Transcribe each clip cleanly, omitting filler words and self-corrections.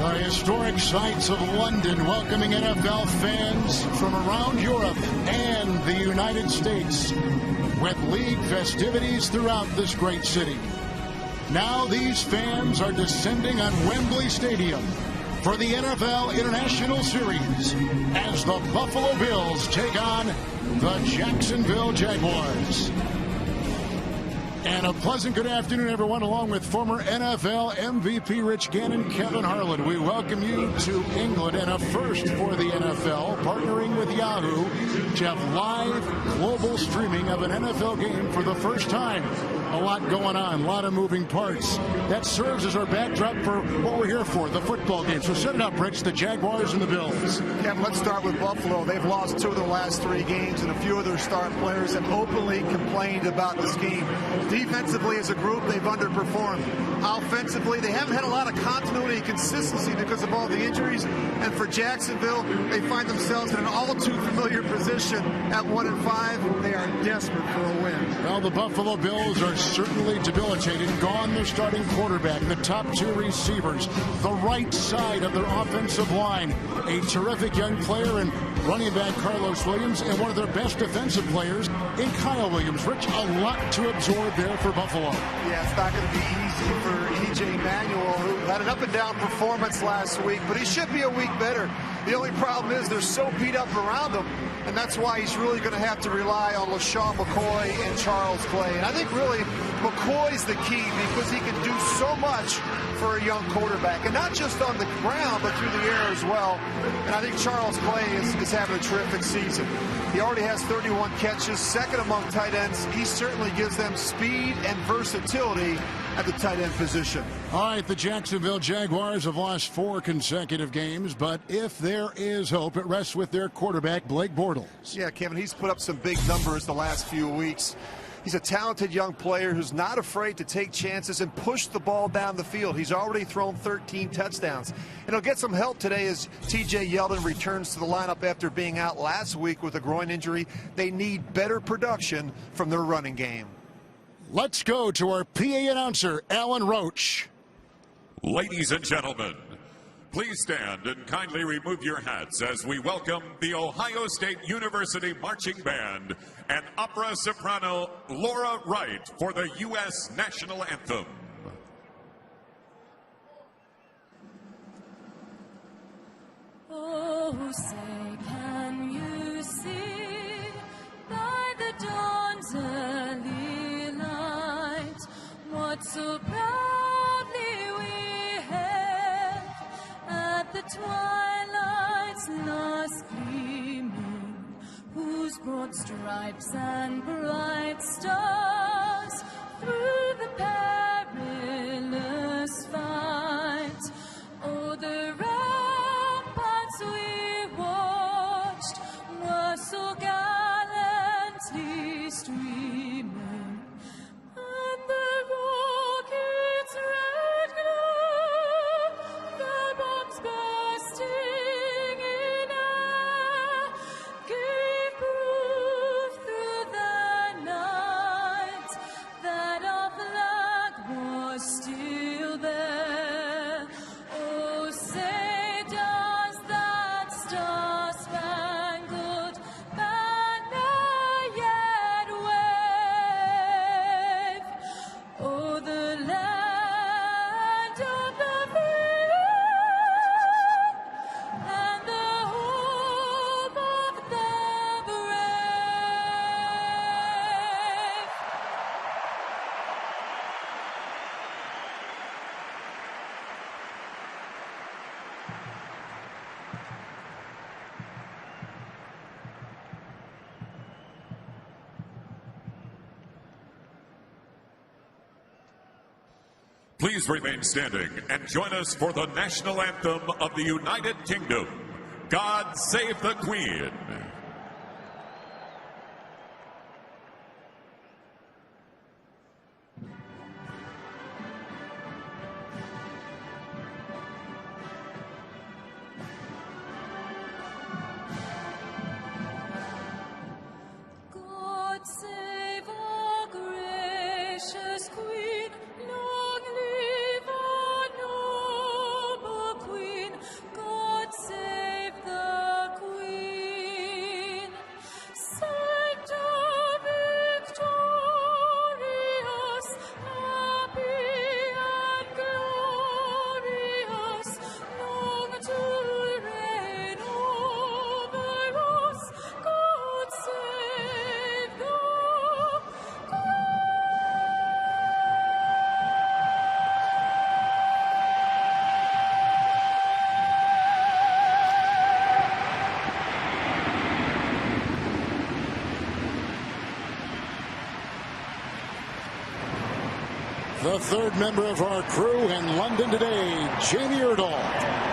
The historic sights of London welcoming NFL fans from around Europe and the United States with league festivities throughout this great city. Now these fans are descending on Wembley Stadium for the NFL International Series as the Buffalo Bills take on the Jacksonville Jaguars. And a pleasant good afternoon, everyone, along with former NFL MVP Rich Gannon, Kevin Harlan. We welcome you to England, and a first for the NFL, partnering with Yahoo to have live global streaming of an NFL game for the first time. A lot going on, a lot of moving parts. That serves as our backdrop for what we're here for, the football game. So set it up, Rich, the Jaguars and the Bills. Kevin, let's start with Buffalo. They've lost 2 of their last 3 games, and a few of their star players have openly complained about the scheme. Defensively, as a group, they've underperformed. Offensively, they haven't had a lot of continuity and consistency because of all the injuries. And for Jacksonville, they find themselves in an all-too-familiar position at 1-5. They are desperate for a win. Well, the Buffalo Bills are certainly debilitated. Gone their starting quarterback, the top 2 receivers, the right side of their offensive line. A terrific young player in running back Carlos Williams, and one of their best defensive players in Kyle Williams. Rich, a lot to absorb there for Buffalo. Yeah, it's not going to be easy for Manuel, who had an up-and-down performance last week, but he should be a week better. The only problem is they're so beat up around him, and that's why he's really going to have to rely on LeSean McCoy and Charles Clay. And I think really McCoy's the key because he can do so much for a young quarterback, and not just on the ground, but through the air as well. And I think Charles Clay is having a terrific season. He already has 31 catches, second among tight ends. He certainly gives them speed and versatility at the tight end position. All right, the Jacksonville Jaguars have lost 4 consecutive games, but if there is hope, it rests with their quarterback, Blake Bortles. Yeah, Kevin, he's put up some big numbers the last few weeks. He's a talented young player who's not afraid to take chances and push the ball down the field. He's already thrown 13 touchdowns. And he'll get some help today as TJ Yeldon returns to the lineup after being out last week with a groin injury. They need better production from their running game. Let's go to our PA announcer, Alan Roach. Ladies and gentlemen, please stand and kindly remove your hats as we welcome the Ohio State University Marching Band and opera soprano Laura Wright for the U.S. National Anthem. Oh, say, can you see by the dawn's early light what so proudly we hailed at the twilight's last gleaming, whose broad stripes and bright stars through the perilous fight, oh, the ramparts we watched were so gallantly streaming, and the rocket's red glow, the bombs bursting in air, gave proof through the night that our flag was still there. Oh, say does that star-spangled banner yet wave? Oh, the land of the free and the hope of the brave. Please remain standing and join us for the national anthem of the United Kingdom. God Save the Queen. God save our gracious Queen, long live our noble Queen. the third member of our crew in London today, Jamie Yeldon.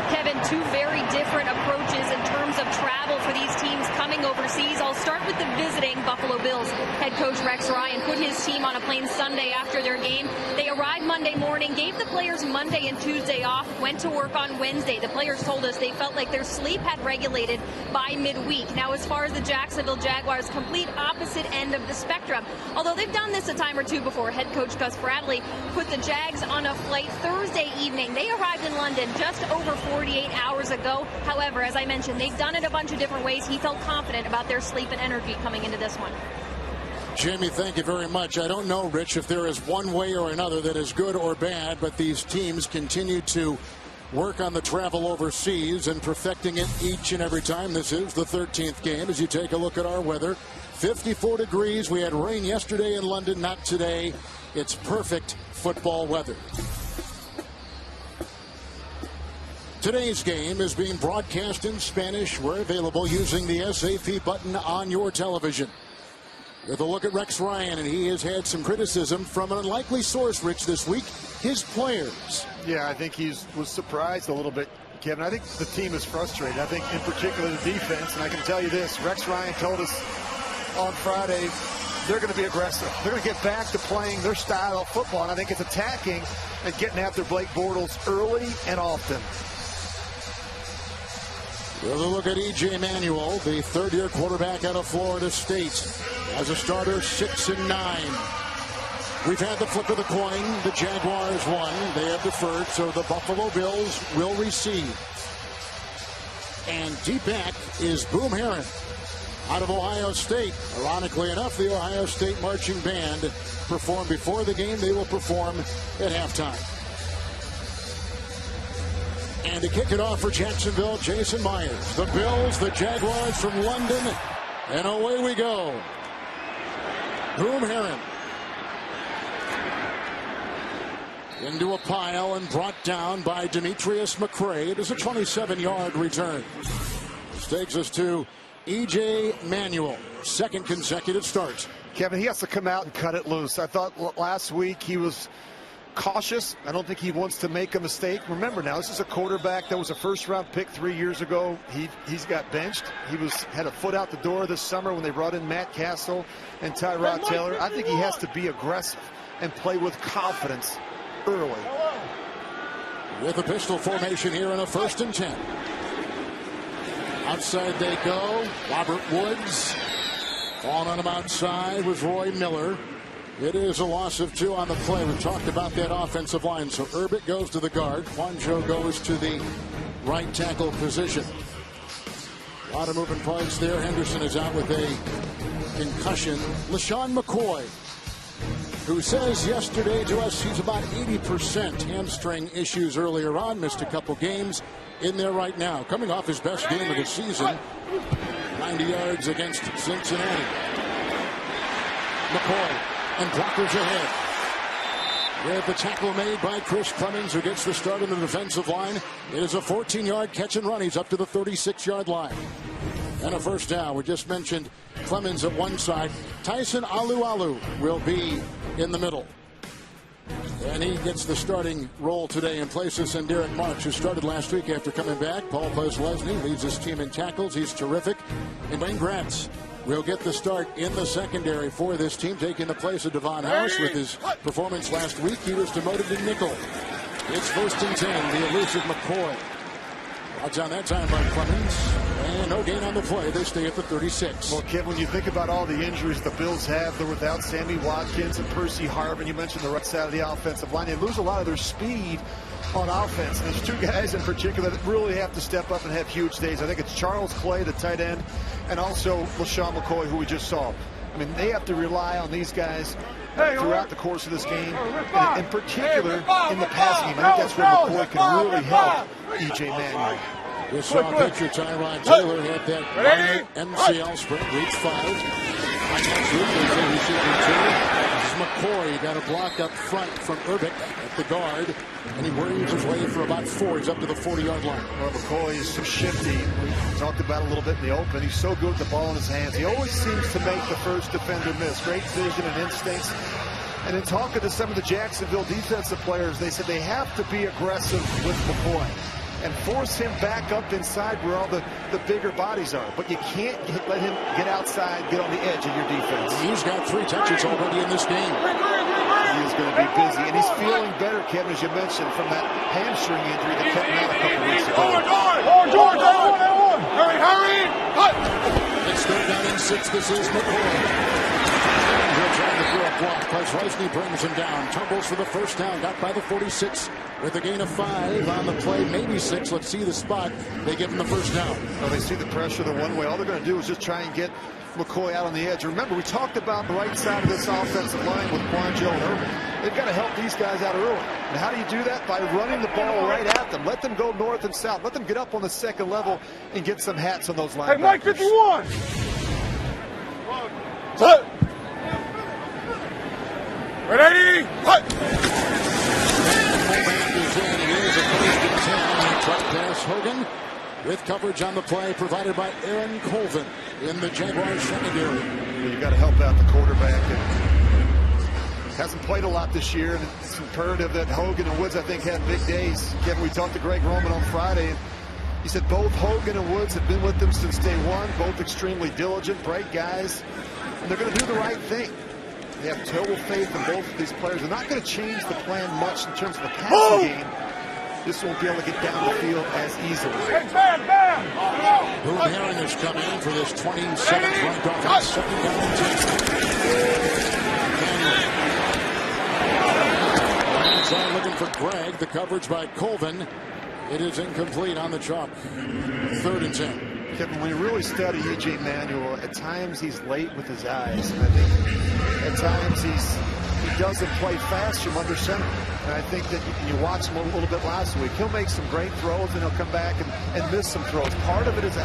Kevin, two very different approaches in terms of travel for these teams coming overseas. I'll start with the visiting Buffalo Bills. Head coach Rex Ryan put his team on a plane Sunday after their game. They arrived Monday morning, gave the players Monday and Tuesday off, went to work on Wednesday. The players told us they felt like their sleep had regulated by midweek. Now, as far as the Jacksonville Jaguars, complete opposite end of the spectrum. Although they've done this a time or two before, head coach Gus Bradley put the Jags on a flight Thursday evening. They arrived in London just over 48 hours ago. However, as I mentioned, they've done it a bunch of different ways. He felt confident about their sleep and energy coming into this one. Jamie, thank you very much. I don't know, Rich, if there is one way or another that is good or bad, but these teams continue to work on the travel overseas and perfecting it each and every time. This is the 13th game. As you take a look at our weather, 54 degrees. We had rain yesterday in London, not today. It's perfect football weather. Today's game is being broadcast in Spanish. We're available using the SAP button on your television. With a look at Rex Ryan, and he has had some criticism from an unlikely source, Rich, this week, his players. Yeah, I think he was surprised a little bit, Kevin. I think the team is frustrated. I think in particular the defense, and I can tell you this, Rex Ryan told us on Friday they're going to be aggressive. They're going to get back to playing their style of football, and I think it's attacking and getting after Blake Bortles early and often. With a look at E.J. Manuel, the third-year quarterback out of Florida State. As a starter, 6-9. We've had the flip of the coin. The Jaguars won. They have deferred, so the Buffalo Bills will receive. And deep back is Boom Herron out of Ohio State. Ironically enough, the Ohio State marching band performed before the game. They will perform at halftime. And to kick it off for Jacksonville, Jason Myers. The Bills, the Jaguars from London, and away we go. Boom Herron into a pile and brought down by Demetrius McCray. It is a 27-yard return. This takes us to E.J. Manuel, second consecutive start. Kevin, he has to come out and cut it loose. I thought last week he was cautious. I don't think he wants to make a mistake. Remember now, this is a quarterback that was a first-round pick 3 years ago. He's got benched. He had a foot out the door this summer when they brought in Matt Castle and Tyrod Taylor. I think he has to be aggressive and play with confidence early. With a pistol formation here in a 1st and 10. Outside they go. Robert Woods. Falling on him outside was Roy Miller. It is a loss of 2 on the play. We've talked about that offensive line. So Urbit goes to the guard. Quanjo goes to the right tackle position. A lot of moving parts there. Henderson is out with a concussion. LeSean McCoy, who says yesterday to us he's about 80% hamstring issues earlier on. Missed a couple games. In there right now. Coming off his best game of the season. 90 yards against Cincinnati. McCoy. And blockers ahead. With the tackle made by Chris Clemens, who gets the start in the defensive line. It is a 14-yard catch and run. He's up to the 36-yard line. And a first down. We just mentioned Clemens at one side. Tyson Alualu will be in the middle. And he gets the starting role today in place of Derek Marks, who started last week after coming back. Paul Postlesny leads his team in tackles. He's terrific. And Wayne Gratz will get the start in the secondary for this team, taking the place of Devon House with his performance last week. He was demoted to nickel. It's 1st and 10, the elusive McCoy. Watch on that time by Clemens. And no gain on the play. They stay at the 36. Well, Kevin, when you think about all the injuries the Bills have, they're without Sammy Watkins and Percy Harvin. You mentioned the right side of the offensive line. They lose a lot of their speed on offense. And there's 2 guys in particular that really have to step up and have huge days. I think it's Charles Clay, the tight end, and also LeSean McCoy, who we just saw. I mean, they have to rely on these guys throughout the course of this game, and in particular in the passing game. I think that's where McCoy can really help E.J. Manuel. We saw a picture. Tyrod Taylor had that minor MCL sprain, week 5. This is McCoy. Got a block up front from Urbit at the guard, and he worries his way for about 4. He's up to the 40-yard line. Well, McCoy is so shifty. We talked about it a little bit in the open. He's so good with the ball in his hands. He always seems to make the first defender miss. Great vision and instincts. And in talking to some of the Jacksonville defensive players, they said they have to be aggressive with McCoy and force him back up inside where all the bigger bodies are. But you can't let him get outside, get on the edge of your defense. He's got 3 touches already in this game. He is going to be busy, and he's feeling better, Kevin, as you mentioned, from that hamstring injury that kept him out a couple weeks ago. Hurry! It's 3rd down and 6. This is McCoy. He'll try to throw a block. Reisney brings him down. Tumbles for the first down. Got by the 46 with a gain of 5 on the play. Maybe 6. Let's see the spot. They give him the first down. Well, they see the pressure the one way. All they're going to do is just try and get McCoy out on the edge. Remember, we talked about the right side of this offensive line with Joe and Urban. They've got to help these guys out early. And how do you do that? By running the ball right at them. Let them go north and south. Let them get up on the second level and get some hats on those linebackers. Hey, Mike 51! Ready? What? Pass Hogan with coverage on the play provided by Aaron Colvin in the Jaguars secondary. You've got to help out the quarterback. And hasn't played a lot this year, and it's imperative that Hogan and Woods, I think, had big days. Kevin, we talked to Greg Roman on Friday, and he said both Hogan and Woods have been with them since day one, both extremely diligent, bright guys, and they're going to do the right thing. They have total faith in both of these players. They're not going to change the plan much in terms of the passing game. This won't be able to get down the field as easily. Boone Herring has come in for this 27th ranked offense. 2nd down and 10. Outside looking for Greg. The coverage by Colvin. It is incomplete on the chalk. 3rd and 10. Kevin, when you really study E.J. Manuel, at times he's late with his eyes. And I think at times he doesn't play fast from under center. And I think that you watched him a little bit last week. He'll make some great throws, and he'll come back and miss some throws. Part of it is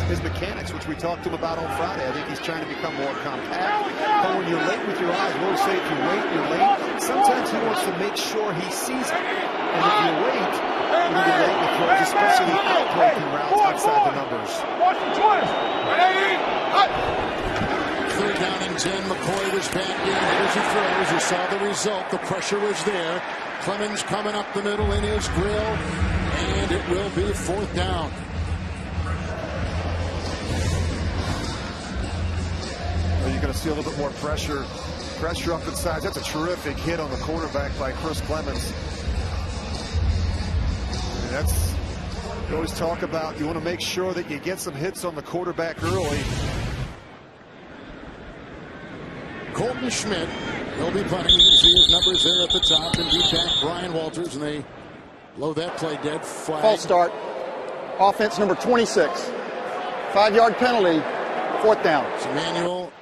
his mechanics, which we talked to him about on Friday. I think he's trying to become more compact. But when you're late with your eyes, we always say if you wait, you're late. Sometimes he wants to make sure he sees it. And if you wait, you're going to be late with throws, especially the out-breaking routes outside the numbers. 3rd down and 10. McCoy was back in. Here's the throws. You saw the result. The pressure was there. Clemens coming up the middle in his grill. And it will be 4th down. Well, you're going to see a little bit more pressure up inside. That's a terrific hit on the cornerback by Chris Clemens. And that's, you always talk about, you want to make sure that you get some hits on the quarterback early. Colton Schmidt will be punting. You can see his numbers there at the top. And beat back Brian Walters, and they load that play dead. Flag. False start. Offense number 26. 5-yard penalty. 4th down. So Manuel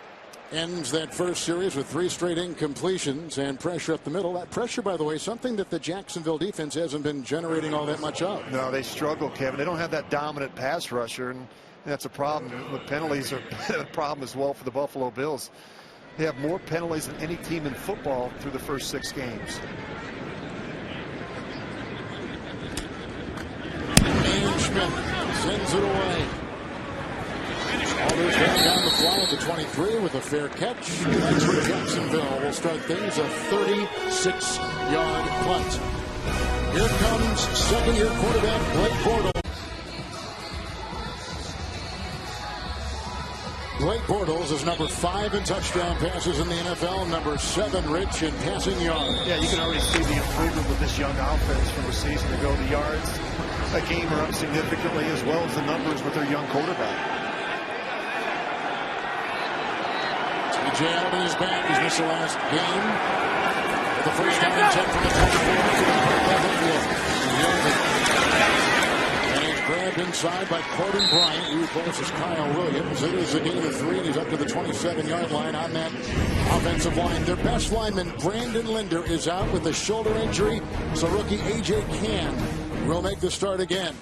ends that first series with 3 straight incompletions and pressure up the middle. That pressure, by the way, something that the Jacksonville defense hasn't been generating all that much of. No, they struggle, Kevin. They don't have that dominant pass rusher, and that's a problem. The penalties are a problem as well for the Buffalo Bills. They have more penalties than any team in football through the first 6 games. And Schmidt sends it away. Walters down the fly at the 23 with a fair catch. That's where Jacksonville will start things. A 36-yard punt. Here comes second-year quarterback Blake Bortles. Blake Bortles is number 5 in touchdown passes in the NFL, number 7, Rich, in passing yards. Yeah, you can already see the improvement with this young offense from a season ago. The yards a game are up significantly, as well as the numbers with their young quarterback. Yeldon is back. He's missed the last game. With the first down and 10 from the 24. And he's grabbed inside by Corbin Bryant. He replaces Kyle Williams. It is a gain of 3, and he's up to the 27-yard line on that offensive line. Their best lineman, Brandon Linder, is out with a shoulder injury. So rookie A.J. Cann will make the start again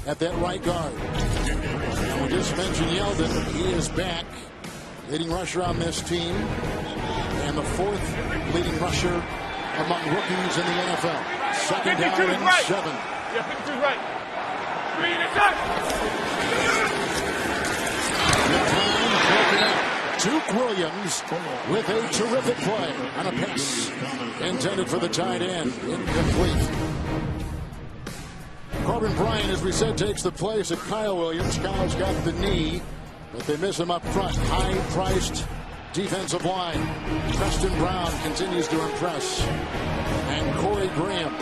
at that right guard. And we just mentioned Yeldon. He is back. Leading rusher on this team, and the 4th leading rusher among rookies in the NFL. 2nd down and 7. Yeah, 52's right. 3 and Duke Williams with a terrific play on a pass intended for the tight end. Incomplete. Corbin Bryant, as we said, takes the place of Kyle Williams. Kyle's got the knee, but they miss him up front. High-priced defensive line. Preston Brown continues to impress. And Corey Graham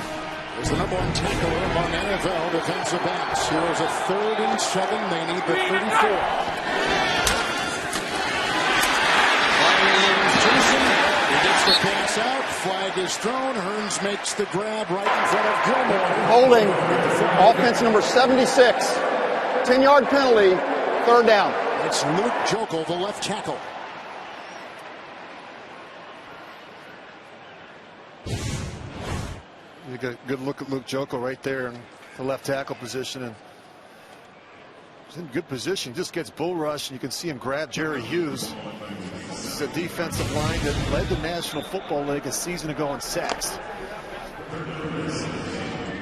is the #1 tackler among NFL defensive backs. Here is a 3rd and 7. They need the 34. He gets the pass out. Flag is thrown. Hearns makes the grab right in front of Gilmore. Holding offense number 76. 10-yard penalty, 3rd down. It's Luke Jokel, the left tackle. You got a good look at Luke Jokel right there in the left tackle position, and he's in good position. Just gets bull rush, and you can see him grab Jerry Hughes. This is a defensive line that led the National Football League a season ago in sacks.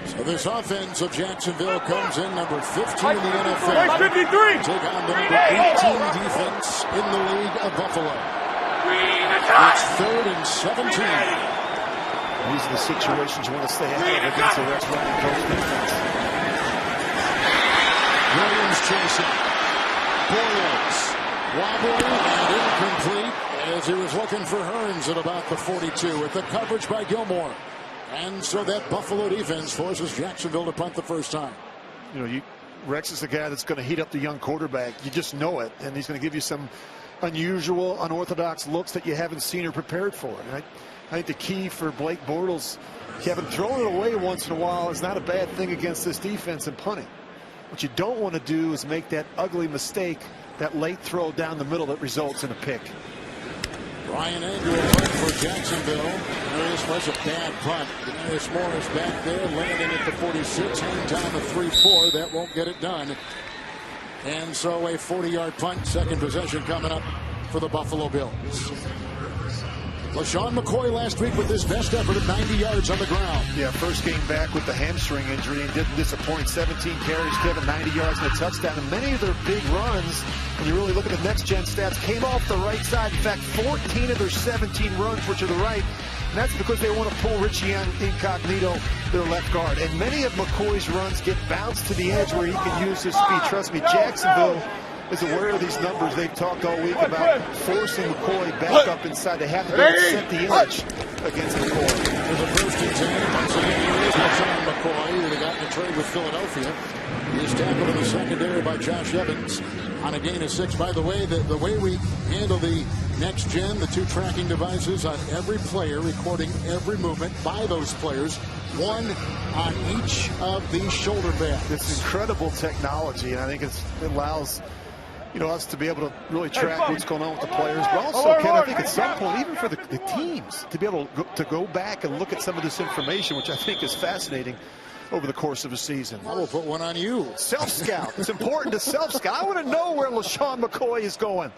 So this offense of Jacksonville comes in number 15 in the NFL. 53. Take on the number 18 defense in the league of Buffalo. It's 3rd and 17. These are the situations you want to stay ahead of against the Rex Ryan coach defense. Williams chasing. Bortles wobbling and incomplete as he was looking for Hearns at about the 42 with the coverage by Gilmore. And so that Buffalo defense forces Jacksonville to punt the first time. You know, Rex is the guy that's going to heat up the young quarterback. You just know it, and he's going to give you some unusual, unorthodox looks that you haven't seen or prepared for. And I think the key for Blake Bortles, Kevin, throwing it away once in a while is not a bad thing against this defense and punting. What you don't want to do is make that ugly mistake, that late throw down the middle that results in a pick. Ryan Andrew punt for Jacksonville. This was a bad punt. Darius Morris back there, landing at the 46, hang down the 3-4. That won't get it done. And so a 40-yard punt, second possession coming up for the Buffalo Bills. LeSean McCoy last week with his best effort at 90 yards on the ground. Yeah, first game back with the hamstring injury and didn't disappoint. 17 carries, Kevin, 90 yards and a touchdown. And many of their big runs, when you really look at the next-gen stats, came off the right side. In fact, 14 of their 17 runs were to the right. And that's because they want to pull Richie Incognito, their left guard. And many of McCoy's runs get bounced to the edge where he can use his speed. Trust me, Jacksonville is aware of these numbers. They've talked all week about forcing McCoy back up inside. They have to set the image against McCoy. For the first and 10, once again, here is LeSean McCoy, who got in a trade with Philadelphia. He's tackled in the secondary by Josh Evans on a gain of 6. By the way, the way we handle the next gen, the 2 tracking devices on every player, recording every movement by those players, 1 on each of these shoulder pads. It's incredible technology, and I think it allows us to be able to really track what's going on with the players. But also, Ken, I think at some point, even for the teams, to be able to go back and look at some of this information, which I think is fascinating over the course of a season. I will put one on you. Self-scout. It's important to self-scout. I want to know where LeSean McCoy is going.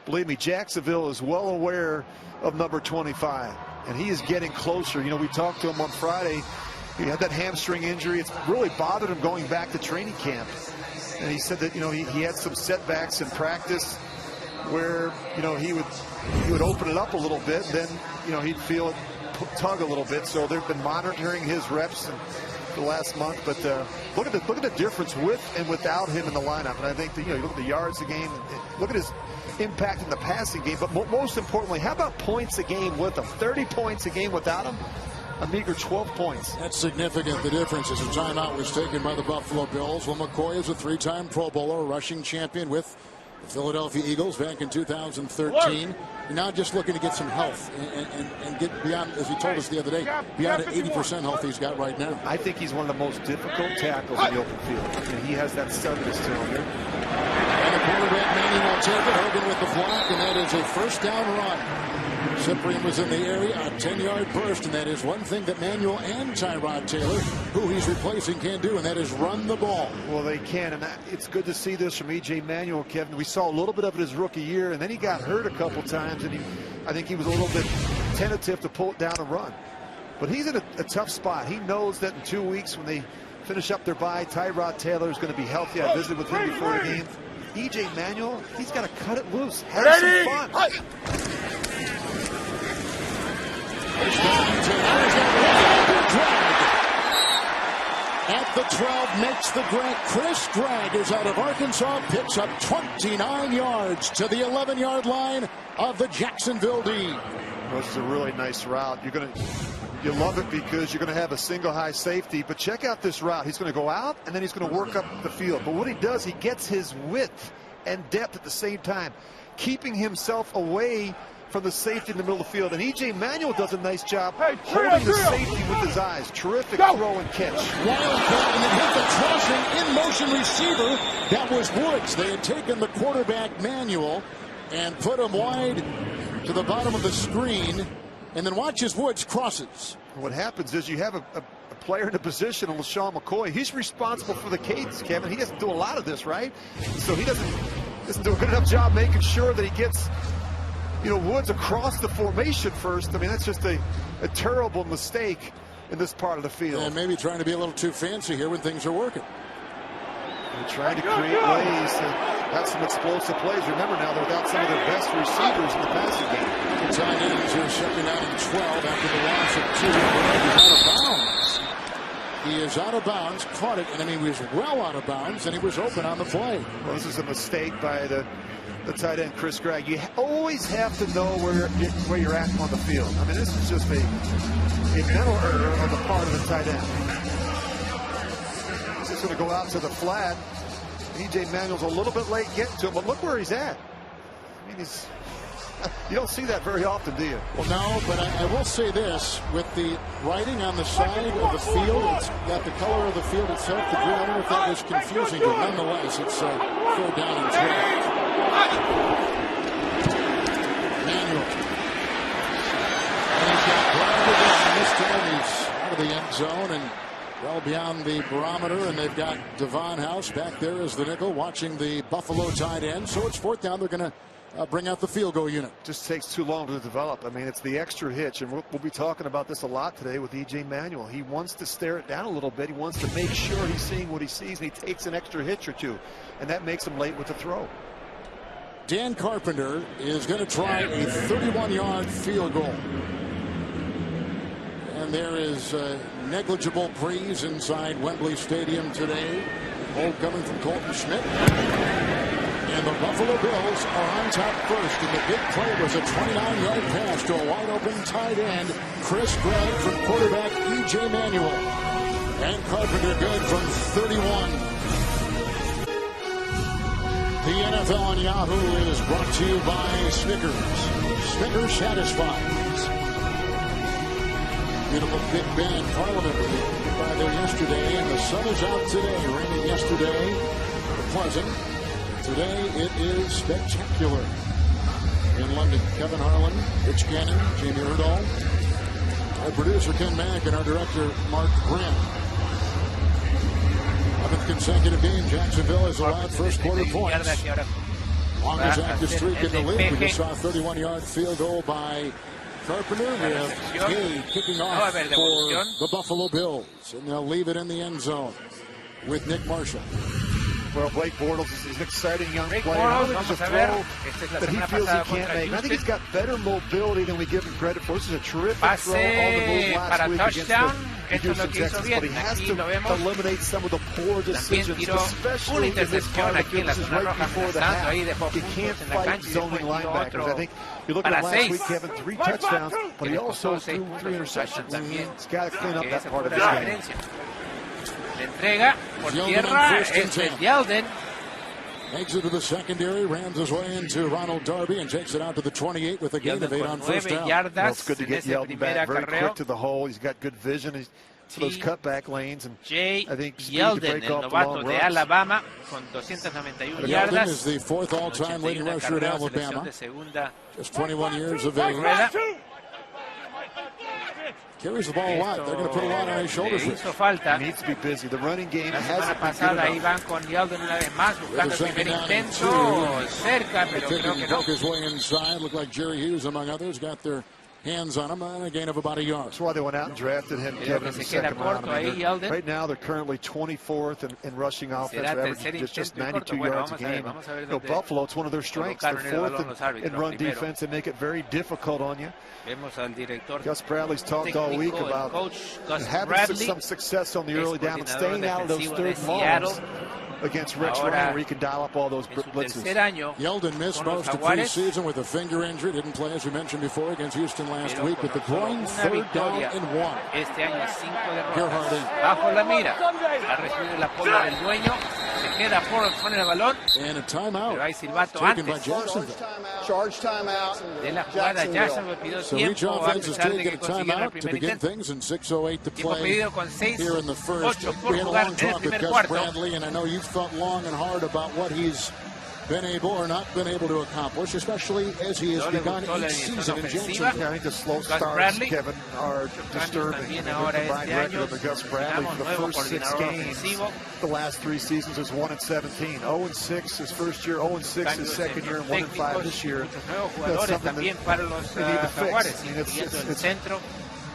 Believe me, Jacksonville is well aware of number 25, and he is getting closer. We talked to him on Friday. He had that hamstring injury. It's really bothered him going back to training camp. And he said that he had some setbacks in practice where he would open it up a little bit, then he'd feel it tug a little bit. So they've been monitoring his reps the last month. But look at the difference with and without him in the lineup. And I think that you look at the yards a game, look at his impact in the passing game. But most importantly, how about points a game with him? 30 points a game without him. A meager 12 points. That's significant. The difference is a timeout was taken by the Buffalo Bills. Well, McCoy is a 3-time Pro Bowler, a rushing champion with the Philadelphia Eagles back in 2013. Now just looking to get some health and get beyond, as he told us the other day, beyond an 80% health he's got right now. I think he's one of the most difficult tackles in the open field. And he has that suddenness to him. And the quarterback, Manuel, take it. Hogan with the block, and that is a first down run. Cyprian was in the area, a 10-yard burst, and that is one thing that Manuel and Tyrod Taylor, who he's replacing, can do, and that is run the ball. Well, they can, and it's good to see this from E.J. Manuel, Kevin. We saw a little bit of it his rookie year, and then he got hurt a couple times, and I think he was a little bit tentative to pull it down and run. But he's in a tough spot. He knows that in 2 weeks when they finish up their bye, Tyrod Taylor is going to be healthy. I visited with him before the game. E.J. Manuel, he's got to cut it loose. Have some fun. At the 12, makes the grab. Chris Gregg is out of Arkansas, picks up 29 yards to the 11-yard line of the Jacksonville D. This is a really nice route. You love it because you're going to have a single high safety, but check out this route. He's going to go out and then he's going to work up the field. But what he does, he gets his width and depth at the same time, keeping himself away from the safety in the middle of the field. And E.J. Manuel does a nice job holding the safety with his eyes. Terrific throw and catch. Wildcat, and it hit the crossing in-motion receiver. That was Woods. They had taken the quarterback Manuel and put him wide to the bottom of the screen. And then watch as Woods crosses. What happens is you have a player in a position, LeSean McCoy. He's responsible for the cadence, Kevin. He doesn't do a lot of this, right? So he doesn't do a good enough job making sure that he gets, Woods across the formation first. I mean, that's just a terrible mistake in this part of the field. And maybe trying to be a little too fancy here when things are working. They're trying to create ways to have some explosive plays. Remember now, they're without some of their best receivers in the passing game. The tight ends are second down and 12 after the loss of 2. He's out of bounds. He is out of bounds, caught it, and then he was well out of bounds, and he was open on the play. Well, this is a mistake by the tight end, Chris Gregg. You always have to know where you're at on the field. I mean, this is just a mental error on the part of the tight end. He's just going to go out to the flat. E.J. Manuel's a little bit late getting to him, but look where he's at. I mean, you don't see that very often, do you? Well, no, but I will say this. With the writing on the side of the field, it's got the color of the field itself, the green. I don't know if that was confusing, but nonetheless, it's 4 down and 12. Manuel. And he's got grounded in. This time he's out of the end zone and well beyond the barometer, and they've got Devon House back there as the nickel watching the Buffalo tight end. So it's 4th down. They're going to bring out the field goal unit. Just takes too long to develop. I mean, it's the extra hitch, and we'll be talking about this a lot today with E.J. Manuel. He wants to stare it down a little bit. He wants to make sure he's seeing what he sees, and he takes an extra hitch or two, and that makes him late with the throw. Dan Carpenter is going to try a 31-yard field goal. And there is a negligible breeze inside Wembley Stadium today. Hold coming from Colton Schmidt. And the Buffalo Bills are on top first. And the big play was a 29-yard pass to a wide-open tight end, Chris Gregg, from quarterback E.J. Manuel. And Carpenter good from 31. The NFL on Yahoo is brought to you by Snickers. Snickers satisfies. Beautiful Big Bend Parliament. We were by there yesterday, and the sun is out today. Raining yesterday, pleasant. Today it is spectacular. In London, Kevin Harlan, Rich Gannon, Jamie Erdahl, our producer Ken Mack, and our director Mark Grant. 11th consecutive game, Jacksonville has allowed first quarter points. Longest active streak in the league. We just saw a 31-yard field goal by Carpenter. We have Gay kicking off for the Buffalo Bills, and they'll leave it in the end zone with Nick Marshall. Well, Blake Bortles is an exciting young player. He's a throw that he feels he can't make. I think he's got better mobility than we give him credit for. This is a terrific throw on the move last week against the Houston Texans, but he has to eliminate some of the poor decisions, especially in this part of the field. This is right before the half. He can't fight zoning linebackers. I think you look at last week, Kevin, 3 touchdowns, but he also threw 3 interceptions. He's got to clean up that part of his game. Le entrega por tierra, es Yeldon. Makes it to the secondary, rams his way into Ronald Darby and takes it out to the 28 with a gain of 8 on first down. Well, it's good to get Yeldon back very quick to the hole. He's got good vision. He's those cutback lanes, and I think Yeldon, el novato de Alabama, con 291 yardas. Yeldon is the 4th all-time leading rusher at Alabama. Just 21 years of age. Carries the ball a lot. They're going to put a lot on his shoulders. He needs to be busy. The running game hasn't been good enough. Van con Yeldon una vez más, buscando el primer intento, cerca, pero creo que no. Broke his way inside. Looked like Jerry Hughes, among others, got their hands on him and a gain of about a yard. That's why they went out and drafted him, Kevin, in the second round. Right now, they're currently 24th in rushing offense, averaging just 92 yards a game. Buffalo, it's one of their strengths. They're 4th in run defense. They make it very difficult on you. Gus Bradley's talked all week about having some success on the early down and staying out of those third longs against Rex Ryan, where he can dial up all those blitzes. Yeldon missed most of preseason with a finger injury. Didn't play, as we mentioned before, against Houston last week with the groin. 3rd down and 1. Bajo la mira. Ha recibido el apoyo del dueño. Se queda con el balón. And a timeout. Pero hay silbato taken antes. By Jacksonville. Charge timeout. De la jugada, Jacksonville pidió So each tiempo a offense is pesar de taking que a consiguieron el timeout to primer begin intento. things and 6:08 to Tiempo play pedido con 6, here in the first. 8 por We had a jugar long en el talk with primer Gus cuarto. Bradley, and I know you've thought long and hard about what he's been able or not been able to accomplish, especially as he has begun each season in Jacksonville. I think the slow starts, Kevin, are disturbing. Combined record of Gus Bradley for the first 6 games. The last 3 seasons is 1-17. 0-6 his first year, 0-6 his second year, and 1-5 this year. That's something that they need to fix.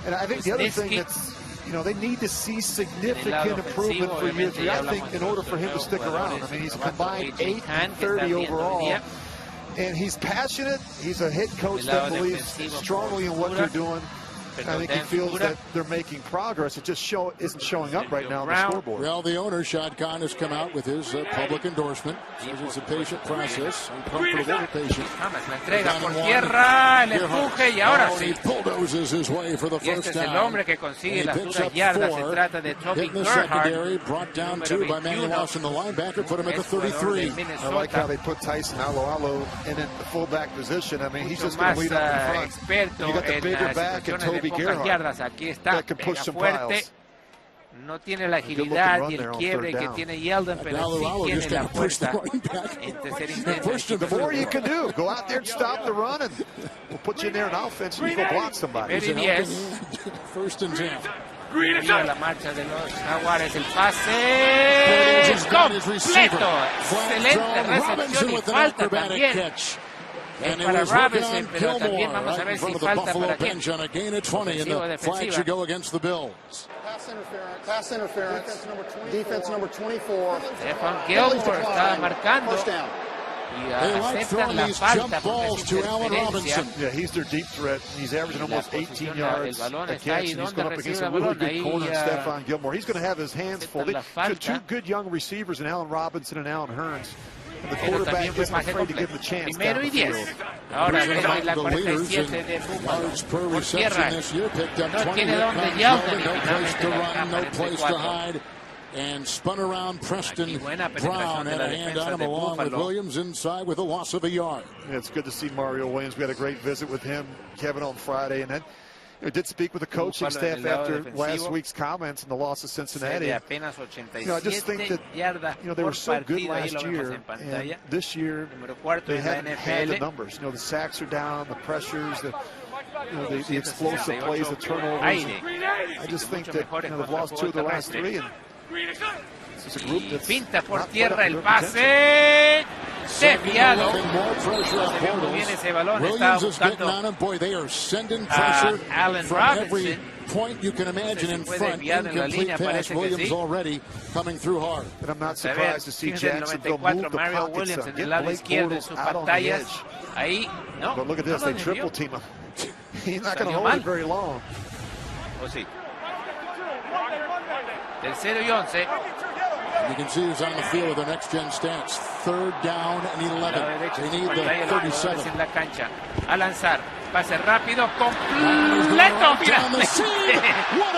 And I think the other thing that's, they need to see significant improvement for year 3, I think, in order for him to stick around. I mean, he's a combined 8 and 30 overall. And he's passionate. He's a head coach that believes strongly in what they're doing. I think he feels that they're making progress. It just isn't showing up right now on the scoreboard. Well, the owner, Shad Khan, has come out with his public endorsement. Says it's a patient process, uncomfortable, patient. La entrega por tierra, el empuje y ahora sí. He bulldozes his way for the Y este first es el down. hombre que consigue las duras yardas. Se trata de Toby Hitting the secondary, Gerhardt. brought down 2 by Manuel, the linebacker, put him at the 33. I like how they put Tyson Alualu in the fullback position. I mean, he's just going to lead up in front. You got the bigger back and Toby Gerhardt. Aquí está, pega fuerte. No tiene la agilidad y el quiebre que tiene Yeldon, pero sí tiene la fuerza en tercer intento. The more you can do, go out there and stop the run, and we'll put you in there in offense and you go block somebody. First and 10. La marcha de los Jaguares, el pase completo. Excelente recepción y falta también. And it para was working Robinson, on pero también Gilmore vamos a right ver in front si of the falta Buffalo para quién. bench on a gain of 20, and the flag should go against the Bills. Pass interference. Defense number 24. Stefan Gilmore está marcando. First down. Y They like aceptan throwing la these falta jump balls to Allen Robinson. Yeah, he's their deep threat. He's averaging almost 18 yards a catch, and he's going up against a really good corner, Stefan Gilmore. He's going to have his hands full. They've 2 good young receivers in Allen Robinson and Allen Hearns. And the quarterback isn't afraid to give him a chance down the field. Ahora vemos la The leaders 47 de in Buffalo. yards per Por reception tierra. this year picked up No 20. tiene donde No Yeldon. place to run, no place to 44. hide. And spun around Preston Aquí buena Brown, penetración de had la a hand defensa on him de along with Buffalo. Williams inside with a loss of a yard. Yeah, it's good to see Mario Williams. We had a great visit with him, Kevin, on Friday, and then did speak with the coaching staff after last week's comments and the loss of Cincinnati. I just think that they were so good last year, and this year they haven't had the numbers. The sacks are down, the pressures, the explosive plays, the turnovers. I just think that they've lost 2 of the last 3, and this is a group that's Pinta por not tierra el put up to pase. Desviado. More pressure on Muy bien ese balón. Williams Estaba is getting buscando on him. Boy, they are sending pressure Allen from every Robinson. point you can imagine in Fue front. desviado en la Incomplete línea, pass. parece que Williams sí. already coming through hard. And I'm not A ver, surprised to see fíjense el Jacksonville 94, move the Mario pockets Williams up. en el Get lado Blake izquierdo en Bortles sus out on the pantallas. edge. Ahí, no. But look at this, no they lo triple desvió. team him. He's not going to Salió hold mal. it very long. ¿O sí? Tercero y 11. You can see who's on the field with the next-gen stats. 3rd down and 11. They need the 37. En la cancha. A lanzar. Pase rápido, completo, finalmente.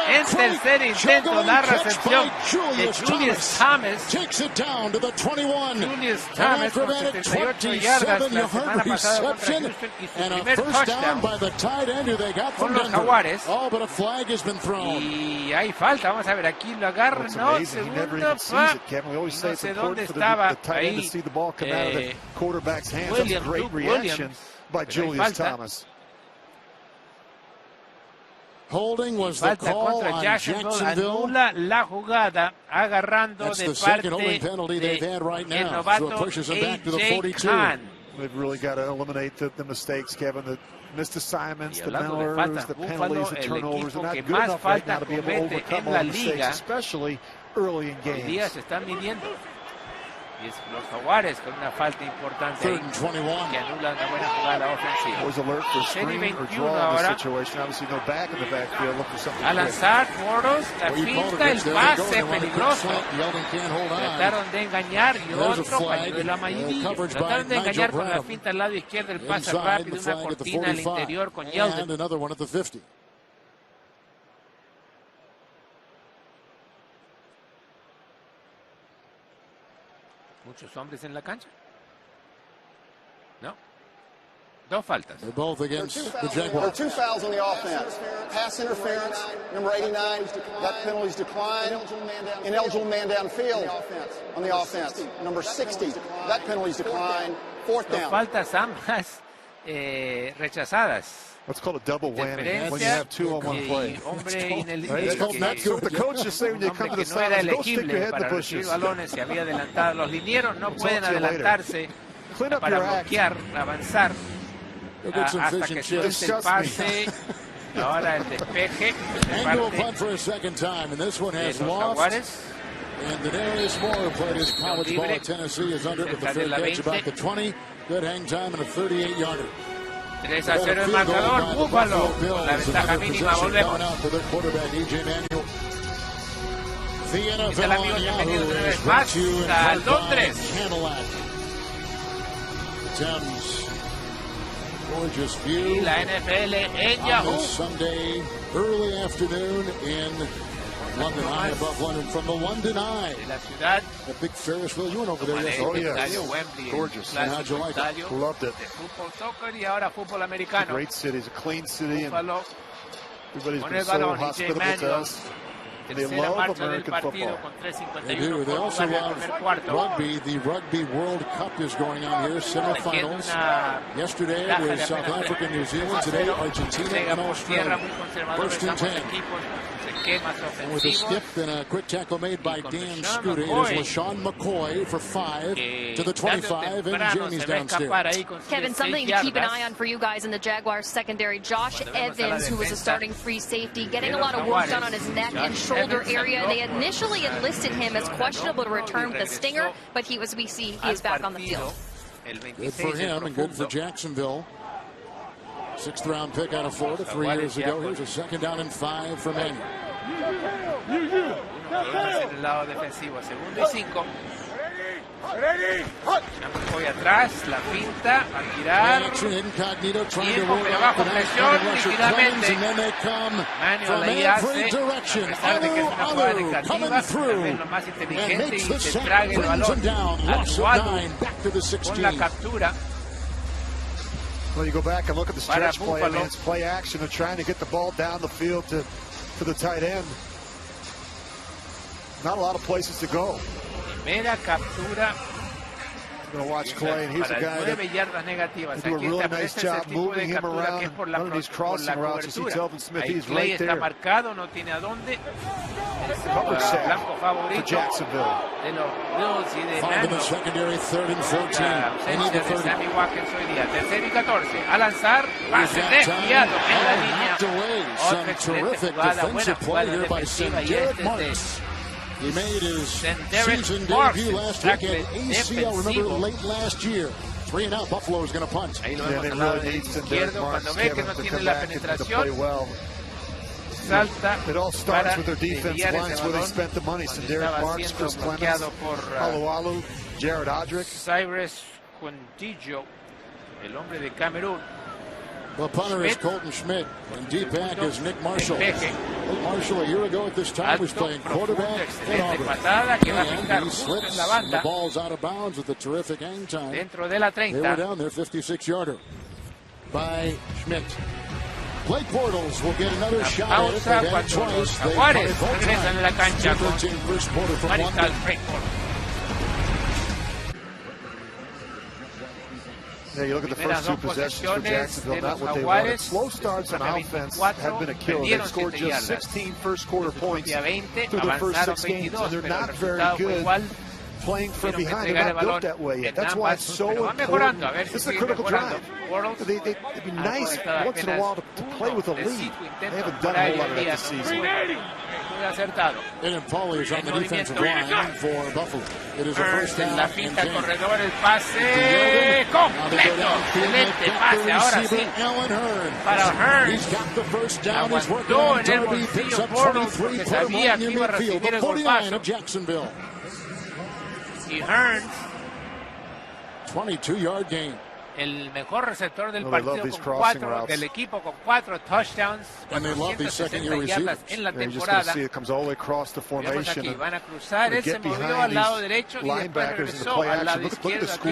En tercer intento, la recepción de Julius Thomas. Takes it down to the 21. Julius Thomas con 78 yardas la semana pasada contra Houston y su and a primer first down touchdown by the tight end who they got con from los Denver. Jaguares. Oh, but a flag has been thrown. Y hay falta, vamos a ver, aquí lo agarra, It's no, amazing. He never segunda even sees it, Kevin. We always say no it's sé important dónde for the estaba tight end to ahí, see the ball come out of the quarterback's hands. That's a Williams, great Luke reaction Williams, by pero hay Julius falta. Thomas. Holding was the Falta call contra on Jacksonville, Jacksonville. anula la jugada, agarrando That's de the second parte holding penalty they've had right el now. novato So it pushes them back to the AJ 42. Khan. They've really got to eliminate the mistakes, Kevin. The missed assignments, the Miller, errors, the penalties, the turnovers. They're not good enough right now to be able to overcome all the mistakes, especially early in games. Hoy día se están midiendo. Y es los Jaguares con una falta importante ahí, que anula una buena jugada ofensiva. Was alert for screen or draw in this situation. Obviously, no back in the backfield. Look for something. A lanzar, Bortles, la finta, el pase peligroso. Trataron de engañar y otro pañuelo amarillo. Trataron de engañar con la finta al lado izquierdo, el pase rápido, una cortina al interior con Yeldon. Muchos hombres en la cancha. No. Dos faltas. They're both against the There are Jaguars. 2 fouls on the offense. Pass interference, number 89. That penalty's declined. Ineligible man downfield on the offense. Number 60. That penalty's declined. 4th Dos down. faltas ambas rechazadas. Let's call it double whammy when you have 2 on one play. That's what the coaches say when you come to the sidelines. Go stick your head in the bushes. Balones se había adelantado. Los linieros no pueden adelantarse para bloquear, avanzar hasta que suelte el pase. Ahora el despeje de parte de los Jaguares. And Denarius Moore played his college ball at Tennessee, is under it with the fair catch about the 20. Good hang time and a 38-yarder. 3-0 el marcador, Búfalo, la ventaja mínima, volvemos. Dice el amigo, bienvenido una vez más al Londres. Y la NFL en Yahoo. Sunday, early afternoon in London, high above London, from the London Eye. De la ciudad. The big Ferris wheel. You went over there yesterday. Estadio Wembley. Gorgeous. How'd you like it? Loved it. De fútbol, soccer y ahora fútbol americano. Great city. It's a clean city. Búfalo. Everybody's Con been el so balón, hospitable to Manuel. us. They Tercera love marcha del American partido football. con They do. 3:51 They por also jugar el love primer cuarto. rugby. The Rugby World Cup is going on here. Semifinals. Yesterday it was South Africa, New Zealand. Today Argentina and Australia. First and 10. And with a skip and a quick tackle made by Dan Scooter, it is LeSean McCoy for 5 to the 25, and Jamie's downstairs. Kevin, something to keep an eye on for you guys in the Jaguars secondary. Josh Evans, who was a starting free safety, getting a lot of work done on his neck and shoulder area. They initially enlisted him as questionable to return with a stinger, but we see he is back on the field. Good for him and good for Jacksonville. 6th round pick out of Florida 3 years ago. Here's a 2nd down and 5 for Manuel. En el lado defensivo, 2nd y 5. Voy atrás, la finta, a tirar. Tiempo, pero bajo presión y finalmente Manuel ahí hace, a pesar de que es una jugada negativa, es lo más inteligente y se traga el balón al cuadro con la captura. Well, you go back and look at the stretch play. I mean, it's play action. They're trying to get the ball down the field to the tight end. Not a lot of places to go. Primera captura. I'm going to watch Clay, and he's a guy that do a really nice job moving him around running these crossing routes. You see Yeldon Smith, he's right there. Coverage set for Jacksonville. Find in the secondary, 3rd and 14. They need the 30. Tercero y 14. A lanzar, pase desviado en la línea. Some terrific defensive play here by Derek Marks. He made his season debut last week at ACL, remember, late last year. 3 and out, Buffalo is going to punt. Ahí lo vemos al lado del izquierdo, cuando ve que no tiene la penetración, salta It all starts with their defense lines where they spent the money. So Derek Marks, Chris Clemens, Alualu, Jared Odrick. Cyrus Quintillo, el hombre de Camerún. The punter is Colton Schmidt, and deep back is Nick Marshall. Nick Marshall, a year ago at this time, was playing quarterback at Auburn. And he slips, the ball's out of bounds with a terrific hang time. They were down there, 56-yarder by Schmidt. Blake Bortles will get another shot at it. They've had it twice. They punted both times. 2:13 first quarter from London. Yeah, you look at the first 2 possessions for Jacksonville, not what they wanted. Slow starts on offense have been a killer. They've scored just 16 first quarter points through the first 6 games, and they're not very good playing from behind. They're not built that way yet. That's why it's so important. This is a critical drive. It'd be nice once in a while to play with a lead. They haven't done a whole lot of that this season. And Pauly is on the defensive line for Buffalo. It is a first down. La finta al corredor, el pase completo. Excelente pase, ahora sí. Para Hearns. Aguantó en el bolsillo Bortles porque sabía que iba a recibir el golpazo. Y Hearns, 22-yard gain. el mejor receptor del partido del equipo con 4 touchdowns, 460 yardas en la temporada. Vemos aquí, van a cruzar, él se movió al lado derecho y después regresó al lado izquierdo aquí.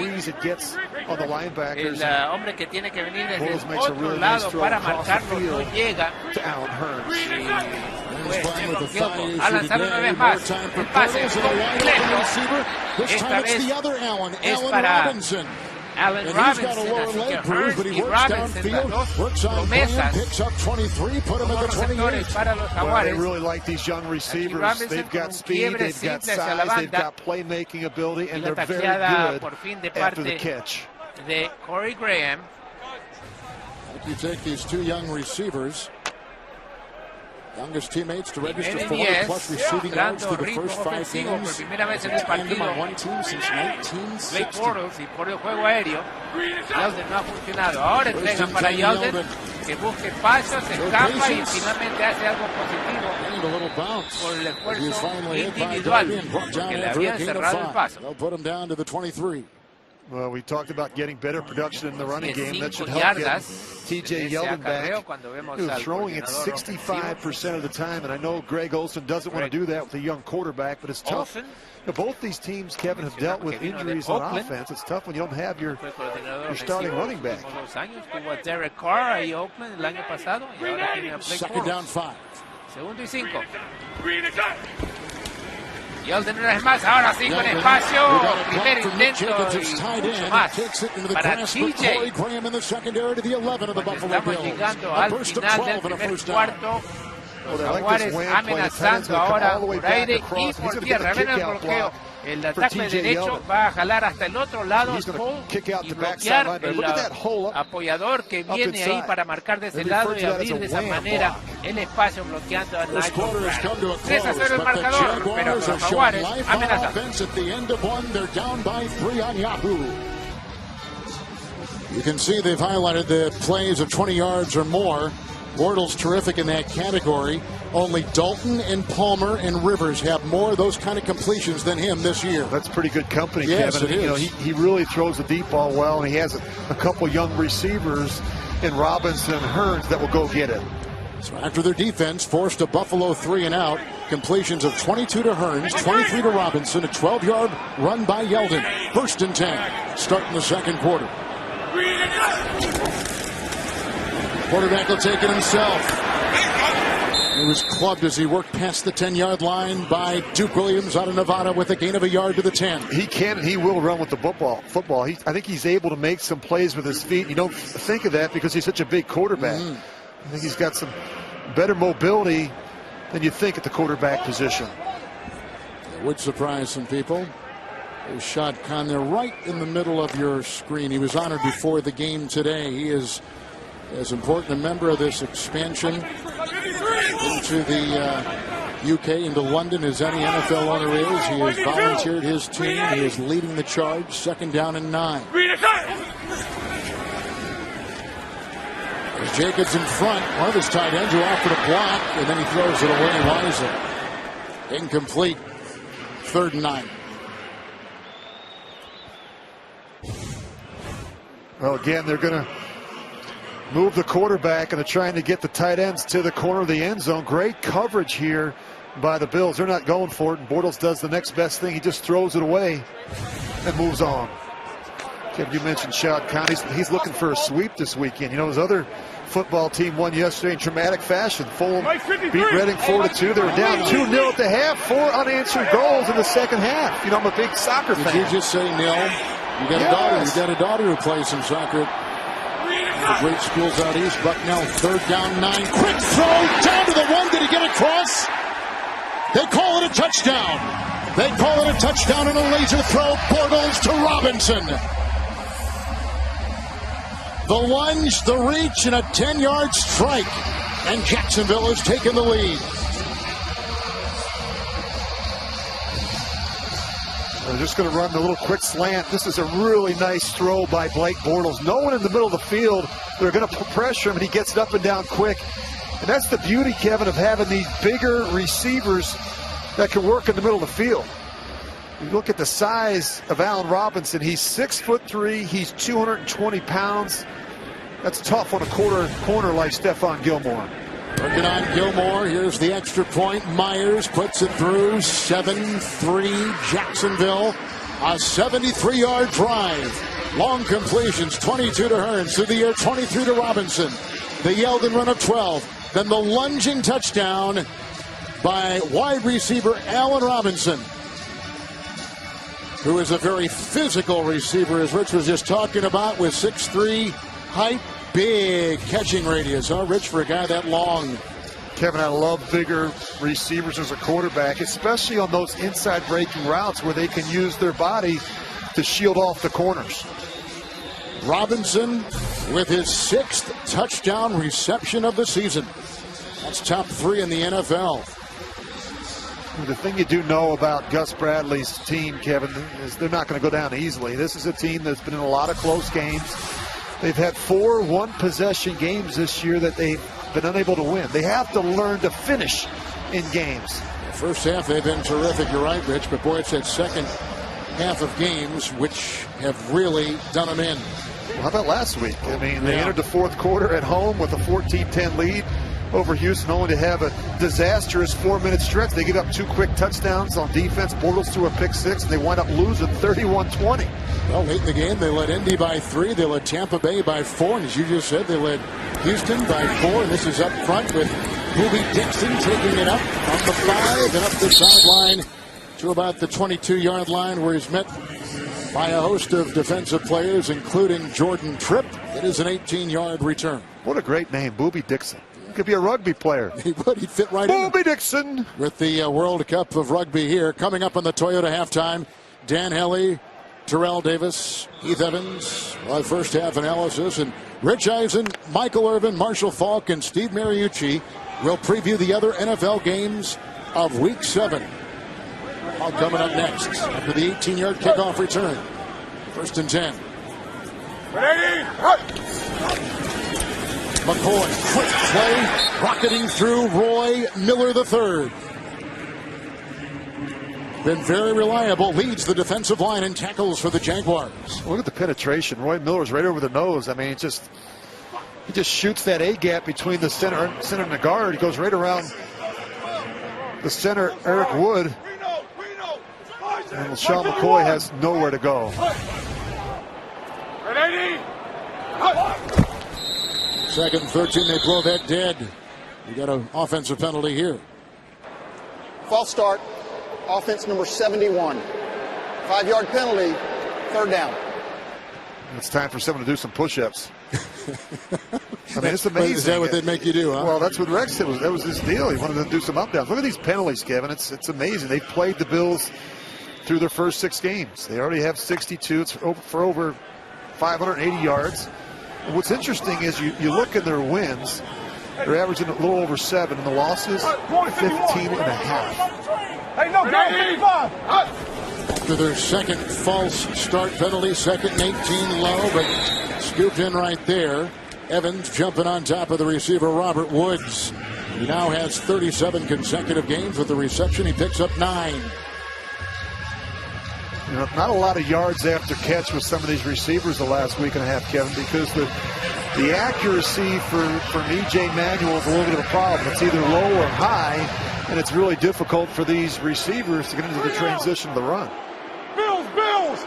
El hombre que tiene que venir desde el otro lado para marcarlo no llega. A lanzar una vez más, el pase completo. Esta vez es para Allen Robinson, así que Hearns y Robinson, las dos promesas como receptores para los Jaguares. Aquí Robinson con un quiebre simple hacia la banda y la tacleada por fin de parte de Corey Graham. You take these two young receivers, youngest teammates to register 4 plus receiving yards through the first 5 games. Por primera vez en el partido, Blake Bortles y por el juego aéreo, Yeldon no ha funcionado. Ahora entregan para Yeldon, que busque espacio, se escapa y finalmente hace algo positivo por el esfuerzo individual, porque le habían cerrado el paso. Well, we talked about getting better production in the running game. That should help get TJ Yeldon back. He was throwing it 65% of the time, and I know Greg Olsen doesn't want to do that with a young quarterback, but it's tough. Both these teams, Kevin, have dealt with injuries on offense. It's tough when you don't have your starting running back. Derek Carr ahí Oakland el año pasado y ahora tiene a Blake Second down 5. Segundo y 5. Yeldon una vez más, ahora sí con espacio, primer intento y mucho más para TJ. Estamos llegando al final del primer cuarto. Los Jaguares amenazando ahora por aire y por tierra. Ven el bloqueo. El ataque derecho va a jalar hasta el otro lado y bloquear el apoyador que viene ahí para marcar de ese lado y abrir de esa manera el espacio bloqueando a Nigel. 3-0 el marcador, pero los Jaguares amenazan. You can see they've highlighted the plays of 20 yards or more. Bortles terrific in that category. Only Dalton and Palmer and Rivers have more of those kind of completions than him this year. That's pretty good company, yes, Kevin. It is. He really throws the deep ball well, and he has a couple young receivers in Robinson and Hearns that will go get it. So after their defense forced a Buffalo 3 and out, completions of 22 to Hearns, 23 to Robinson, a 12-yard run by Yeldon. 1st and 10, starting the second quarter. Quarterback will take it himself. He was clubbed as he worked past the 10-yard line by Duke Williams out of Nevada with a gain of a yard to the 10. He can and he will run with the football. I think he's able to make some plays with his feet. You don't think of that because he's such a big quarterback. I think he's got some better mobility than you think at the quarterback position. It would surprise some people. There's Shad Khan there right in the middle of your screen. He was honored before the game today. He is as important a member of this expansion into the UK, into London, as any NFL owner is. He has volunteered his team. He is leading the charge. 2nd down and 9. As Jacobs in front, one of his tight ends who offered a block, and then he throws it away wisely. Incomplete. 3rd and 9. Well, again, they're going to move the quarterback, and they're trying to get the tight ends to the corner of the end zone. Great coverage here by the Bills. They're not going for it, and Bortles does the next best thing. He just throws it away and moves on. Kevin, you mentioned Shad Khan. He's looking for a sweep this weekend. You know, his other football team won yesterday in dramatic fashion. Fulham beat Reading 4-2. They were down 2-0 at the half. 4 unanswered goals in the second half. You know, I'm a big soccer fan. Did you just say, Neil? You got a daughter. You got a daughter who plays some soccer. The great schools out east. Bucknell, 3rd down 9. Quick throw down to the 1. Did he get across? They call it a touchdown. They call it a touchdown and a laser throw. Bortles to Robinson. The lunge, the reach, and a 10-yard strike. And Jacksonville has taken the lead. They're just going to run the little quick slant. This is a really nice throw by Blake Bortles. No one in the middle of the field. They're going to pressure him, and he gets it up and down quick. And that's the beauty, Kevin, of having these bigger receivers that can work in the middle of the field. You look at the size of Allen Robinson. He's 6'3". He's 220 pounds. That's tough on a corner like Stephon Gilmore. Working on Gilmore. Here's the extra point. Myers puts it through. 7-3 Jacksonville. A 73-yard drive. Long completions. 22 to Hearns. Through the air, 23 to Robinson. The Yeldon run of 12. Then the lunging touchdown by wide receiver Allen Robinson, who is a very physical receiver, as Rich was just talking about, with 6'3" height, big catching radius. Oh, Rich, for a guy that long. Kevin, I love bigger receivers as a quarterback, especially on those inside breaking routes where they can use their body to shield off the corners. Robinson with his 6th touchdown reception of the season. That's top 3 in the NFL. The thing you do know about Gus Bradley's team, Kevin, is they're not going to go down easily. This is a team that's been in a lot of close games. They've had 4 one-possession games this year that they've been unable to win. They have to learn to finish in games. First half, they've been terrific. You're right, Rich. But, boy, it's that second half of games which have really done them in. Well, how about last week? I mean, they entered the fourth quarter at home with a 14-10 lead over Houston, only to have a disastrous 4-minute stretch. They give up 2 quick touchdowns on defense. Bortles threw a pick 6, and they wind up losing 31-20. Well, late in the game, they led Indy by 3. They led Tampa Bay by 4. And as you just said, they led Houston by 4. And this is up front with Booby Dixon taking it up on the 5 and up the sideline to about the 22-yard line, where he's met by a host of defensive players, including Jordan Tripp. It is an 18-yard return. What a great name, Booby Dixon. He could be a rugby player. He would. He'd fit right in. Booby Dixon. With the World Cup of Rugby here. Coming up on the Toyota halftime, Dan Hellie, Terrell Davis, Heath Evans, first half analysis, and Rich Eisen, Michael Irvin, Marshall Falk, and Steve Mariucci will preview the other NFL games of Week 7. All coming up next after the 18-yard kickoff return. 1st and 10. Ready? McCoy, quick play, rocketing through Roy Miller III. Been very reliable, leads the defensive line in tackles for the Jaguars. Look at the penetration. Roy Miller's right over the nose. I mean, he just shoots that A-gap between the center and the guard. He goes right around the center, Eric Wood. And LeSean McCoy has nowhere to go. Ready? 2nd and 13, they blow that dead. You got an offensive penalty here. False start. Offense number 71. 5-yard penalty. 3rd down. It's time for someone to do some push-ups. I mean, it's amazing. Is that what they'd make you do, huh? Well, that's what Rex said. That was his deal. He wanted to do some up-downs. Look at these penalties, Kevin. It's amazing. They've played the Bills through their first 6 games. They already have 62. It's for over 580 yards. And what's interesting is you look at their wins. They're averaging a little over 7, and the losses, 15.5. Hey, no, go, After their 2nd false start penalty, 2nd and 18 low, but scooped in right there. Evans jumping on top of the receiver, Robert Woods. He now has 37 consecutive games with the reception. He picks up 9. You know, not a lot of yards after catch with some of these receivers the last week and a half, Kevin, because the accuracy from E.J. Manuel is a little bit of a problem. It's either low or high, and it's really difficult for these receivers to get into the transition of the run. Bills!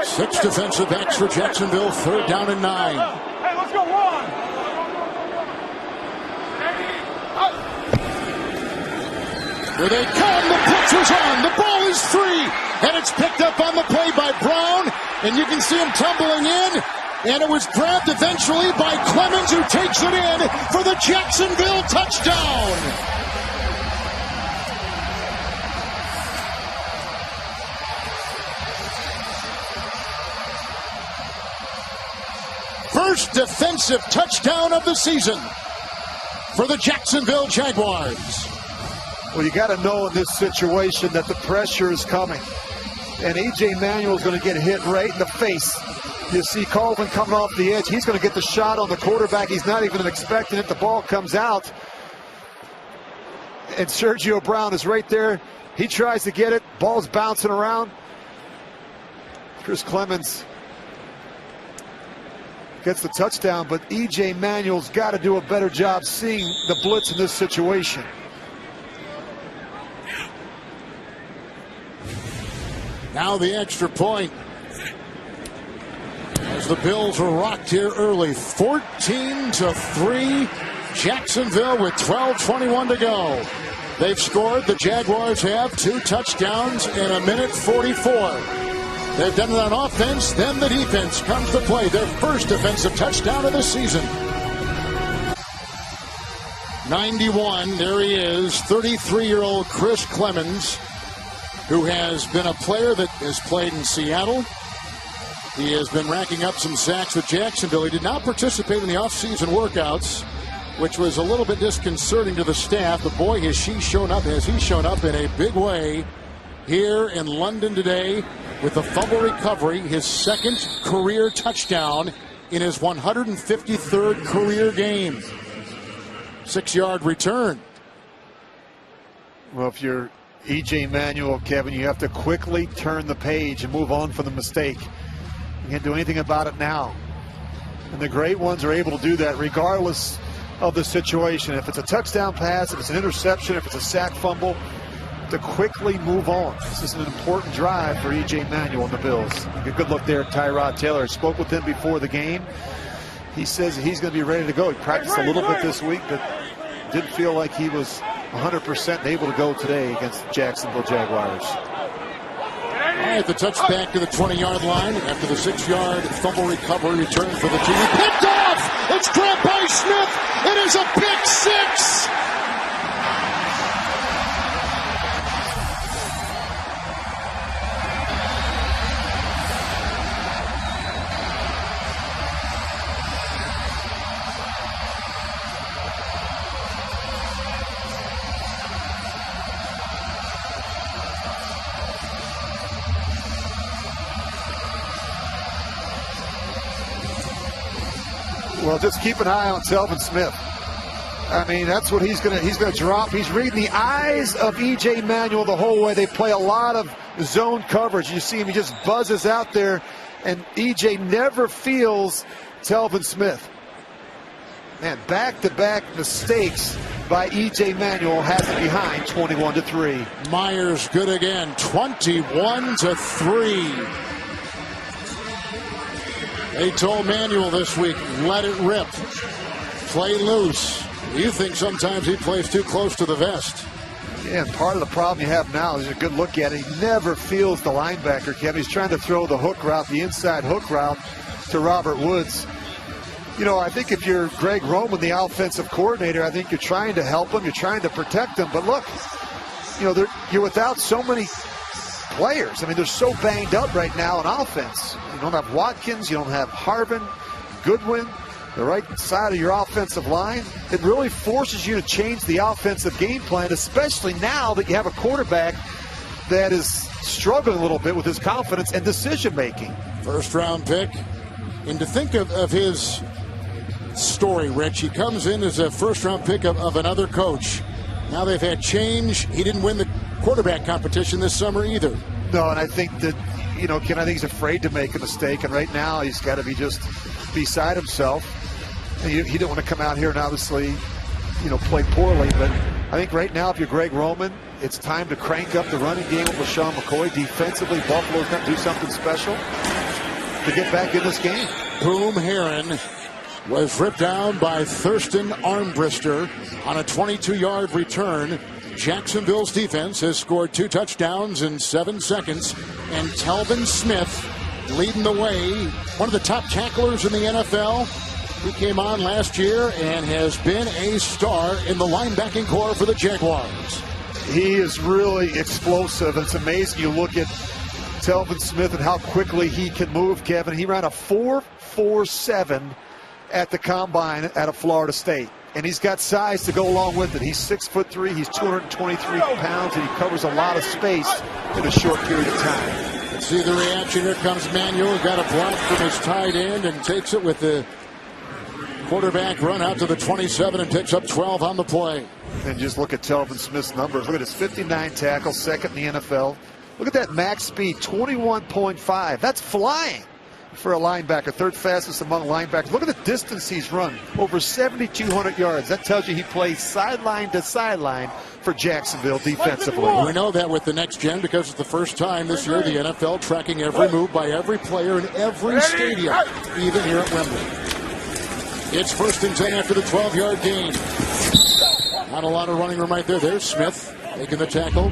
6 defensive backs for Jacksonville, 3rd down and 9. Hey, let's go, Ron! Here they come, the blitz is on, the ball is free, and it's picked up on the play by Brown, and you can see him tumbling in, and it was grabbed eventually by Clemens, who takes it in for the Jacksonville touchdown. first defensive touchdown of the season for the Jacksonville Jaguars. Well, you got to know in this situation that the pressure is coming. And E.J. Manuel is going to get hit right in the face. You see Colvin coming off the edge. He's going to get the shot on the quarterback. He's not even expecting it. The ball comes out. And Sergio Brown is right there. He tries to get it. Ball's bouncing around. Chris Clemens gets the touchdown, but E.J. Manuel's got to do a better job seeing the blitz in this situation. Now the extra point. As the Bills were rocked here early, 14-3. Jacksonville with 12:21 to go. They've scored. The Jaguars have 2 touchdowns in a minute 44. They've done it on offense. Then the defense comes to play. Their first defensive touchdown of the season. 91. There he is, 33-year-old Chris Clemens, who has been a player that has played in Seattle. He has been racking up some sacks with Jacksonville. He did not participate in the offseason workouts, which was a little bit disconcerting to the staff. But boy, has he shown up in a big way here in London today with the fumble recovery, his second career touchdown in his 153rd career game. 6-yard return. Well, if you're E.J. Manuel, Kevin, you have to quickly turn the page and move on from the mistake. You can't do anything about it now. And the great ones are able to do that regardless of the situation. If it's a touchdown pass, if it's an interception, if it's a sack fumble, to quickly move on. This is an important drive for E.J. Manuel and the Bills. A good look there at Tyrod Taylor. Spoke with him before the game. He says he's going to be ready to go. He practiced a little bit this week, but didn't feel like he was 100% able to go today against the Jacksonville Jaguars. All right, the touchback to the 20-yard line after the 6-yard fumble recovery return for the team. Picked off! It's grabbed by Smith. It is a pick six! Well, just keep an eye on Telvin Smith. I mean, that's what he's gonna drop. He's reading the eyes of E.J. Manuel the whole way. They play a lot of zone coverage. You see him, he just buzzes out there, and E.J. never feels Telvin Smith. Man, back-to-back mistakes by E.J. Manuel has it behind 21-3. Myers good again, 21-3. They told Manuel this week, let it rip. Play loose. You think sometimes he plays too close to the vest. Yeah, and part of the problem you have now is a good look at it. He never feels the linebacker, Kevin. He's trying to throw the hook route, the inside hook route to Robert Woods. You know, I think if you're Greg Roman, the offensive coordinator, I think you're trying to help him. You're trying to protect him. But look, you know, you're without so many players. I mean, they're so banged up right now on offense. You don't have Watkins, you don't have Harvin, Goodwin, the right side of your offensive line. It really forces you to change the offensive game plan, especially now that you have a quarterback that is struggling a little bit with his confidence and decision making. First round pick. And to think of his story, Rich, he comes in as a first round pick of another coach. Now they've had change. He didn't win the quarterback competition this summer either. No, and I think that, you know, Ken, I think he's afraid to make a mistake, and right now he's got to be just beside himself. And he didn't want to come out here and obviously, you know, play poorly, but I think right now if you're Greg Roman, it's time to crank up the running game with LeSean McCoy. Defensively, Buffalo's got to do something special to get back in this game. Boom Herron was ripped down by Thurston Armbrister on a 22-yard return. Jacksonville's defense has scored 2 touchdowns in 7 seconds, and Telvin Smith leading the way, one of the top tacklers in the NFL. He came on last year and has been a star in the linebacking core for the Jaguars. He is really explosive. It's amazing. You look at Telvin Smith and how quickly he can move, Kevin. He ran a 4.47 at the combine out of Florida State. And he's got size to go along with it. He's 6'3", he's 223 pounds, and he covers a lot of space in a short period of time. Let's see the reaction. Here comes Manuel. Got a block from his tight end and takes it with the quarterback run out to the 27 and picks up 12 on the play. And just look at Telvin Smith's numbers. Look at his 59 tackles, second in the NFL. Look at that max speed, 21.5. That's flying for a linebacker, third fastest among linebackers. Look at the distance he's run, over 7,200 yards. That tells you he plays sideline to sideline for Jacksonville defensively. We know that with the next gen because it's the first time this year the NFL tracking every move by every player in every stadium, even here at Wembley. It's 1st and 10 after the 12-yard gain. Not a lot of running room right there. There's Smith making the tackle.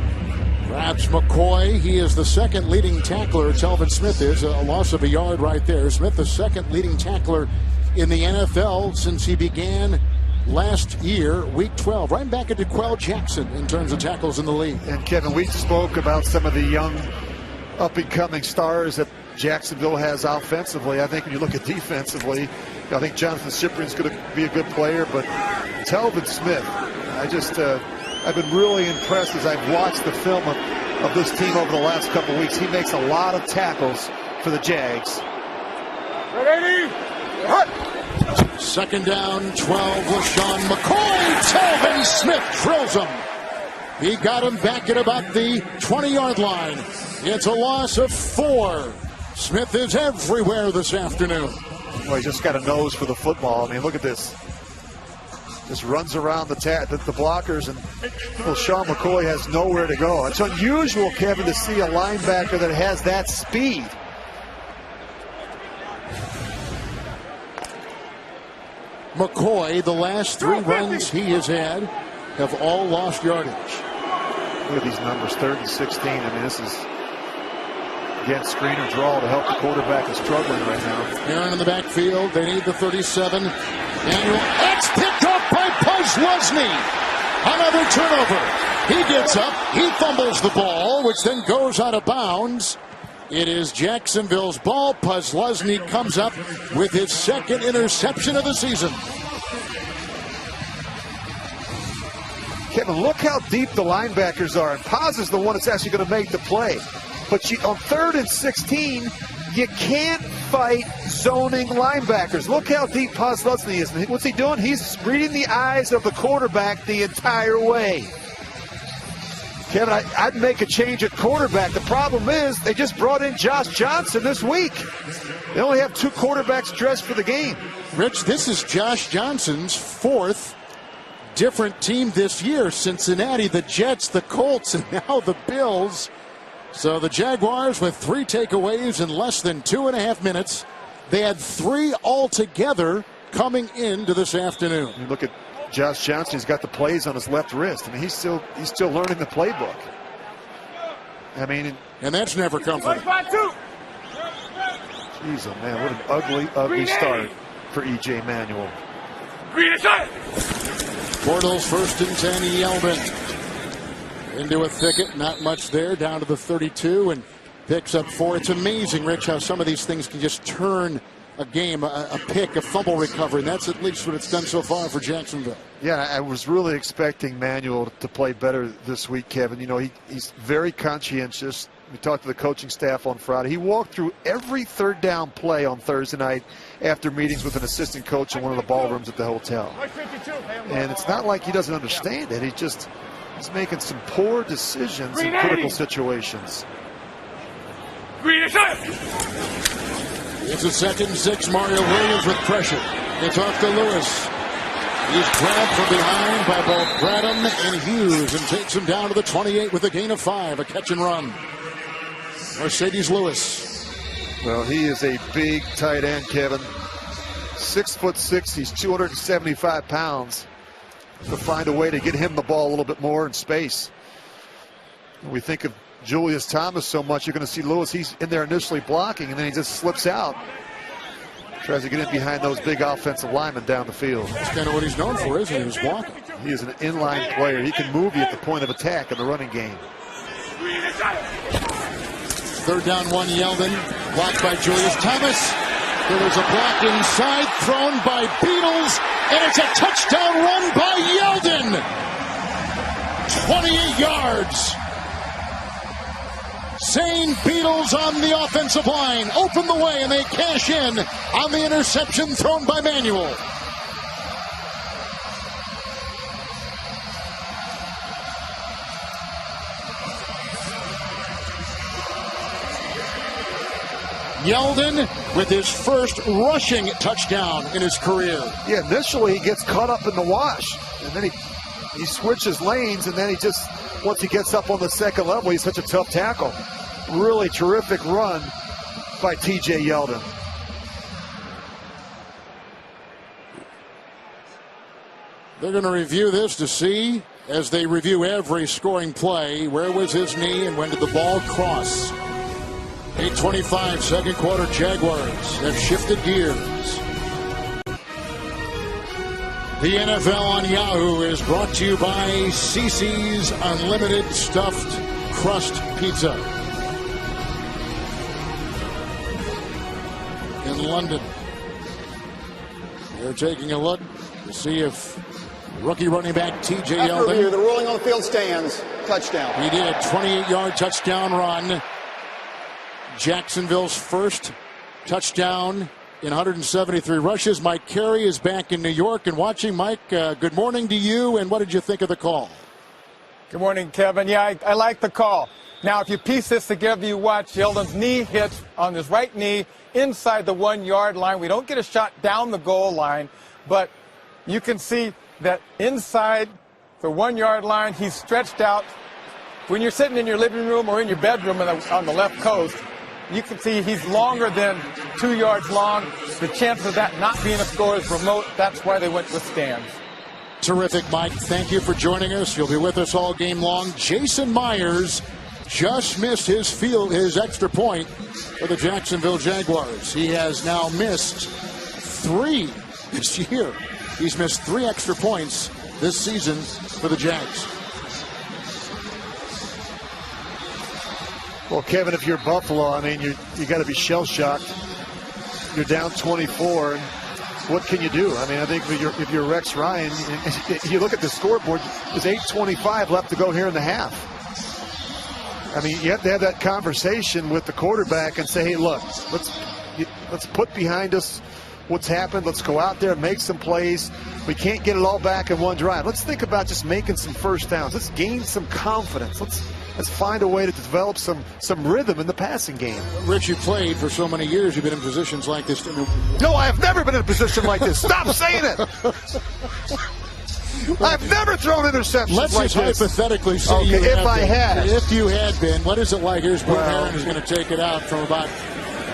Grabs McCoy. He is the second leading tackler. Telvin Smith is a loss of a yard right there. Smith, the second leading tackler in the NFL since he began last year, week 12. Right back at DeQuell Jackson in terms of tackles in the league. And Kevin, we spoke about some of the young up-and-coming stars that Jacksonville has offensively. I think when you look at defensively, I think Jonathan Cyprian's going to be a good player, but Telvin Smith, I've been really impressed as I've watched the film of this team over the last couple weeks. He makes a lot of tackles for the Jags. Ready? Second down, 12, LeSean McCoy. Telvin Smith drills him. He got him back at about the 20-yard line. It's a loss of 4. Smith is everywhere this afternoon. Well, he just got a nose for the football. I mean, look at this. Just runs around the blockers, and LeSean McCoy has nowhere to go. It's unusual, Kevin, to see a linebacker that has that speed. McCoy, the last 3 runs he has had have all lost yardage. Look at these numbers, 3rd and 16. I mean, this is, again, screen or draw to help the quarterback is struggling right now. Aaron in the backfield. They need the 37. Manuel. It's picked up by Puslesny. Another turnover. He gets up. He fumbles the ball, which then goes out of bounds. It is Jacksonville's ball. Puslesny comes up with his second interception of the season. Kevin, look how deep the linebackers are. And Paz is the one that's actually going to make the play. But on 3rd and 16, you can't fight zoning linebackers. Look how deep Puslesny is. What's he doing? He's reading the eyes of the quarterback the entire way. Kevin, I'd make a change at quarterback. The problem is they just brought in Josh Johnson this week. They only have 2 quarterbacks dressed for the game. Rich, this is Josh Johnson's 4th different team this year. Cincinnati, the Jets, the Colts, and now the Bills. So the Jaguars with 3 takeaways in less than 2.5 minutes. They had 3 altogether coming into this afternoon. You look at Josh Johnson. He's got the plays on his left wrist. I mean, he's still learning the playbook. I mean, and that's never comforting. Jeez, oh man, what an ugly start for E.J. Manuel. Bortles 1st and 10. Yeldon into a thicket, not much there, down to the 32, and picks up 4. It's amazing, Rich, how some of these things can just turn a game, a pick, a fumble recovery, and that's at least what it's done so far for Jacksonville. Yeah, I was really expecting Manuel to play better this week, Kevin. You know, he's very conscientious. We talked to the coaching staff on Friday. He walked through every 3rd down play on Thursday night after meetings with an assistant coach in one of the ballrooms at the hotel. And it's not like he doesn't understand it. He's making some poor decisions in critical situations. It's a 2nd and 6. Mario Williams with pressure. It's off to Lewis. He's grabbed from behind by both Bradham and Hughes and takes him down to the 28 with a gain of 5. A catch and run. Mercedes Lewis. Well, he is a big tight end, Kevin. 6'6". He's 275 pounds. To find a way to get him the ball a little bit more in space. When we think of Julius Thomas so much, you're going to see Lewis. He's in there initially blocking, and then he just slips out. Tries to get in behind those big offensive linemen down the field. That's kind of what he's known for, isn't he? He's walking. He is an inline player. He can move you at the point of attack in the running game. 3rd down 1, Yeldon. Blocked by Julius Thomas. There was a block inside, thrown by Bortles, and it's a touchdown run by Yeldon. 28 yards. St. Bortles on the offensive line. Open the way, and they cash in on the interception thrown by Manuel. Yeldon with his first rushing touchdown in his career. Yeah, initially he gets caught up in the wash, and then he switches lanes, and then he just, once he gets up on the second level, he's such a tough tackle. Really terrific run by TJ Yeldon. They're going to review this to see, as they review every scoring play, where was his knee and when did the ball cross. 8:25, second quarter. Jaguars have shifted gears. The NFL on Yahoo is brought to you by CC's Unlimited Stuffed Crust Pizza in London. They're taking a look to see if rookie running back TJ Yeldon. The ruling on the field stands. Touchdown. He did. 28-yard touchdown run. Jacksonville's first touchdown in 173 rushes. Mike Carey is back in New York and watching. Mike, good morning to you, and what did you think of the call? Good morning, Kevin. Yeah, I like the call. Now, if you piece this together, you watch Yeldon's knee hit on his right knee inside the 1 yard line. We don't get a shot down the goal line, but you can see that inside the 1 yard line, he's stretched out. When you're sitting in your living room or in your bedroom on the left coast, you can see he's longer than 2 yards long. The chance of that not being a score is remote. That's why they went with stands. Terrific, Mike. Thank you for joining us. You'll be with us all game long. Jason Myers just missed his extra point for the Jacksonville Jaguars. He has now missed 3 this year. He's missed 3 extra points this season for the Jags. Well, Kevin, if you're Buffalo, I mean, you got to be shell-shocked. You're down 24. And what can you do? I mean, I think if you're Rex Ryan, you look at the scoreboard, there's 8:25 left to go here in the half. I mean, you have to have that conversation with the quarterback and say, hey, look, let's put behind us what's happened. Let's go out there and make some plays. We can't get it all back in one drive. Let's think about just making some first downs. Let's gain some confidence. Let's find a way to develop some rhythm in the passing game. Rich, you played for so many years. You've been in positions like this. No, I have never been in a position like this. Stop saying it. I've never thrown interceptions Let's like just hypothetically say you if I had. If you had been, what is it like? Here's Blue Heron who's going to take it out from about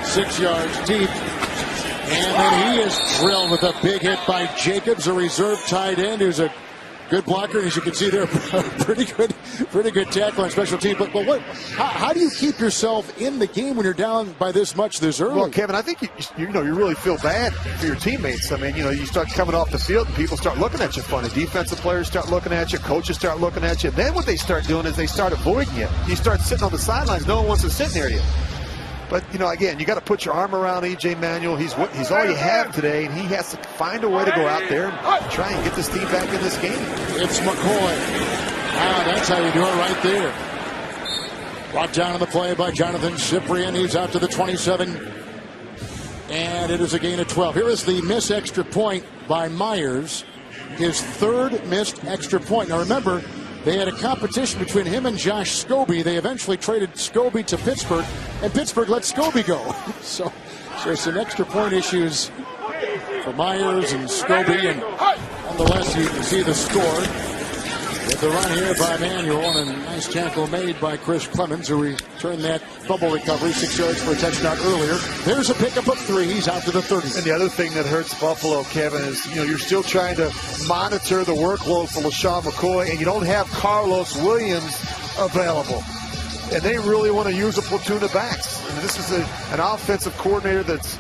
6 yards deep. And then he is drilled with a big hit by Jacobs, a reserve tight end who's a good blocker. And as you can see there, pretty good tackle on special teams. But how do you keep yourself in the game when you're down by this much this early? Well, Kevin, I think you really feel bad for your teammates. I mean, you start coming off the field and people start looking at you funny. Defensive players start looking at you. Coaches start looking at you. And then what they start doing is they start avoiding you. You start sitting on the sidelines. No one wants to sit near you. But, again, you got to put your arm around E.J. Manuel. He's all you have today, and he has to find a way to go out there and try and get this team back in this game. It's McCoy. That's how you do it right there. Brought down on the play by Jonathan Cyprien. He's out to the 27. And it is a gain of 12. Here is the missed extra point by Myers. His 3rd missed extra point. Now, remember, they had a competition between him and Josh Scobie. They eventually traded Scobie to Pittsburgh, and Pittsburgh let Scobie go. So there's some extra point issues for Myers and Scobie, and nonetheless, you can see the score. With the run here by Manuel, and a nice tackle made by Chris Clemens, who returned that fumble recovery 6 yards for a touchdown earlier. There's a pickup of 3. He's out to the 30. And the other thing that hurts Buffalo, Kevin, is you're still trying to monitor the workload for LeSean McCoy, and you don't have Carlos Williams available. And they really want to use a platoon of backs. And this is an offensive coordinator that's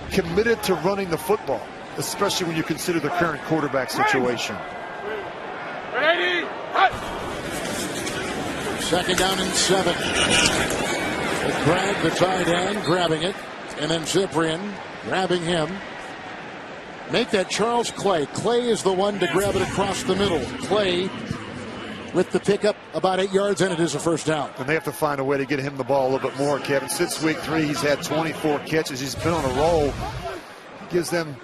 committed to running the football, especially when you consider the current quarterback situation. Second down and 7. With Bragg, the tight end, grabbing it. And then Cyprien grabbing him. Make that Charles Clay. Clay is the one to grab it across the middle. Clay with the pickup about 8 yards, and it is a first down. And they have to find a way to get him the ball a little bit more, Kevin. Since week 3, he's had 24 catches. He's been on a roll. Gives them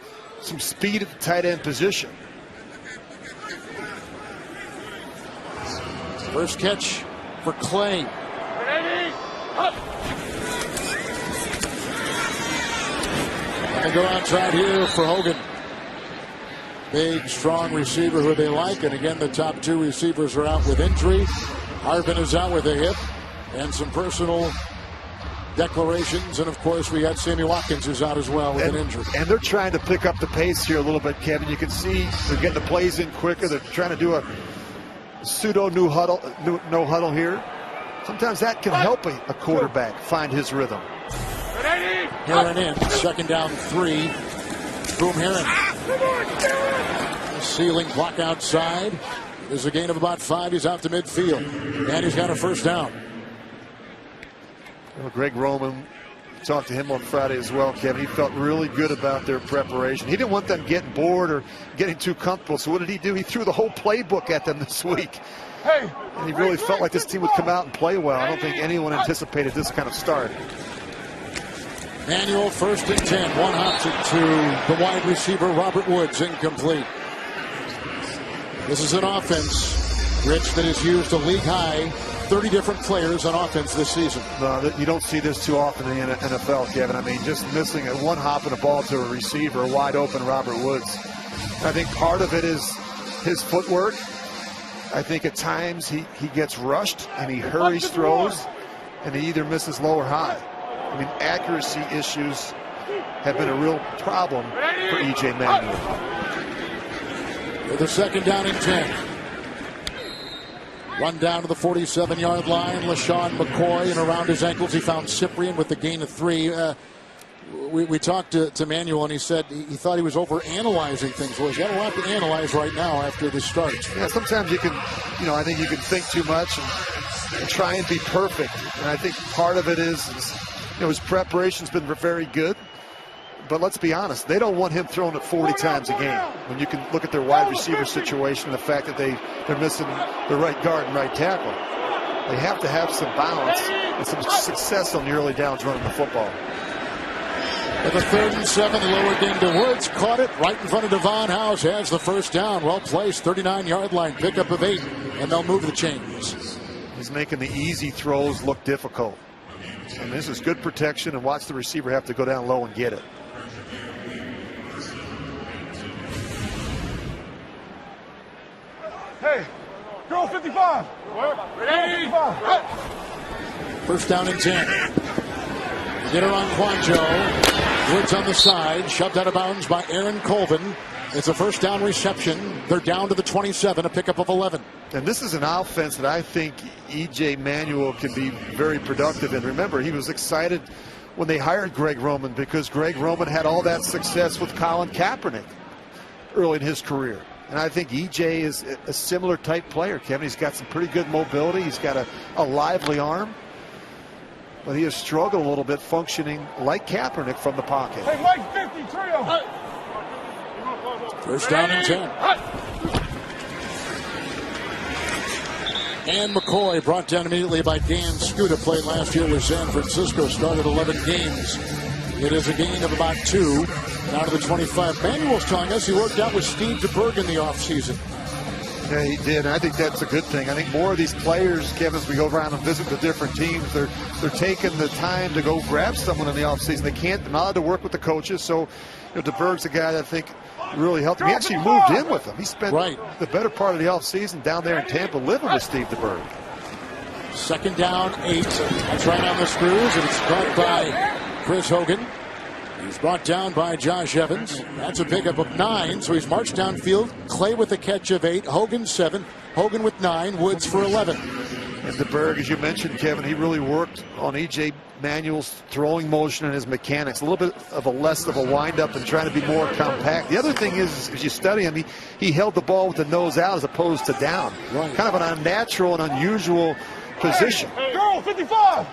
some speed at the tight end position. First catch for Clay. And go outside here for Hogan. Big, strong receiver who they like. And again, the top 2 receivers are out with injury. Harvin is out with a hip and some personal declarations. And, of course, we got Sammy Watkins who's out as well with an injury. And they're trying to pick up the pace here a little bit, Kevin. You can see they're getting the plays in quicker. They're trying to do a pseudo no huddle here. Sometimes that can help a quarterback find his rhythm. Heron in, second down 3. Boom Heron. Ceiling block outside. There's a gain of about 5. He's out to midfield. And he's got a first down. Well, Greg Roman, talked to him on Friday as well, Kevin. He felt really good about their preparation. He didn't want them getting bored or getting too comfortable. So what did he do? He threw the whole playbook at them this week. And he really felt like this team would come out and play well. I don't think anyone anticipated this kind of start. Manuel, 1st and 10. One hop to the wide receiver, Robert Woods, incomplete. This is an offense, Rich, that has used a league-high 30 different players on offense this season. No, you don't see this too often in the NFL, Kevin. I mean, just missing a one hop and a ball to a receiver, wide open Robert Woods. I think part of it is his footwork. I think at times he gets rushed and he hurries throws, and he either misses low or high. I mean, accuracy issues have been a real problem for E.J. Manuel. With a second down and 10. Run down to the 47-yard line. LeSean McCoy, and around his ankles he found Cyprian with the gain of 3. We talked to Manuel, and he said he thought he was over-analyzing things. Well, he's got a lot to analyze right now after this start. Yeah, sometimes you can, I think you can think too much and try and be perfect. And I think part of it is his preparation's been very good. But let's be honest, they don't want him thrown it 40 times a game. When you can look at their wide receiver situation, the fact that they're missing the right guard and right tackle. They have to have some balance and some success on the early downs running the football. With a 3rd and 7, lower game to Woods. Caught it right in front of Devon House. Has the first down. Well placed, 39-yard line. Pickup of 8, and they'll move the chains. He's making the easy throws look difficult. And this is good protection, and watch the receiver have to go down low and get it. Hey, girl 55. Ready? 55. First down and 10. Get her on Quanjo. Woods on the side, shoved out of bounds by Aaron Colvin. It's a first down reception. They're down to the 27, a pickup of 11. And this is an offense that I think E.J. Manuel can be very productive in. Remember, he was excited when they hired Greg Roman because Greg Roman had all that success with Colin Kaepernick early in his career. And I think E.J. is a similar type player, Kevin. He's got some pretty good mobility. He's got a lively arm. But he has struggled a little bit functioning like Kaepernick from the pocket. Hey, Mike 50, trio. First down and 10. And McCoy brought down immediately by Dan Scuda. Played last year with San Francisco. Started 11 games. It is a gain of about 2. Down to the 25. Manuel's telling us he worked out with Steve DeBerg in the offseason. Yeah, he did. And I think that's a good thing. I think more of these players, Kevin, as we go around and visit the different teams, they're taking the time to go grab someone in the offseason. They're not allowed to work with the coaches. So, DeBerg's a guy that I think really helped him. He actually moved in with him. He spent the better part of the offseason down there in Tampa living with Steve DeBerg. Second down, 8. That's right on the screws, and it's caught by Chris Hogan. He's brought down by Josh Evans. That's a pickup of 9, so he's marched downfield. Clay with a catch of 8, Hogan 7, Hogan with 9, Woods for 11. And DeBerg, as you mentioned, Kevin, he really worked on E.J. Manuel's throwing motion and his mechanics. A little bit of a less of a windup and trying to be more compact. The other thing is, as you study him, he held the ball with the nose out as opposed to down. Right. Kind of an unnatural and unusual position. Girl 55.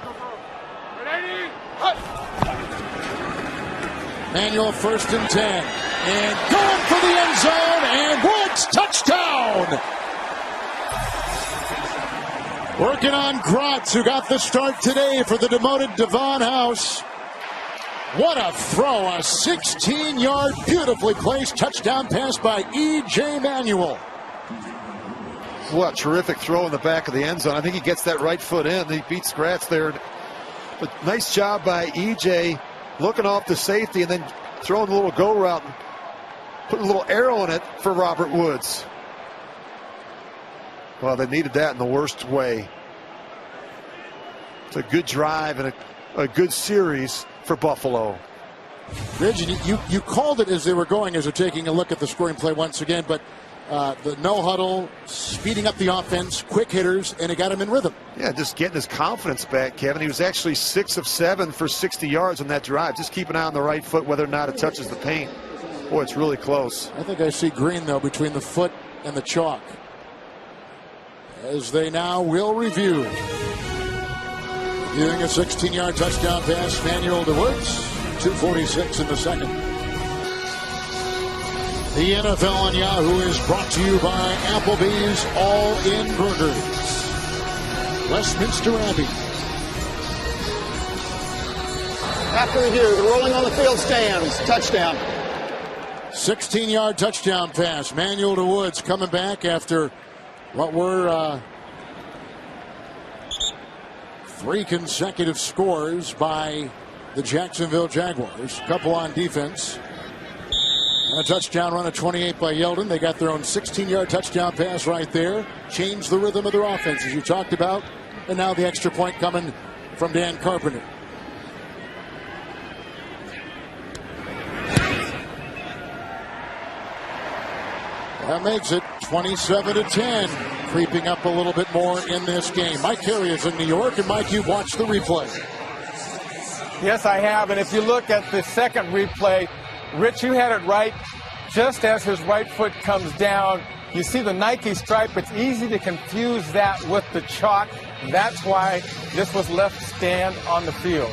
Manuel 1st and 10. And going for the end zone, and Woods, touchdown! Working on Grotz, who got the start today for the demoted Devon House. What a throw, a 16-yard, beautifully placed touchdown pass by E.J. Manuel. What a terrific throw in the back of the end zone. I think he gets that right foot in. He beats Gratz there. But nice job by E.J. looking off the safety and then throwing a little go route and putting a little arrow in it for Robert Woods. Well, they needed that in the worst way. It's a good drive and a good series for Buffalo. Ridge, you called it as they were going, as they're taking a look at the scoring play once again, but the no huddle, speeding up the offense, quick hitters, and it got him in rhythm. Yeah, just getting his confidence back, Kevin. He was actually 6 of 7 for 60 yards on that drive. Just keep an eye on the right foot, whether or not it touches the paint. Boy, it's really close. I think I see green, though, between the foot and the chalk. As they now will review. Viewing a 16-yard touchdown pass, Manuel to Woods, 2:46 in the second. The NFL on Yahoo is brought to you by Applebee's All-In Burgers. Westminster Abbey. After review, the rolling on the field stands. Touchdown. 16-yard touchdown pass. Manuel to Woods coming back after what were 3 consecutive scores by the Jacksonville Jaguars. A couple on defense. And a touchdown run at 28 by Yeldon. They got their own 16-yard touchdown pass right there. Changed the rhythm of their offense, as you talked about. And now the extra point coming from Dan Carpenter. That makes it 27-10. Creeping up a little bit more in this game. Mike Carey is in New York, and Mike, you've watched the replay. Yes, I have. And if you look at the second replay, Rich, you had it right. Just as his right foot comes down, you see the Nike stripe. It's easy to confuse that with the chalk. That's why this was left stand on the field.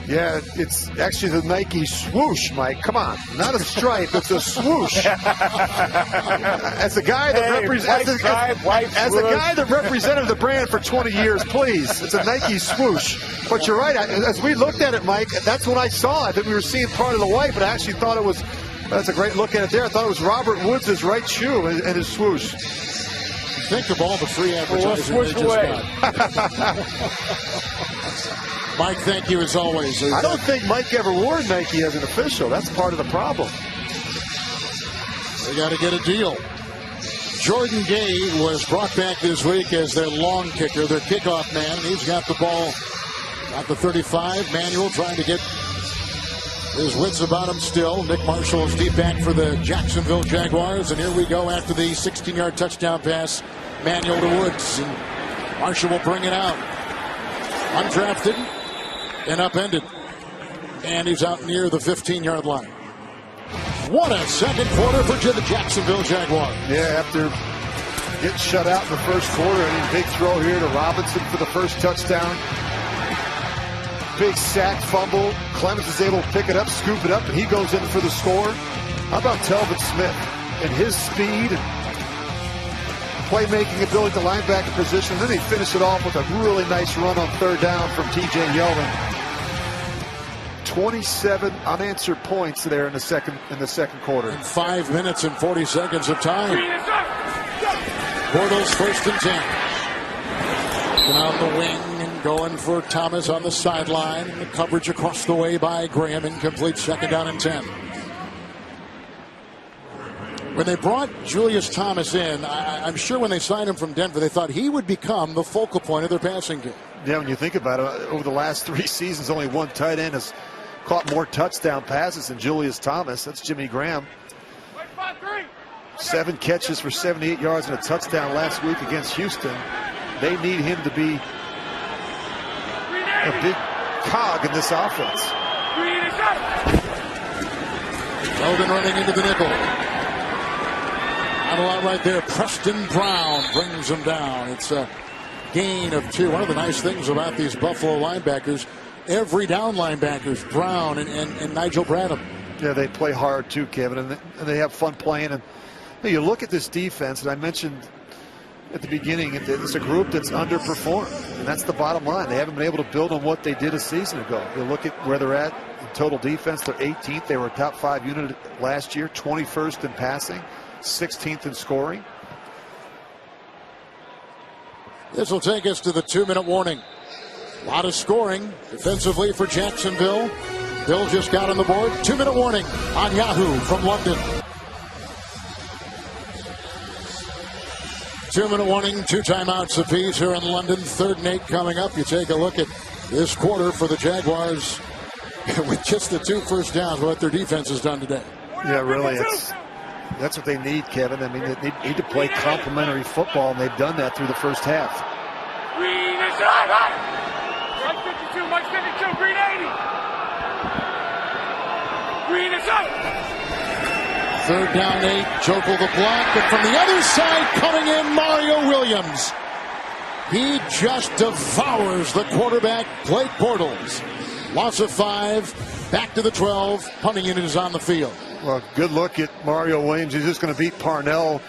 Yeah, it's actually the Nike swoosh, Mike. Come on, not a stripe, it's a swoosh. As a guy that represented the brand for 20 years, please, it's a Nike swoosh. But you're right. As we looked at it, Mike, that's when I saw it. That we were seeing part of the white, but I actually thought it was. That's a great look at it there. I thought it was Robert Woods' right shoe and his swoosh. Think of all the free advertising they just got. Mike, thank you as always. I don't think Mike ever wore Nike as an official. That's part of the problem. They got to get a deal. Jordan Gay was brought back this week as their long kicker, their kickoff man. He's got the ball at the 35. Manuel trying to get his wits about him still. Nick Marshall is deep back for the Jacksonville Jaguars. And here we go after the 16-yard touchdown pass. Manuel to Woods. And Marshall will bring it out. Undrafted and upended. And he's out near the 15-yard line. What a second quarter for the Jacksonville Jaguars. Yeah, after getting shut out in the first quarter, and a big throw here to Robinson for the first touchdown. Big sack fumble. Clemens is able to pick it up, scoop it up, and he goes in for the score. How about Telvin Smith and his speed and playmaking ability at the linebacker position? Then they finish it off with a really nice run on third down from T.J. Yeldon. 27 unanswered points there in the second quarter. And 5 minutes and 40 seconds of time. Bortles 1st and 10. Down the wing and going for Thomas on the sideline. The coverage across the way by Graham. Incomplete, 2nd down and 10. When they brought Julius Thomas in, I'm sure when they signed him from Denver, they thought he would become the focal point of their passing game. Yeah, when you think about it, over the last 3 seasons, only one tight end has caught more touchdown passes than Julius Thomas. That's Jimmy Graham. 7 catches for 78 yards and a touchdown last week against Houston. They need him to be a big cog in this offense. Yeldon running into the nickel. Not a lot right there. Preston Brown brings him down. It's a gain of 2. One of the nice things about these Buffalo linebackers, every down linebackers, Brown and Nigel Bradham. Yeah, they play hard too, Kevin, and they have fun playing. And you look at this defense, and I mentioned at the beginning, it's a group that's underperformed, and that's the bottom line. They haven't been able to build on what they did a season ago. You look at where they're at in total defense. They're 18th. They were a top 5 unit last year, 21st in passing, 16th in scoring. This will take us to the 2-minute warning. A lot of scoring defensively for Jacksonville. Bill just got on the board. 2-minute warning on Yahoo from London. 2-minute warning, 2 timeouts apiece here in London. 3rd and 8 coming up. You take a look at this quarter for the Jaguars with just the 2 first downs, what their defense has done today. Yeah, really, that's what they need, Kevin. I mean, they need to play complementary football, and they've done that through the first half. Green is high. 152, 152, green 80. Green is up. 3rd down 8, Jokel the block, but from the other side coming in, Mario Williams. He just devours the quarterback, Blake Bortles. Loss of 5, back to the 12, punting unit is on the field. Well, good look at Mario Williams. He's just going to beat Parnell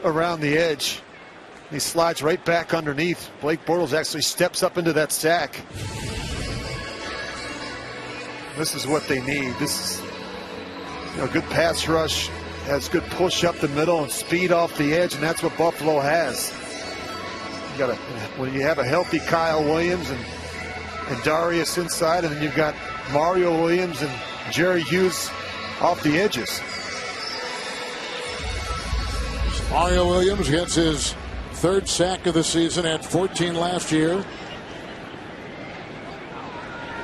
around the edge. He slides right back underneath. Blake Bortles actually steps up into that sack. This is what they need. This is good pass rush, has good push up the middle and speed off the edge, and that's what Buffalo has. When you have a healthy Kyle Williams and Darius inside, and then you've got Mario Williams and Jerry Hughes off the edges. Mario Williams gets his 3rd sack of the season, at 14 last year.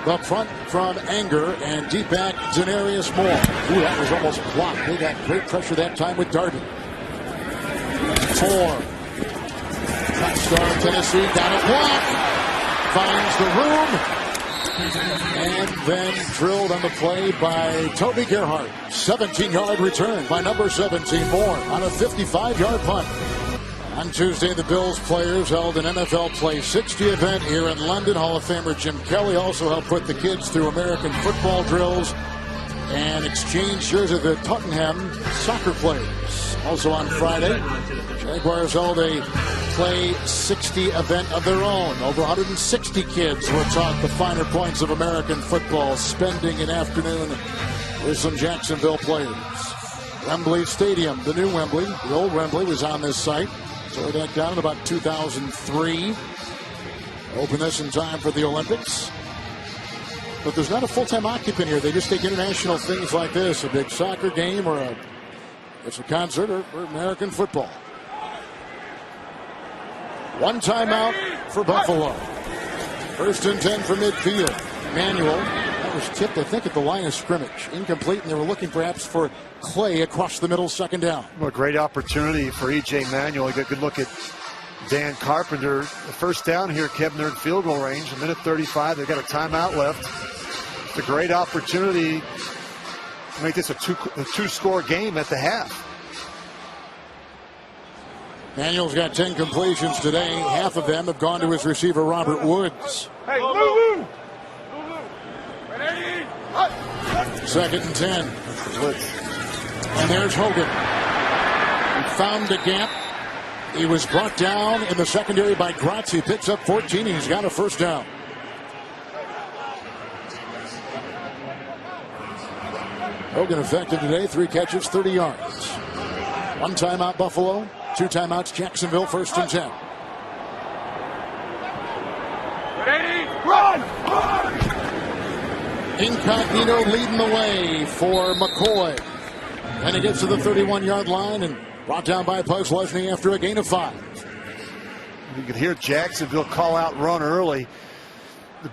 The front from Anger, and deep back Denarius Moore. Ooh, that was almost blocked. They got great pressure that time with Darden. 4. Touchdown Tennessee, got a block. Finds the room. And then drilled on the play by Toby Gerhardt. 17-yard return by number 17 Moore on a 55-yard punt. On Tuesday, the Bills players held an NFL Play 60 event here in London. Hall of Famer Jim Kelly also helped put the kids through American football drills and exchange jerseys of the Tottenham soccer players. Also on Friday, Jaguars held a Play 60 event of their own. Over 160 kids were taught the finer points of American football, spending an afternoon with some Jacksonville players. Wembley Stadium, the new Wembley, the old Wembley, was on this site. Tore that down in about 2003. Opened this in time for the Olympics. But there's not a full-time occupant here. They just take international things like this, a big soccer game or a concert or American football. 1 timeout for Buffalo. 1st and 10 for midfield. Manuel, that was tipped, I think, at the line of scrimmage. Incomplete, and they were looking perhaps for Clay across the middle, 2nd down. Well, great opportunity for E.J. Manuel. You got a good look at Dan Carpenter. The 1st down here, Kevin, they're in field goal range. 1:35. They've got a timeout left. It's a great opportunity to make this a two-score game at the half. Manuel's got 10 completions today. Half of them have gone to his receiver, Robert Woods. Hey, move. 2nd and 10. And there's Hogan. He found the gap. He was brought down in the secondary by Gratz. He picks up 14. He's got a 1st down. Hogan effective today. 3 catches, 30 yards. 1 timeout Buffalo. 2 timeouts Jacksonville. 1st and 10. Run! Incognito leading the way for McCoy. And he gets to the 31-yard line and brought down by Posluszny after a gain of 5. You could hear Jacksonville call out run early. The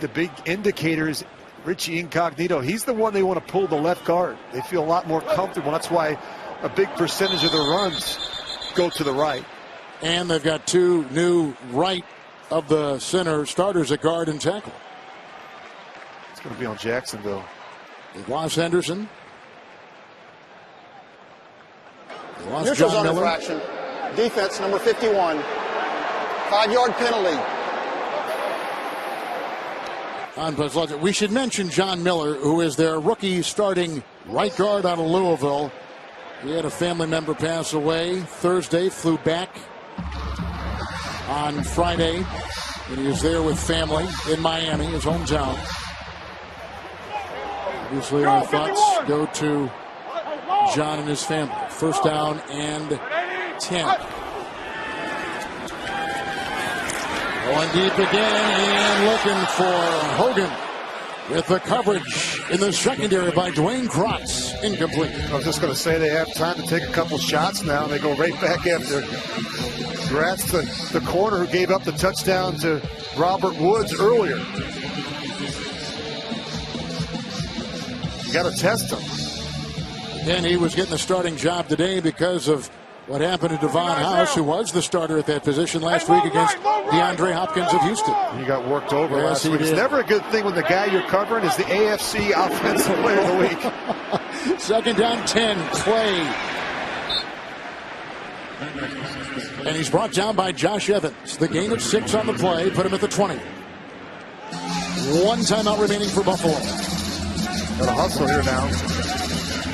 big indicator is Richie Incognito. He's the one they want to pull the left guard. They feel a lot more comfortable. That's why a big percentage of their runs go to the right. And they've got 2 new right of the center starters at guard and tackle. It's going to be on Jacksonville. Lost Henderson. Lost Neutral John zone Miller. infraction. Defense number 51. 5-yard penalty. on Buzz Ludger. We should mention John Miller, who is their rookie starting right guard out of Louisville. He had a family member pass away Thursday, flew back on Friday, and he was there with family in Miami, his hometown. Obviously, our thoughts go to John and his family. First down and 10. Going deep again and looking for Hogan with the coverage in the secondary by Dwayne Krotz. Incomplete. I was just going to say they have time to take a couple shots now, and they go right back after. Congrats to the corner who gave up the touchdown to Robert Woods earlier. You got to test him. And he was getting the starting job today because of what happened to Devon House, who was the starter at that position last week against DeAndre Hopkins of Houston. He got worked over last week. It's never a good thing when the guy you're covering is the AFC Offensive Player of the Week. Second down, 10, Clay. And he's brought down by Josh Evans. The gain of 6 on the play, put him at the 20. One timeout remaining for Buffalo. Got a hustle here now.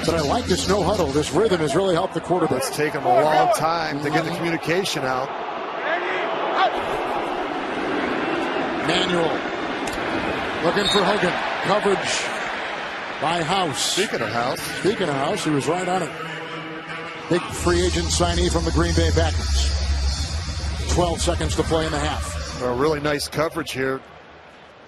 But I like this no huddle. This rhythm has really helped the quarterback. It's taken a long time to get the communication out. Manuel looking for Hogan. Coverage by House. Speaking of House, he was right on it. Big free agent signee from the Green Bay Packers. 12 seconds to play in the half. A really nice coverage here.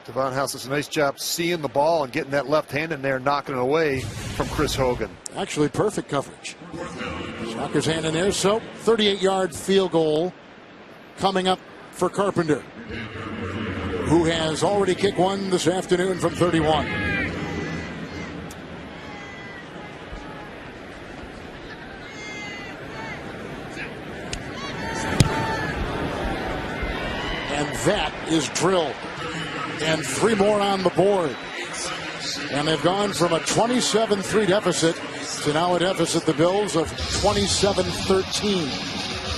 Devon House does a nice job seeing the ball and getting that left hand in there, knocking it away from Chris Hogan. Actually, perfect coverage. Shocker's hand in there. So, 38-yard field goal coming up for Carpenter, who has already kicked one this afternoon from 31. And that is drilled. And 3 more on the board. And they've gone from a 27-3 deficit to now a deficit, the Bills, of 27-13.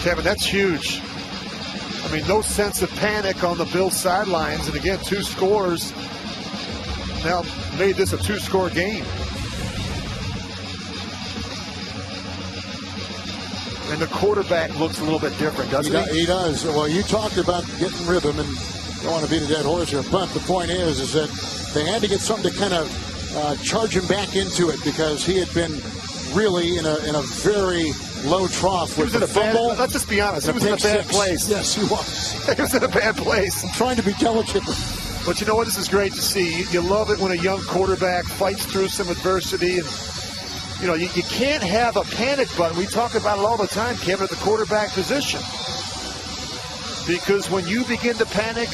Kevin, that's huge. I mean, no sense of panic on the Bills sidelines. And again, 2 scores now made this a 2-score game. And the quarterback looks a little bit different, doesn't he? He does. Well, you talked about getting rhythm, and I don't want to beat a dead horse here, but the point is that they had to get something to kind of charge him back into it, because he had been really in a very low trough with the fumble. Let's just be honest. He was in a bad place. Yes, he was. He was in a bad place. I'm trying to be delicate. But you know what? This is great to see. You love it when a young quarterback fights through some adversity. And, you know, you can't have a panic button. We talk about it all the time, Kevin, at the quarterback position. Because when you begin to panic,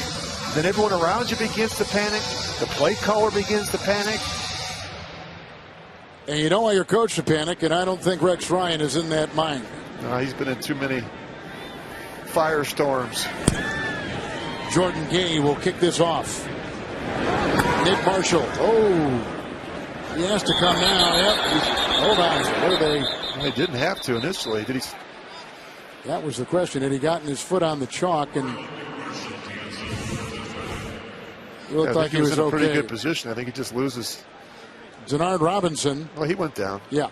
then everyone around you begins to panic. The play caller begins to panic. And you don't want your coach to panic, and I don't think Rex Ryan is in that mind. No, he's been in too many firestorms. Jordan Gay will kick this off. Nick Marshall. Oh, he has to come now. Yep. Hold on. What are they? Well, he didn't have to initially. Did he? That was the question. Had he gotten his foot on the chalk? And it looked like he was in a pretty okay. good position. I think he just loses. Denard Robinson. Well, he went down. Yeah.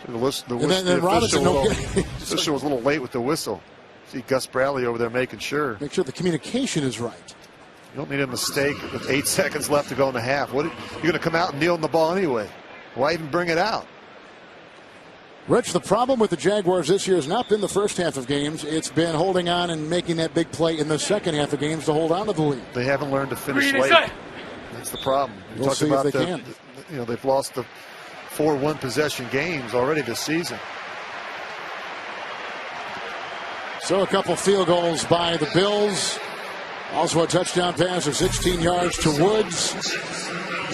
The Robinson official was a little late with the whistle. See Gus Bradley over there making sure. Make sure the communication is right. You don't need a mistake with 8 seconds left to go in the half. You're going to come out and kneel on the ball anyway. Why even bring it out? Rich, the problem with the Jaguars this year has not been the first half of games. It's been holding on and making that big play in the second half of games to hold on to the lead. They haven't learned to finish late. That's the problem. We'll see if they can. They've lost the 4 one-possession games already this season. So a couple field goals by the Bills. Also a touchdown pass of 16 yards to Woods.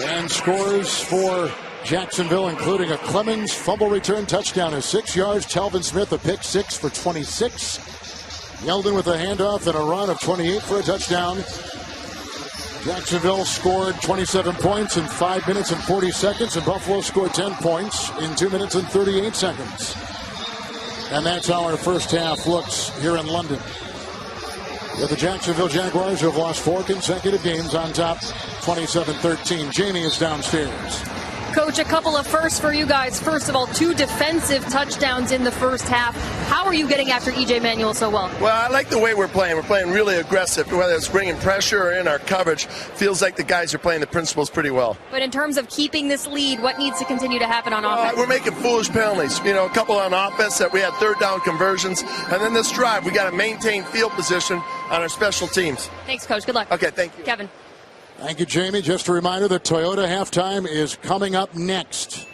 And scores for Jacksonville, including a Clemens fumble return touchdown of 6 yards. Telvin Smith a pick 6 for 26. Yeldon with a handoff and a run of 28 for a touchdown. Jacksonville scored 27 points in 5 minutes and 40 seconds, and Buffalo scored 10 points in 2 minutes and 38 seconds. And that's how our first half looks here in London. with the Jacksonville Jaguars, who have lost 4 consecutive games, on top 27-13. Jamie is downstairs. Coach, a couple of firsts for you guys. First of all, 2 defensive touchdowns in the first half. How are you getting after E.J. Manuel so well? Well, I like the way we're playing. We're playing really aggressive, whether it's bringing pressure or in our coverage. Feels like the guys are playing the principles pretty well. But in terms of keeping this lead, what needs to continue to happen on offense? We're making foolish penalties. You know, a couple on offense that we had 3rd down conversions. And then this drive, we got to maintain field position on our special teams. Thanks, Coach. Good luck. Okay, thank you. Kevin. Thank you, Jamie. Just a reminder that Toyota halftime is coming up next.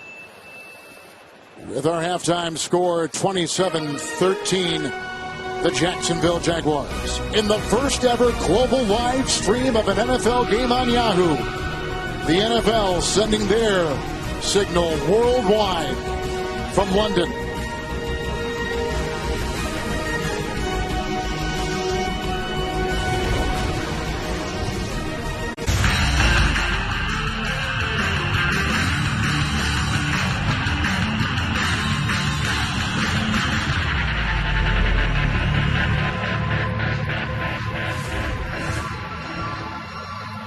With our halftime score 27-13, the Jacksonville Jaguars. In the first ever global live stream of an NFL game on Yahoo, the NFL sending their signal worldwide from London.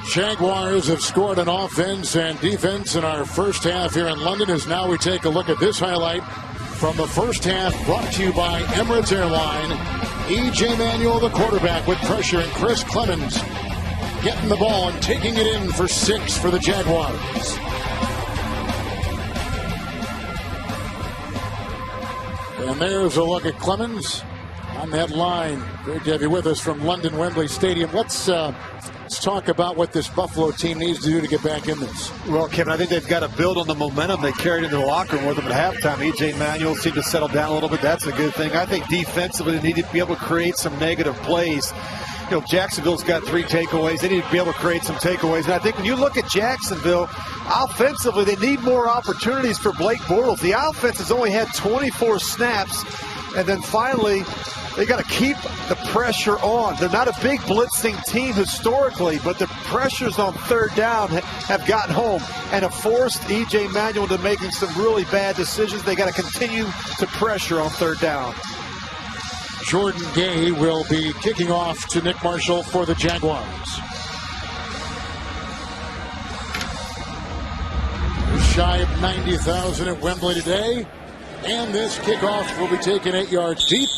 Jaguars have scored on offense and defense in our first half here in London, as now we take a look at this highlight from the first half, brought to you by Emirates Airline. E.J. Manuel, the quarterback, with pressure, and Chris Clemens getting the ball and taking it in for 6 for the Jaguars. And there's a look at Clemens on that line. Great to have you with us from London Wembley Stadium. Let's talk about what this Buffalo team needs to do to get back in this. Well, Kevin, I think they've got to build on the momentum they carried into the locker room with them at halftime. E.J. Manuel seemed to settle down a little bit. That's a good thing. I think defensively they need to be able to create some negative plays. You know, Jacksonville's got 3 takeaways. They need to be able to create some takeaways. And I think when you look at Jacksonville, offensively, they need more opportunities for Blake Bortles. The offense has only had 24 snaps. And then finally, they got to keep the pressure on. They're not a big blitzing team historically, but the pressures on 3rd down have gotten home and have forced E.J. Manuel to making some really bad decisions. They got to continue to pressure on 3rd down. Jordan Gay will be kicking off to Nick Marshall for the Jaguars. Shy of 90,000 at Wembley today. And this kickoff will be taken 8 yards deep,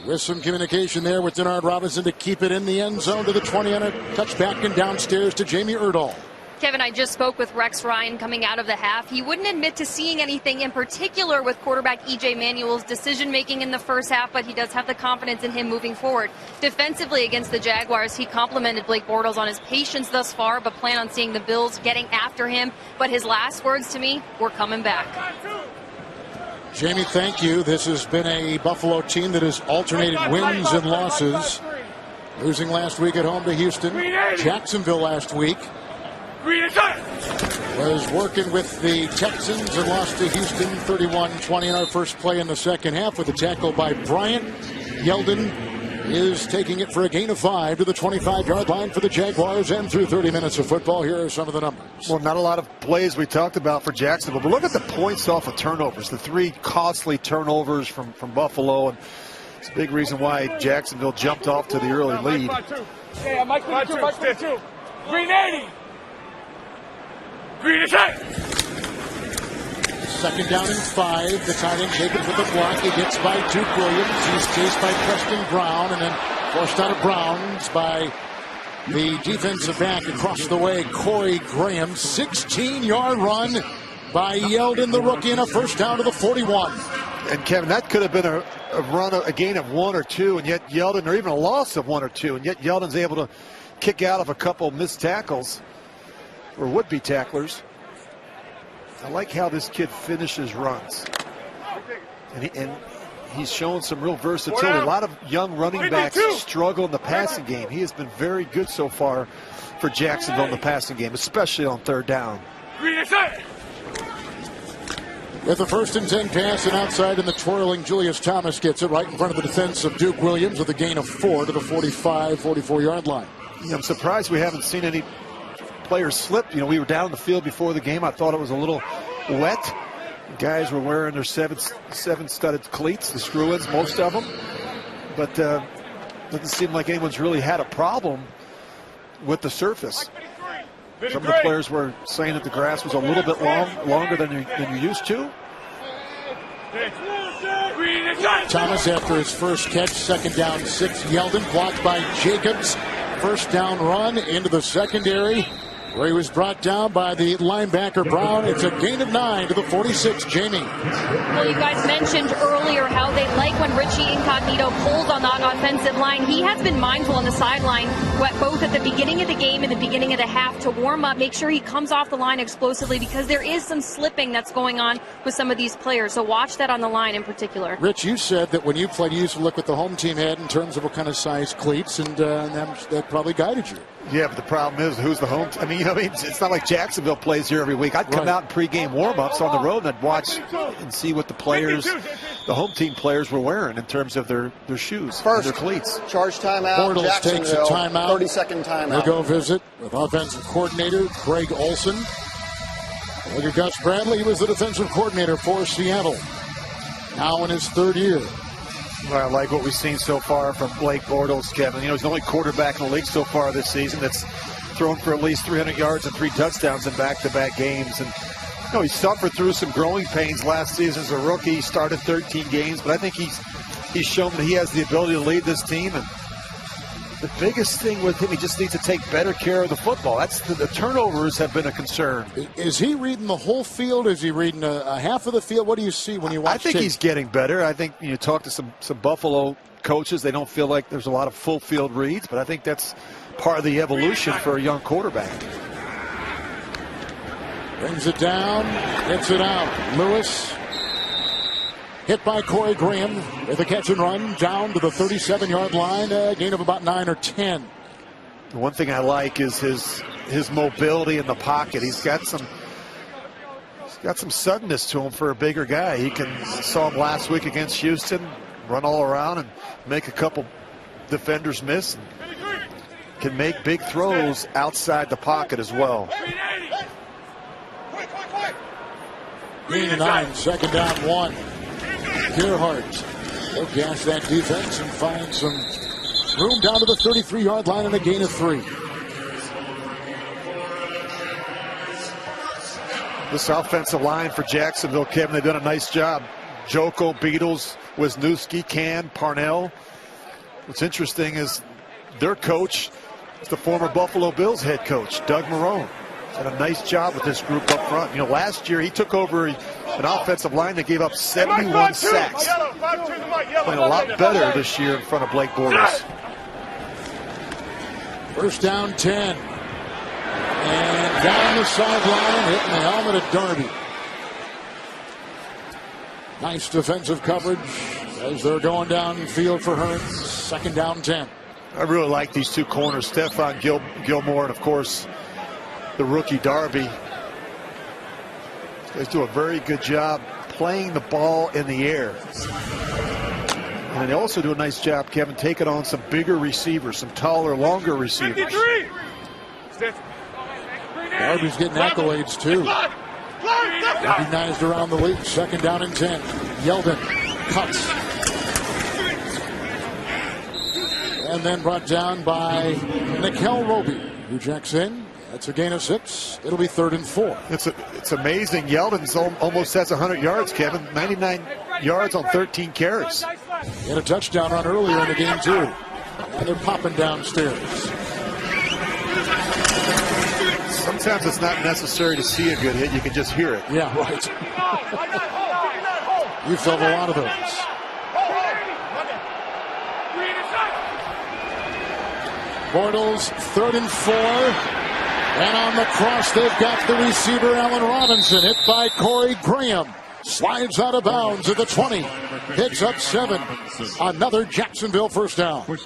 with some communication there with Denard Robinson to keep it in the end zone to the 20 on a touchback and downstairs to Jamie Erdahl. Kevin, I just spoke with Rex Ryan coming out of the half. He wouldn't admit to seeing anything in particular with quarterback E.J. Manuel's decision-making in the first half, but he does have the confidence in him moving forward. Defensively against the Jaguars, he complimented Blake Bortles on his patience thus far, but plan on seeing the Bills getting after him. But his last words to me, we're coming back. Jamie, thank you. This has been a Buffalo team that has alternated wins and losses. Losing last week at home to Houston. Jacksonville last week was working with the Texans and lost to Houston 31-20 in our first play in the second half with a tackle by Bryant. Yeldon is taking it for a gain of 5 to the 25-yard line for the Jaguars, and through 30 minutes of football, here are some of the numbers. Well, not a lot of plays we talked about for Jacksonville, but look at the points off of turnovers. The 3 costly turnovers from Buffalo, and it's a big reason why Jacksonville jumped off to the early lead. Yeah, Mike 22. Green 80. Green attack. Second down and 5. The tight end taken with the block. He gets by Duke Williams. He's chased by Preston Brown, and then forced out of Browns by the defensive back across the way, Corey Graham. 16-yard run by Yeldon, the rookie, and a first down to the 41. And Kevin, that could have been a gain of 1 or 2, and yet Yeldon, or even a loss of 1 or 2, and yet Yeldon's able to kick out of a couple missed tackles, or would-be tacklers. I like how this kid finishes runs. And he's shown some real versatility. A lot of young running backs struggle in the passing game. He has been very good so far for Jacksonville in the passing game, especially on 3rd down. With the 1st and 10 pass, and outside, and the twirling Julius Thomas gets it right in front of the defense of Duke Williams with a gain of 4 to the 44-yard line. Yeah, I'm surprised we haven't seen any players slip. You know, we were down in the field before the game. I thought it was a little wet. Guys were wearing their seven studded cleats, the screw-ins, most of them. But doesn't seem like anyone's really had a problem with the surface. Some of the players were saying that the grass was a little bit longer than you're used to. Thomas after his first catch, 2nd down 6. Yeldon blocked by Jacobs. 1st down run into the secondary, where he was brought down by the linebacker Brown. It's a gain of 9 to the 46. Jamie. Well, you guys mentioned earlier how they like when Richie Incognito pulls on that offensive line. He has been mindful on the sideline, both at the beginning of the game and the beginning of the half, to warm up, make sure he comes off the line explosively, because there is some slipping that's going on with some of these players. So watch that on the line in particular. Rich, you said that when you played, you used to look what the home team had in terms of what kind of size cleats, and that probably guided you. Yeah, but the problem is, who's the home? I mean, it's not like Jacksonville plays here every week. I'd come out in pregame warm-ups on the road and I'd watch and see what the players, the home team players, were wearing in terms of their shoes, their cleats. Charge timeout. Bortles takes a timeout. 30-second timeout. We'll go visit with offensive coordinator Greg Olson. Look at Gus Bradley. He was the defensive coordinator for Seattle. Now in his 3rd year. Well, I like what we've seen so far from Blake Bortles, Kevin. You know, he's the only quarterback in the league so far this season that's thrown for at least 300 yards and 3 touchdowns in back-to-back games. And, you know, he suffered through some growing pains last season as a rookie. He started 13 games, but I think he's shown that he has the ability to lead this team. And the biggest thing with him, he just needs to take better care of the football. That's the turnovers have been a concern. Is he reading the whole field? Is he reading a half of the field? What do you see when you watch? I think he's getting better. I think you talk to some Buffalo coaches, they don't feel like there's a lot of full field reads, but I think that's part of the evolution for a young quarterback. Brings it down, gets it out. Lewis hit by Corey Graham with a catch and run down to the 37-yard line, a gain of about 9 or 10. The one thing I like is his mobility in the pocket. He's got some suddenness to him for a bigger guy. Saw him last week against Houston, run all around and make a couple defenders miss. And can make big throws outside the pocket as well. Gain of 9, 2nd down 1. Gerhardt will gas that defense and find some room down to the 33-yard line and a gain of 3. This offensive line for Jacksonville, Kevin, they've done a nice job. Joko, Beatles, Wisniewski, Can, Parnell. What's interesting is their coach is the former Buffalo Bills head coach, Doug Marrone. Did a nice job with this group up front. You know, last year he took over an offensive line that gave up 71 sacks. Playing a lot better this year in front of Blake Bortles. 1st down 10. And down the sideline, hitting the helmet of Darby. Nice defensive coverage as they're going downfield for Hearns. 2nd down 10. I really like these two corners, Stephon Gilmore and, of course, the rookie Darby. These guys do a very good job playing the ball in the air. And they also do a nice job, Kevin, taking on some bigger receivers, some taller, longer receivers. Darby's getting accolades, too. Recognized around the league. 2nd down and 10. Yeldon cuts. And then brought down by Nickel Roby, who checks in. That's a gain of 6. It'll be 3rd and 4. It's amazing. Yeldon's almost has 100 yards, Kevin. 99 yards on 13 carries. He had a touchdown run earlier in the game, too. And they're popping downstairs. Sometimes it's not necessary to see a good hit. You can just hear it. Yeah, right. You felt a lot of those. Bortles, 3rd and 4. And on the cross, they've got the receiver, Allen Robinson, hit by Corey Graham. Slides out of bounds at the 20. Picks up 7. Another Jacksonville 1st down. We're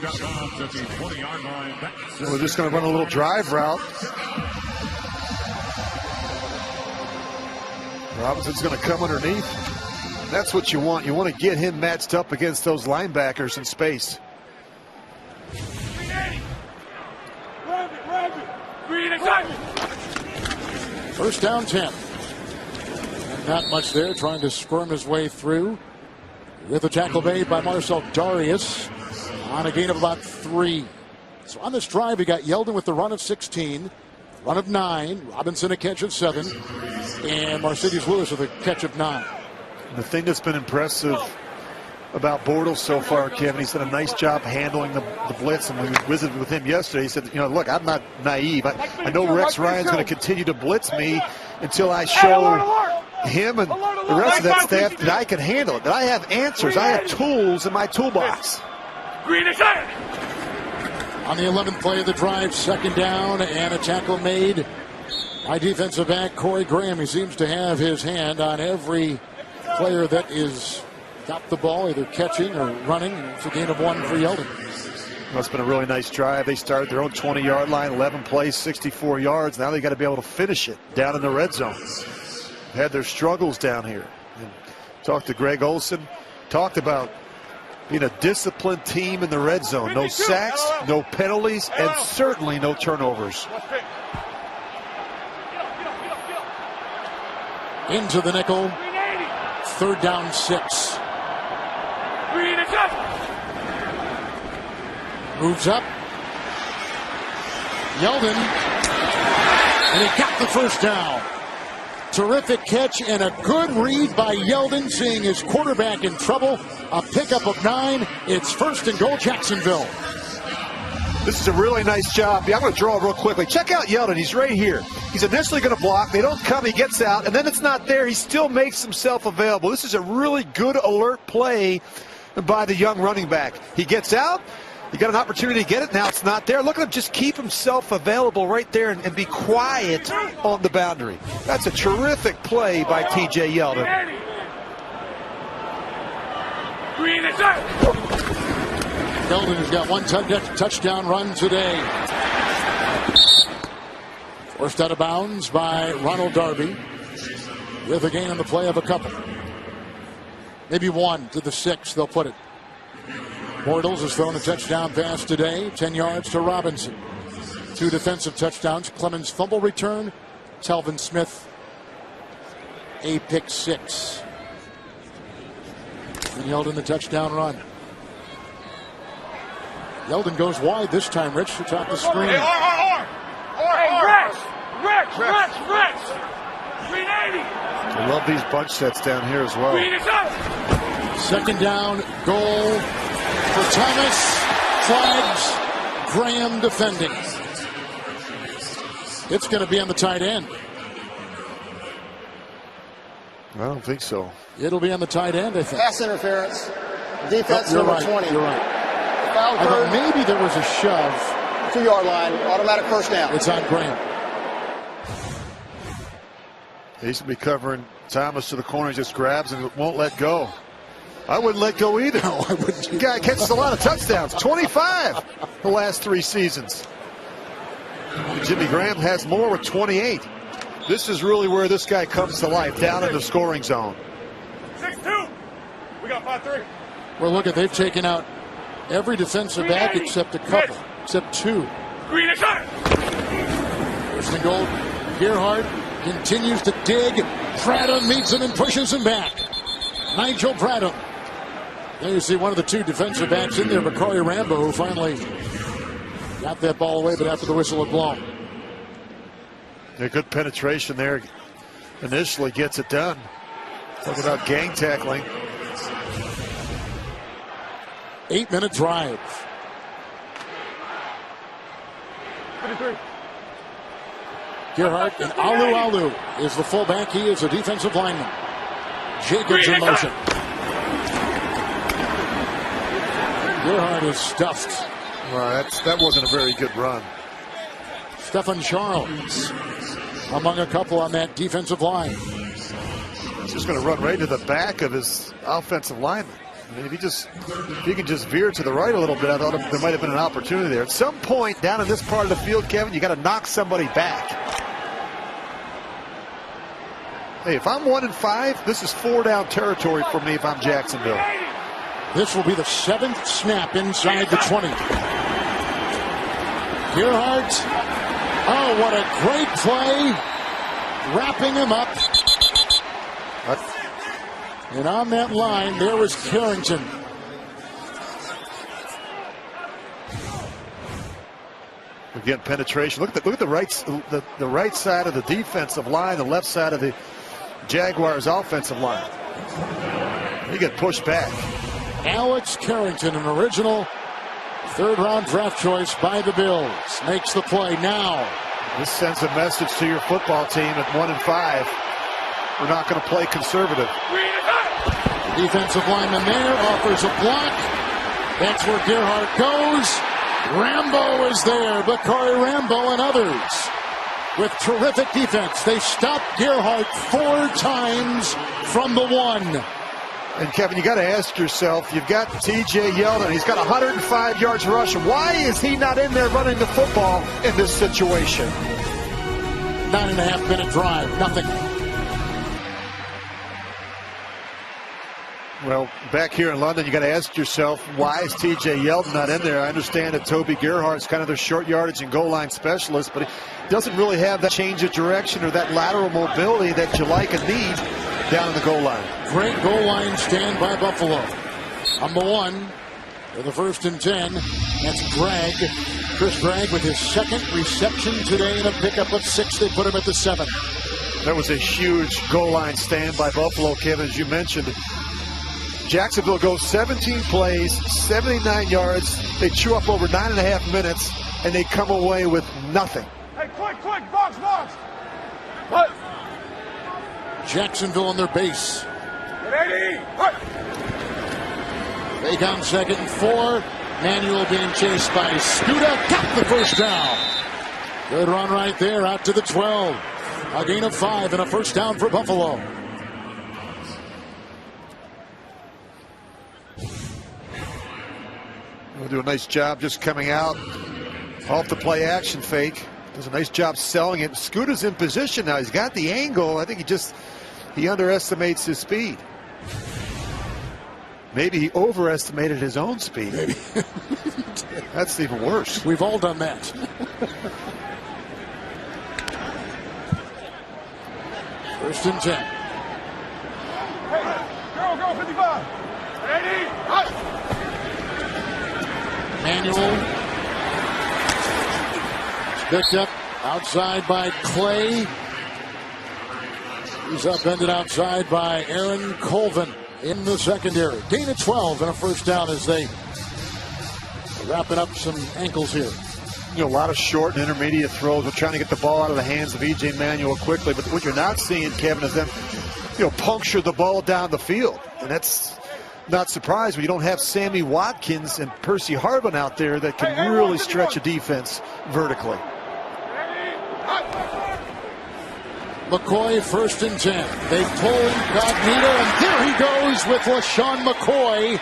just going to run a little drive route. Robinson's going to come underneath. That's what you want. You want to get him matched up against those linebackers in space. First down 10. And not much there, trying to squirm his way through. With the tackle made by Marcel Darius on a gain of about 3. So on this drive, we got Yeldon with the run of 16, run of 9, Robinson a catch of 7, and Mercedes Lewis with a catch of 9. The thing that's been impressive about Bortles so far, Kevin, he's done a nice job handling the blitz. And when we visited with him yesterday, he said, look, I'm not naive. I know Rex Ryan's going to continue to blitz me until I show him and the rest of that staff that I can handle it, that I have answers, I have tools in my toolbox. On the 11th play of the drive, 2nd down, and a tackle made by defensive back Corey Graham. He seems to have his hand on every player that is got the ball, either catching or running. It's a gain of 1 for Yeldon. Well, it's been a really nice drive. They started their own 20-yard line, 11 plays, 64 yards. Now they got to be able to finish it down in the red zone. Had their struggles down here. And talked to Greg Olsen, talked about being a disciplined team in the red zone. No sacks, no penalties, and certainly no turnovers. Into the nickel. 3rd down 6. Moves up. Yeldon. And he got the first down. Terrific catch and a good read by Yeldon, seeing his quarterback in trouble. A pickup of 9. It's 1st and goal, Jacksonville. This is a really nice job. I'm going to draw it real quickly. Check out Yeldon. He's right here. He's initially going to block. They don't come. He gets out, and then it's not there. He still makes himself available. This is a really good alert play by the young running back. He gets out. He got an opportunity to get it. Now it's not there. Look at him just keep himself available right there and be quiet on the boundary. That's a terrific play by T.J. Yeldon. Yeldon has got 1 touchdown run today. Forced out of bounds by Ronald Darby with a gain on the play of a couple. Maybe 1 to the 6, they'll put it. Bortles has thrown a touchdown pass today, 10 yards to Robinson. 2 defensive touchdowns. Clemens fumble return. Telvin Smith, a pick 6. And Yeldon the touchdown run. Yeldon goes wide this time, Rich, to top the screen. Hey, Rex! 380! I love these bunch sets down here as well. 2nd down, goal for Thomas. Flags, Graham defending. It's going to be on the tight end. I don't think so. It'll be on the tight end, I think. Pass interference. Defense number right, 20. You're right. Foul I thought maybe there was a shove. 2-yard line. Automatic 1st down. It's on Graham. He's going to be covering Thomas to the corner. He just grabs and won't let go. I wouldn't let go either. No, I wouldn't. The guy catches a lot of touchdowns. 25 the last 3 seasons. Jimmy Graham has more with 28. This is really where this guy comes to life, down in the scoring zone. 6-2. We got 5-3. Well, look, they've taken out every defensive back except a couple, except 2. First and goal. Gerhardt continues to dig. Pradham meets him and pushes him back. Nigel Pradham. There you see one of the 2 defensive backs in there, McCoy Rambo, who finally got that ball away, but after the whistle had blown. A good penetration there. Initially gets it done. Talking about gang tackling. 8-minute drive. 53. Gerhardt and Alu is the fullback. He is a defensive lineman. Jacobs in motion. Gerhardt is stuffed. Well, that wasn't a very good run. Stephen Charles among a couple on that defensive line. He's just going to run right into the back of his offensive lineman. I mean, if he can just veer to the right a little bit, I thought there might have been an opportunity there. At some point down in this part of the field, Kevin, you got to knock somebody back. Hey, if I'm 1-5, this is 4-down territory for me if I'm Jacksonville. This will be the 7th snap inside the 20. Gerhardt. Oh, what a great play. Wrapping him up. And on that line, there was Carrington. Again, penetration. Look at the right side of the defensive line, the left side of the Jaguars offensive line. He got pushed back. Alex Carrington, an original third-round draft choice by the Bills, makes the play now. This sends a message to your football team at 1-5. We're not going to play conservative. The defensive lineman there offers a block. That's where Gerhardt goes. Rambo is there. McCoy, Rambo, and others with terrific defense. They stopped Gerhardt 4 times from the 1. And Kevin, you got to ask yourself, you've got TJ Yeldon. He's got 105 yards rushing. Why is he not in there running the football in this situation? 9.5-minute drive, nothing. Well, back here in London, you got to ask yourself, why is TJ Yeldon not in there? I understand that Toby Gerhardt's kind of their short yardage and goal line specialist, but he doesn't really have that change of direction or that lateral mobility that you like and need down in the goal line. Great goal line stand by Buffalo. On the 1 for the 1st and 10. That's Gregg. Chris Gregg with his 2nd reception today in a pickup of 6. They put him at the 7. That was a huge goal line stand by Buffalo, Kevin, as you mentioned. Jacksonville goes 17 plays, 79 yards. They chew up over 9.5 minutes, and they come away with nothing. Hey, quick, box. What? Jacksonville on their base. Ready? Fake on 2nd and 4. Manuel being chased by Scuda. Got the first down. Good run right there out to the 12. A gain of 5 and a first down for Buffalo. We'll do a nice job just coming out off the play action fake. Does a nice job selling it. Scuda's in position now. He's got the angle. I think he underestimates his speed. Maybe he overestimated his own speed. Maybe. That's even worse. We've all done that. First and 10. Hey, go, 55. Ready? Manuel. Picked up outside by Clay. He's upended outside by Aaron Colvin in the secondary. Gain of 12 and a first down as they wrapping up some ankles here. A lot of short and intermediate throws. We're trying to get the ball out of the hands of E.J. Manuel quickly. But what you're not seeing, Kevin, is them puncture the ball down the field. And that's not surprised when you don't have Sammy Watkins and Percy Harvin out there that can really stretch a defense vertically. McCoy 1st and 10. They pull incognito, and there he goes with LeSean McCoy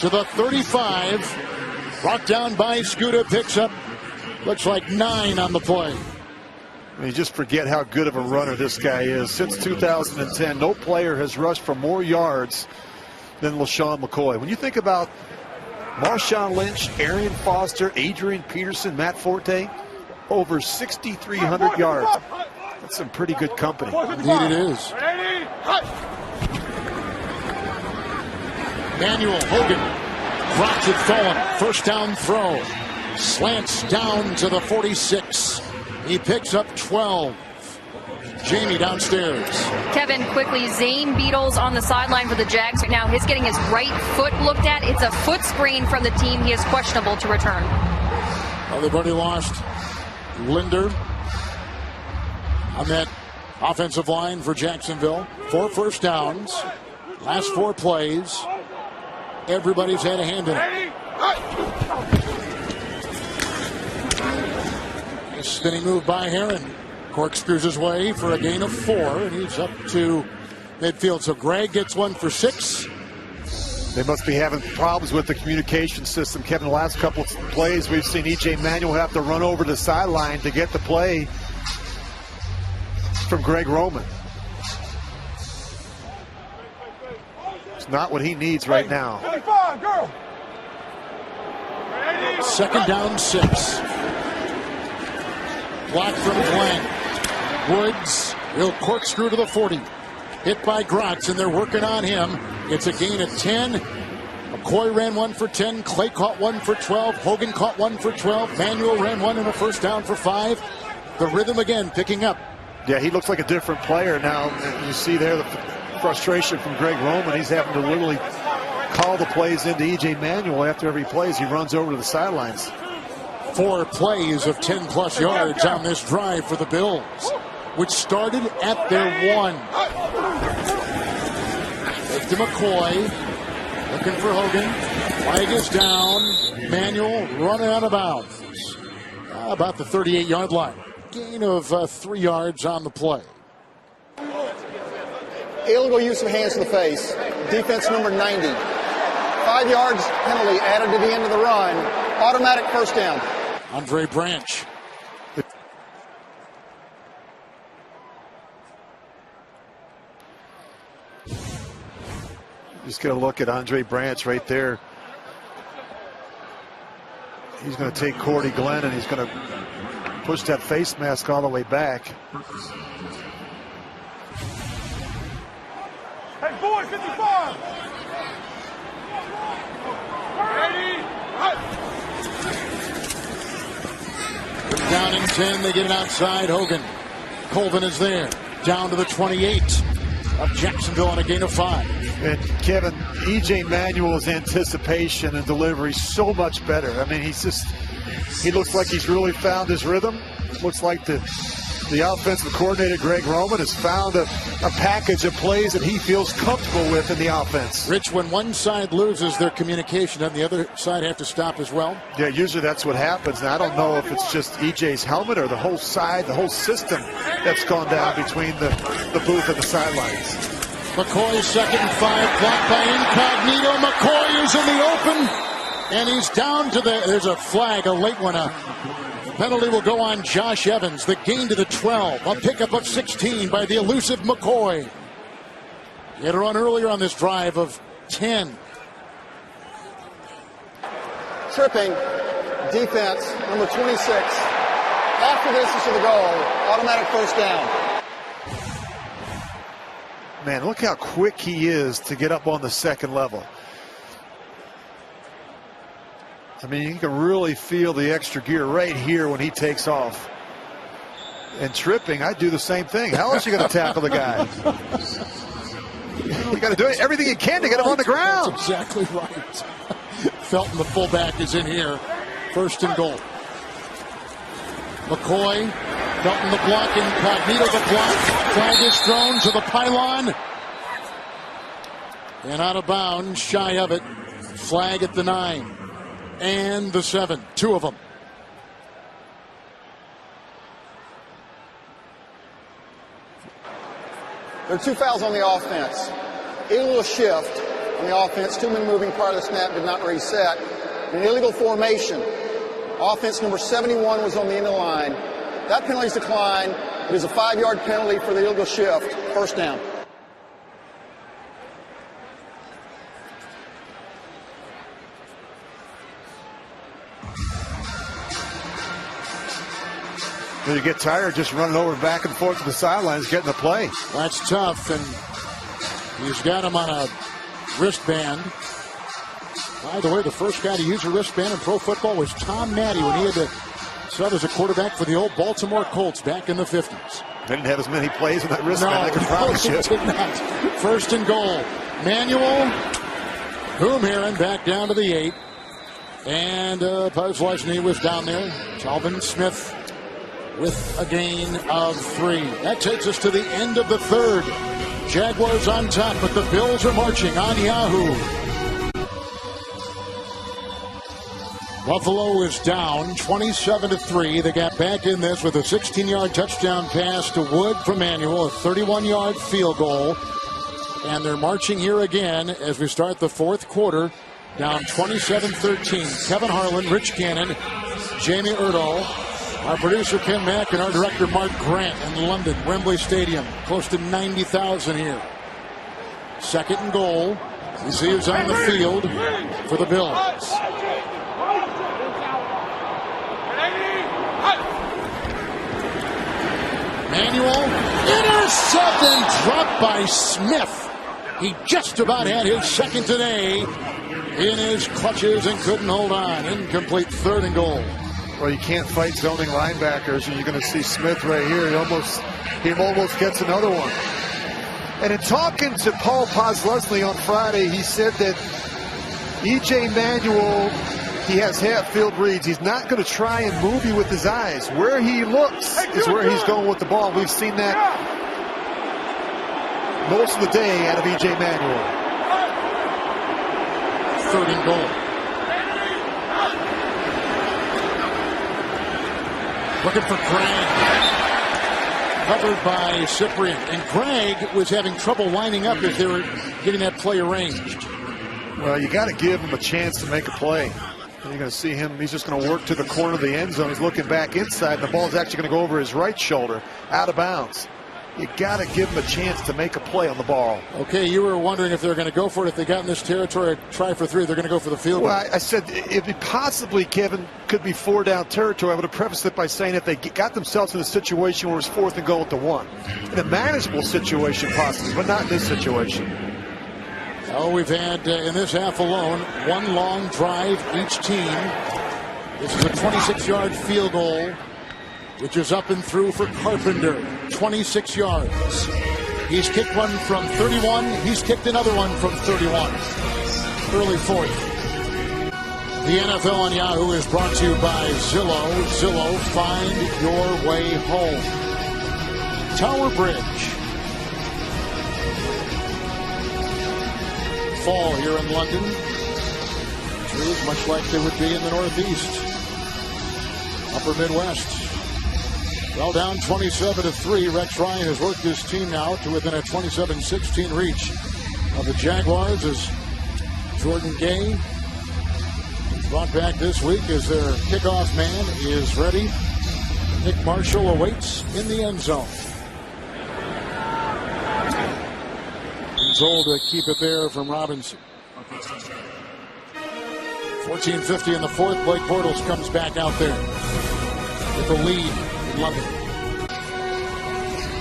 to the 35. Brought down by Scuda, picks up, looks like 9 on the play. You just forget how good of a runner this guy is. Since 2010, no player has rushed for more yards than LeSean McCoy. When you think about Marshawn Lynch, Arian Foster, Adrian Peterson, Matt Forte, over 6,300 yards. That's some pretty good company. Indeed it is. Manuel Hogan drops it fallen. First down throw. Slants down to the 46. He picks up 12. Jamie downstairs. Kevin, quickly, Zane Beadles on the sideline for the Jags right now. He's getting his right foot looked at. It's a foot sprain from the team. He is questionable to return. Well, they've already lost Linder on that offensive line for Jacksonville. 4 first downs. Last 4 plays. Everybody's had a hand in it. Nice spinning move by Heron. Corkscrews his way for a gain of 4, and he's up to midfield. So Gregg gets 1 for 6. They must be having problems with the communication system. Kevin, the last couple of plays, we've seen E.J. Manuel have to run over the sideline to get the play from Greg Roman. It's not what he needs right now. 25, girl. 2nd down 6. Block from Glenn. Woods, he'll corkscrew to the 40. Hit by Gratz, and they're working on him. It's a gain of 10. McCoy ran one for 10. Clay caught one for 12. Hogan caught one for 12. Manuel ran one in a first down for 5. The rhythm again picking up. Yeah, he looks like a different player now. You see there the frustration from Greg Roman. He's having to literally call the plays into E.J. Manuel after every play as he runs over to the sidelines. 4 plays of 10-plus yards on this drive for the Bills, which started at their 1. To McCoy, looking for Hogan. Flag is down. Manuel running out of bounds. About the 38-yard line. Gain of 3 yards on the play. Illegal use of hands to the face. Defense number 90. 5 yards penalty added to the end of the run. Automatic first down. Andre Branch. Just get a look at Andre Branch right there. He's going to take Cordy Glenn and he's going to push that face mask all the way back. Hey, boy, 55. Down in 10, they get it outside. Hogan. Colvin is there. Down to the 28 of Jacksonville on a gain of 5. And Kevin, E.J. Manuel's anticipation and delivery so much better. I mean, he looks like he's really found his rhythm. Looks like the offensive coordinator, Greg Roman, has found a package of plays that he feels comfortable with in the offense. Rich, when one side loses their communication, doesn't the other side have to stop as well? Yeah, usually that's what happens. Now, I don't know if it's just E.J.'s helmet or the whole side, the whole system that's gone down between the booth and the sidelines. McCoy, 2nd and 5, blocked by Incognito. McCoy is in the open, and he's down to there's a flag, a late one. Penalty will go on Josh Evans. The gain to the 12. A pickup of 16 by the elusive McCoy. He had a run earlier on this drive of 10. Tripping. Defense, number 26. After this is to the goal. Automatic first down. Man, look how quick he is to get up on the second level. I mean, you can really feel the extra gear right here when he takes off. And tripping, I do the same thing. How else are you going to tackle the guy? You got to do everything you can to get him on the ground. That's exactly right. Felton, the fullback, is in here. 1st and goal. McCoy, Felton the block, Incognito the block. Flag is thrown to the pylon. And out of bounds, shy of it. Flag at the 9. And the 7. 2 of them. There are 2 fouls on the offense. Illegal shift on the offense. 2 men moving prior to the snap did not reset. An illegal formation. Offense number 71 was on the end of the line. That penalty is declined. It is a 5-yard penalty for the illegal shift. First down. You get tired just running over back and forth to the sidelines, getting the play. That's tough, and he's got him on a wristband. By the way, the first guy to use a wristband in pro football was Tom Matte when he had to sub as a quarterback for the old Baltimore Colts back in the 50s. They didn't have as many plays with that wristband, I can promise you. Did not. 1st and goal. Manuel, Boom Heron back down to the 8. And Puzzlesny was down there. Calvin Smith with a gain of 3. That takes us to the end of the 3rd. Jaguars on top, but the Bills are marching on Yahoo. Buffalo is down 27-3. They got back in this with a 16-yard touchdown pass to Wood from Manuel, a 31-yard field goal. And they're marching here again as we start the 4th quarter, down 27-13. Kevin Harlan, Rich Cannon, Jamie Erdahl, our producer Ken Mack, and our director Mark Grant in London, Wembley Stadium. Close to 90,000 here. 2nd and goal. You see who's on the field for the Bills. Manuel, intercepted and dropped by Smith. He just about had his second today in his clutches and couldn't hold on. Incomplete, 3rd and goal. Well, you can't fight zoning linebackers, and you're going to see Smith right here. He almost gets another one. And in talking to Paul Posluszny on Friday, he said that E.J. Manuel, he has half-field reads. He's not going to try and move you with his eyes. Where he looks is where he's going with the ball. We've seen that most of the day out of E.J. Manuel. 3rd and goal. Looking for Craig. Covered by Cyprian. And Craig was having trouble lining up as they were getting that play arranged. Well, you got to give him a chance to make a play. And you're going to see him, he's just going to work to the corner of the end zone. He's looking back inside, and the ball's actually going to go over his right shoulder, out of bounds. You got to give him a chance to make a play on the ball. Okay, you were wondering if they were going to go for it. If they got in this territory, try for 3, they're going to go for the field goal. Well, I said if it possibly, Kevin, could be 4-down territory, I would have prefaced it by saying if they got themselves in a situation where it's 4th and goal at the 1. In a manageable situation, possibly, but not in this situation. Oh, we've had, in this half alone, 1 long drive each team. This is a 26-yard field goal, which is up and through for Carpenter. 26 yards. He's kicked one from 31. He's kicked another one from 31. Early 4th. The NFL on Yahoo is brought to you by Zillow. Zillow, find your way home. Tower Bridge. Fall here in London. True, much like they would be in the Northeast. Upper Midwest. Well, down 27-3. Rex Ryan has worked his team now to within a 27-16 reach of the Jaguars as Jordan Gay brought back this week as their kickoff man is ready. Nick Marshall awaits in the end zone. Told to keep it there from Robinson. 14:50 in the 4th. Blake Bortles comes back out there with the lead in London.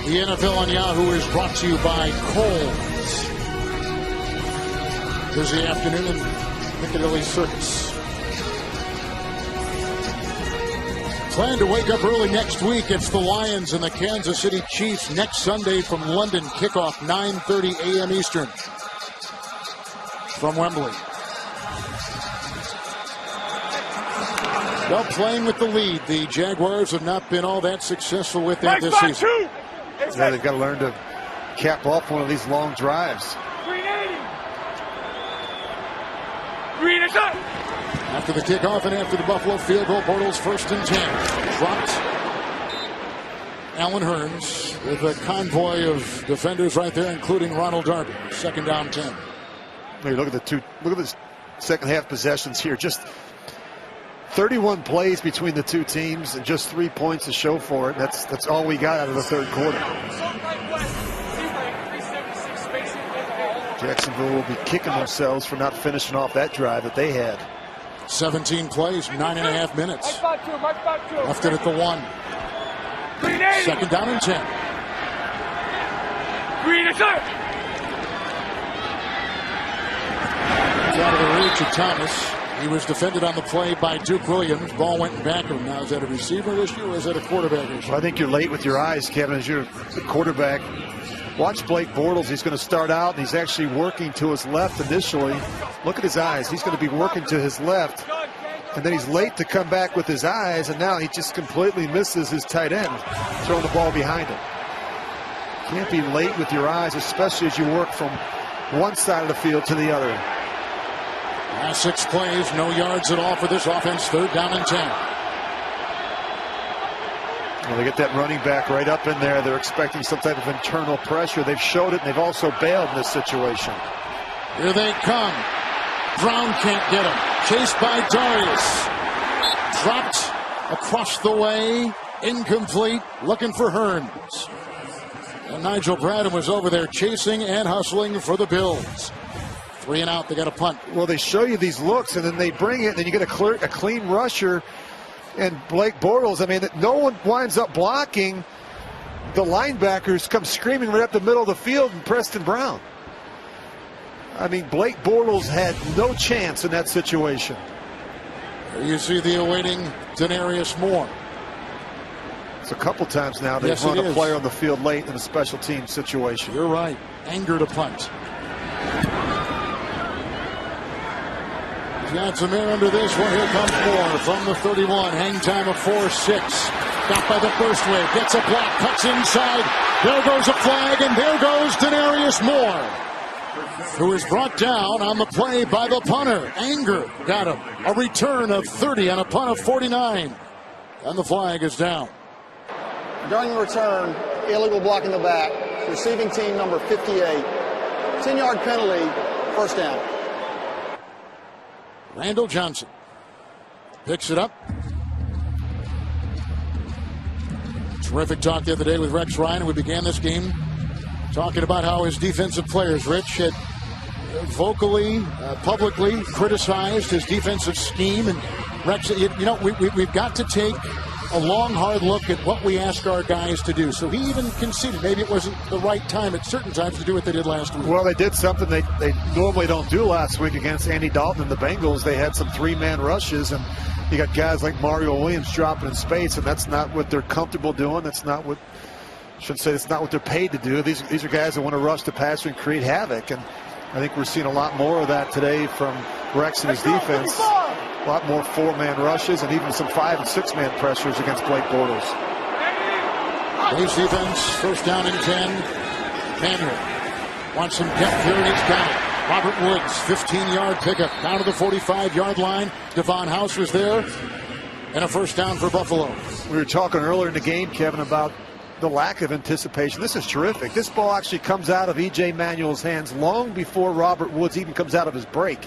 The NFL on Yahoo is brought to you by Kohl's. Busy afternoon in Piccadilly Circus. Plan to wake up early next week. It's the Lions and the Kansas City Chiefs next Sunday from London. Kickoff 9:30 a.m. Eastern from Wembley. Well, playing with the lead. The Jaguars have not been all that successful with that this season. Yeah, they've got to learn to cap off one of these long drives. 380. Green is up. After the kickoff and after the Buffalo field goal, Bortles 1st and 10. Dropped Allen Hurns with a convoy of defenders right there, including Ronald Darby. 2nd down 10. Hey, look at the second half possessions here. Just 31 plays between the two teams and just 3 points to show for it. That's all we got out of the 3rd quarter. Jacksonville will be kicking themselves for not finishing off that drive that they had. 17 plays, 9.5 minutes. Left it at the 1. 2nd down and 10. Green is up. Out of the reach of Thomas. He was defended on the play by Duke Williams. Ball went back of him. Now, is that a receiver issue or is that a quarterback issue? Well, I think you're late with your eyes, Kevin, as you're the quarterback. Watch Blake Bortles. He's going to start out, and he's actually working to his left initially. Look at his eyes. He's going to be working to his left, and then he's late to come back with his eyes, and now he just completely misses his tight end, throwing the ball behind him. Can't be late with your eyes, especially as you work from one side of the field to the other. Last 6 plays, no yards at all for this offense. 3rd down and 10. Well, they get that running back right up in there. They're expecting some type of internal pressure. They've showed it, and they've also bailed in this situation. Here they come. Brown can't get him. Chased by Darius. Dropped across the way. Incomplete. Looking for Hurns. And Nigel Bradham was over there chasing and hustling for the Bills. 3 and out. They got a punt. Well, they show you these looks, and then they bring it, and then you get a clean rusher. And Blake Bortles, I mean, no one winds up blocking. The linebackers come screaming right up the middle of the field, and Preston Brown. I mean, Blake Bortles had no chance in that situation. You see the awaiting Denarius Moore. It's a couple times now they've run a player on the field late in a special team situation. You're right. Anger to punt. Got some air under this one. Here comes Moore from the 31. Hang time of 4-6. Got by the first wave. Gets a block. Cuts inside. There goes a flag. And there goes Denarius Moore, who is brought down on the play by the punter. Anger got him. A return of 30 on a punt of 49. And the flag is down. During the return, illegal block in the back. Receiving team number 58. 10-yard penalty. First down. Randall Johnson picks it up. Terrific talk the other day with Rex Ryan. We began this game talking about how his defensive players, Rich, had vocally, publicly criticized his defensive scheme. And Rex, we've got to take a long, hard look at what we ask our guys to do. So he even conceded maybe it wasn't the right time at certain times to do what they did last week. Well, they did something they normally don't do last week against Andy Dalton and the Bengals. They had some three-man rushes, and you got guys like Mario Williams dropping in space, and that's not what they're comfortable doing. That's not what, I should say, it's not what they're paid to do. These are guys that want to rush the passer and create havoc, and I think we're seeing a lot more of that today from Rex and his defense. A lot more four-man rushes and even some 5- and 6-man pressures against Blake Bortles. Base defense, first down and 10. Manuel wants some depth here, and he's got it. Robert Woods, 15-yard pickup down to the 45-yard line. Devon House was there, and a first down for Buffalo. We were talking earlier in the game, Kevin, about the lack of anticipation. This is terrific. This ball actually comes out of E.J. Manuel's hands long before Robert Woods even comes out of his break.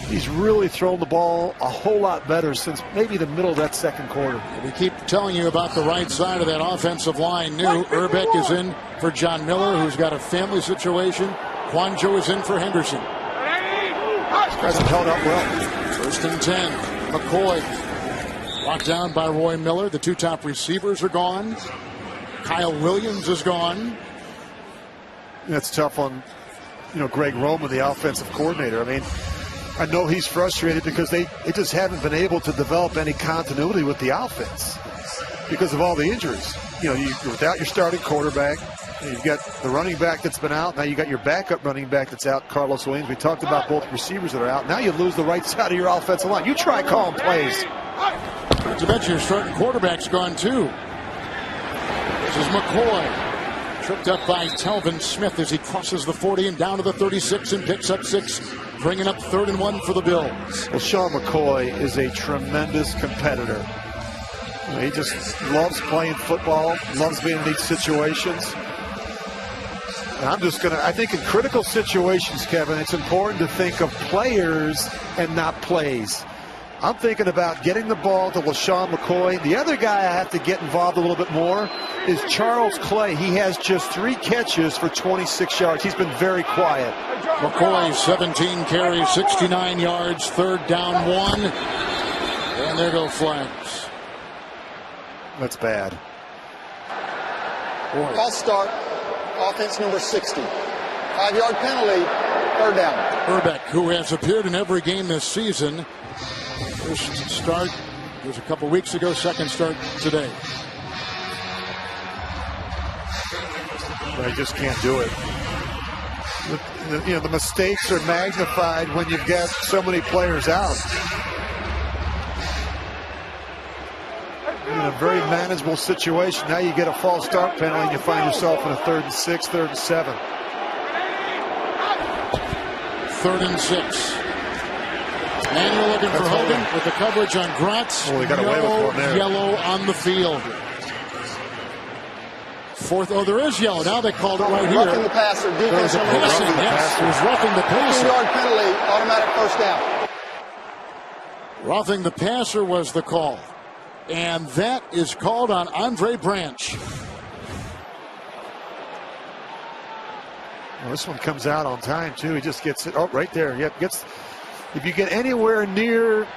He's really thrown the ball a whole lot better since maybe the middle of that second quarter. We keep telling you about the right side of that offensive line. New Urbeck is in for John Miller, who's got a family situation. Quanjo is in for Henderson. These guys have held up well. First and 10. McCoy brought down by Roy Miller. The two top receivers are gone. Kyle Williams is gone. That's tough on, Greg Roman, the offensive coordinator. I mean, I know he's frustrated because they just haven't been able to develop any continuity with the offense because of all the injuries. You're without your starting quarterback. You've got the running back that's been out. Now you got your backup running back that's out, Carlos Williams. We talked about both receivers that are out. Now you lose the right side of your offensive line. You try calling plays. Not to mention your starting quarterback's gone too. This is McCoy. Tripped up by Telvin Smith as he crosses the 40 and down to the 36 and picks up 6, bringing up 3rd and 1 for the Bills. LeSean McCoy is a tremendous competitor. He just loves playing football, loves being in these situations. And I think in critical situations, Kevin, it's important to think of players and not plays. I'm thinking about getting the ball to LeSean McCoy. The other guy I have to get involved a little bit more is Charles Clay. He has just 3 catches for 26 yards. He's been very quiet. McCoy, 17 carries, 69 yards, 3rd down 1. And there go flags. That's bad. False start. Offense number 60. 5-yard penalty. 3rd down. Urbeck, who has appeared in every game this season. First start was a couple weeks ago. Second start today. They just can't do it. The mistakes are magnified when you've got so many players out. In a very manageable situation, now you get a false start penalty and you find yourself in a 3rd and 6, 3rd and 7. 3rd and 6. Manuel looking for Hogan with the coverage on Gratz. Oh, they got away with one there. Yellow on the field. 4th. Oh, there is yellow. Now they called it right here. Roughing the passer. There's a passing. Yes, it was roughing the passer. 2-yard penalty. Automatic first down. Roughing the passer was the call. And that is called on Andre Branch. Well, this one comes out on time, too. He just gets it. Oh, right there. Yep, if you get anywhere near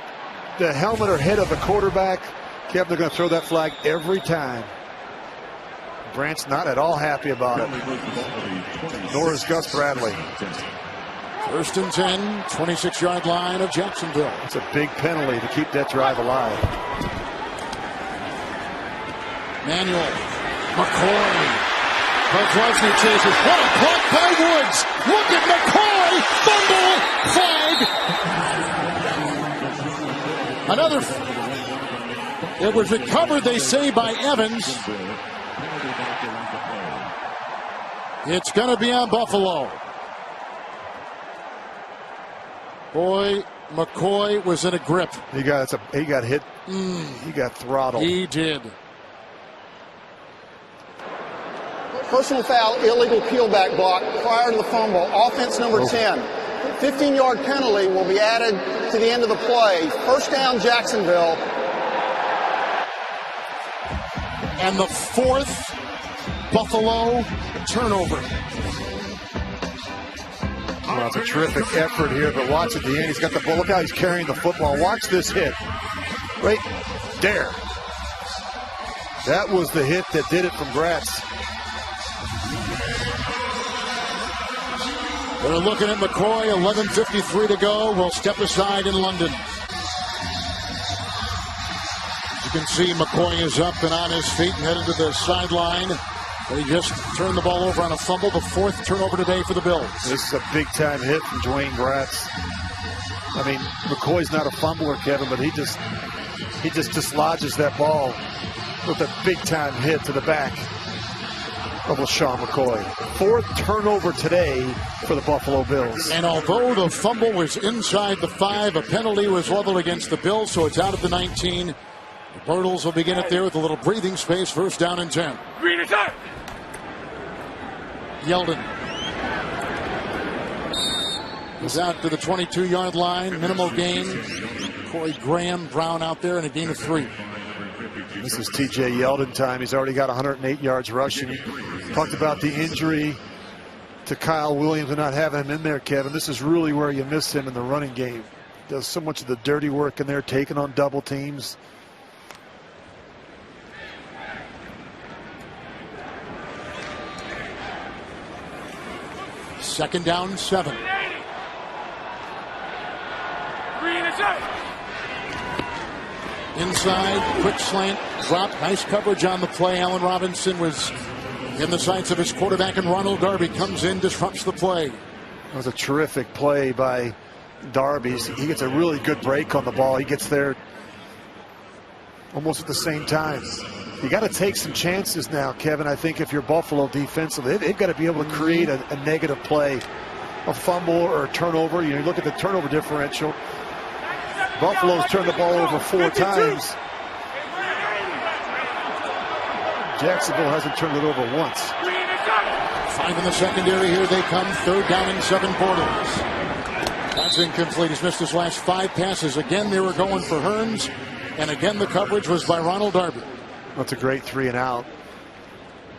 the helmet or head of the quarterback, Kevin, they're going to throw that flag every time. Branch not at all happy about it. Nor is Gus Bradley. First and 10, 26-yard line of Jacksonville. It's a big penalty to keep that drive alive. Manuel, McCoy. Bortles chases. What a block by Woods. Look at McCoy. Fumble. Flag. Another. It was recovered, they say, by Evans. It's going to be on Buffalo. Boy, McCoy was in a grip. He got hit. He got throttled. He did. Personal foul, illegal peelback block prior to the fumble. Offense number 10. 15-yard penalty will be added to the end of the play. First down, Jacksonville. And the fourth Buffalo turnover. Well, it's a terrific effort here, but watch at the end. He's got the ball. Look how he's carrying the football. Watch this hit. Right there. That was the hit that did it from Gratz. They're looking at McCoy. 11:53 to go. We'll step aside in London. You can see McCoy is up and on his feet and headed to the sideline. They just turned the ball over on a fumble, the fourth turnover today for the Bills. This is a big-time hit from Dwayne Gratz. I mean, McCoy's not a fumbler, Kevin, but he just dislodges that ball with a big-time hit to the back of LeSean McCoy. Fourth turnover today for the Buffalo Bills. And although the fumble was inside the 5, a penalty was leveled against the Bills, so it's out of the 19. The Bortles will begin it there with a little breathing space. First down and 10. Green is up. Yeldon is out to the 22-yard line. Minimal gain. Corey Graham, Brown out there in a gain of 3. This is TJ Yeldon time. He's already got 108 yards rushing. Talked about the injury to Kyle Williams and not having him in there, Kevin. This is really where you miss him in the running game. Does so much of the dirty work in there, taking on double teams. Second down, 7. Green is up. Inside, quick slant, drop, nice coverage on the play. Allen Robinson was in the sights of his quarterback, and Ronald Darby comes in, disrupts the play. That was a terrific play by Darby. He gets a really good break on the ball. He gets there almost at the same time. You got to take some chances now, Kevin. I think if you're Buffalo defensively, they've got to be able to create a negative play, a fumble or a turnover. You look at the turnover differential. Buffalo's turned the ball over 4 times. Jacksonville hasn't turned it over once. 5 in the secondary. Here they come. Third down and 7. Bortles. That's incomplete. He's missed his last 5 passes. Again, they were going for Hearns, and again the coverage was by Ronald Darby. That's a great 3 and out.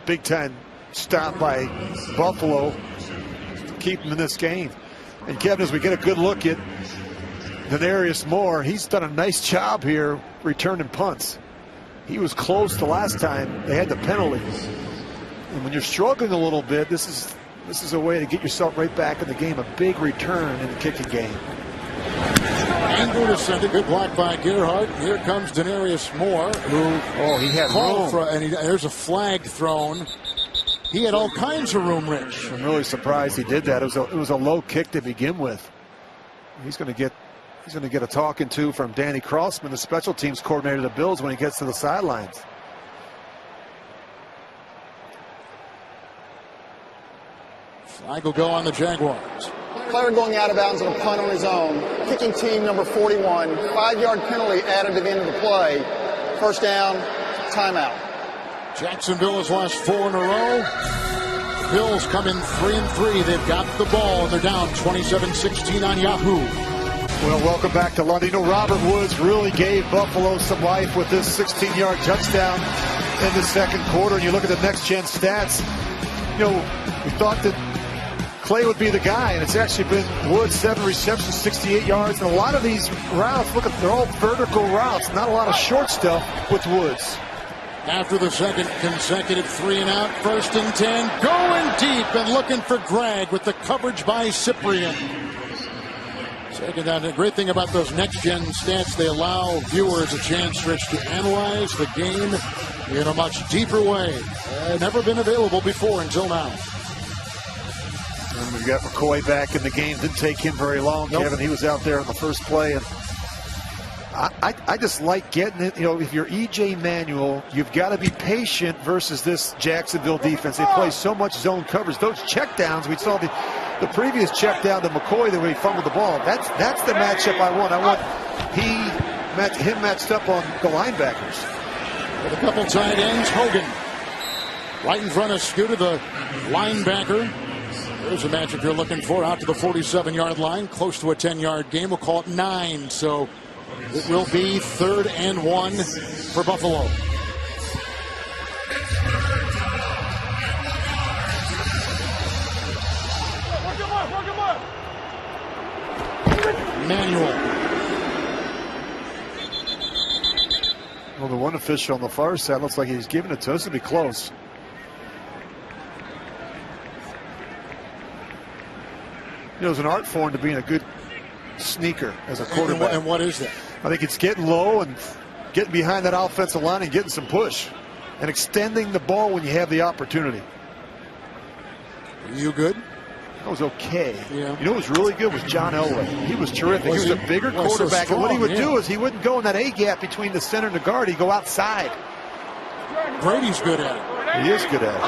Big time stop by Buffalo to keep him in this game. And Kevin, as we get a good look at Denarius Moore, he's done a nice job here returning punts. He was close the last time they had the penalty. And when you're struggling a little bit, this is a way to get yourself right back in the game. A big return in the kicking game. Angle to send a good block by Gerhardt. Here comes Denarius Moore, who he had room. There's a flag thrown. He had all kinds of room, Rich. I'm really surprised he did that. It was a low kick to begin with. He's going to get a talking to from Danny Crossman, the special teams coordinator of the Bills, when he gets to the sidelines. Flag will go on the Jaguars. Player going out of bounds on a punt on his own. Kicking team number 41. 5-yard penalty added to the end of the play. First down, timeout. Jacksonville has lost 4 in a row. Bills come in 3-3. They've got the ball, and they're down 27-16 on Yahoo. Well, welcome back to London. Robert Woods really gave Buffalo some life with this 16-yard touchdown in the second quarter. And you look at the next-gen stats, we thought that Clay would be the guy, and it's actually been Woods, 7 receptions, 68 yards. And a lot of these routes, they're all vertical routes, not a lot of short stuff with Woods. After the second consecutive 3 and out, first and 10, going deep and looking for Gregg with the coverage by Cyprien. Second down. The great thing about those next-gen stats, they allow viewers a chance, Rich, to analyze the game in a much deeper way. Never been available before until now. And we've got McCoy back in the game. Didn't take him very long, Kevin. He was out there on the first play. And I just like getting it. You know, if you're E.J. Manuel, you've got to be patient versus this Jacksonville defense. They play so much zone coverage. Those checkdowns, we saw the previous check down to McCoy that when he fumbled the ball. That's the matchup I want. I want him matched up on the linebackers. With a couple tight ends, Hogan right in front of Scooter, the linebacker. There's a matchup you're looking for out to the 47-yard line, close to a 10-yard game. We'll call it 9. So it will be 3rd and 1 for Buffalo. Manuel. Well, the one official on the far side looks like he's giving it to us. It'll be close. You know, it's an art form to being a good sneaker as a quarterback. And what is that? I think it's getting low and getting behind that offensive line and getting some push and extending the ball when you have the opportunity. You good? That was okay. Yeah. You know what was really good was John Elway. He was terrific. He was a bigger quarterback. And what he would do is he wouldn't go in that A-gap between the center and the guard. He'd go outside. Brady's good at it. He is good at it.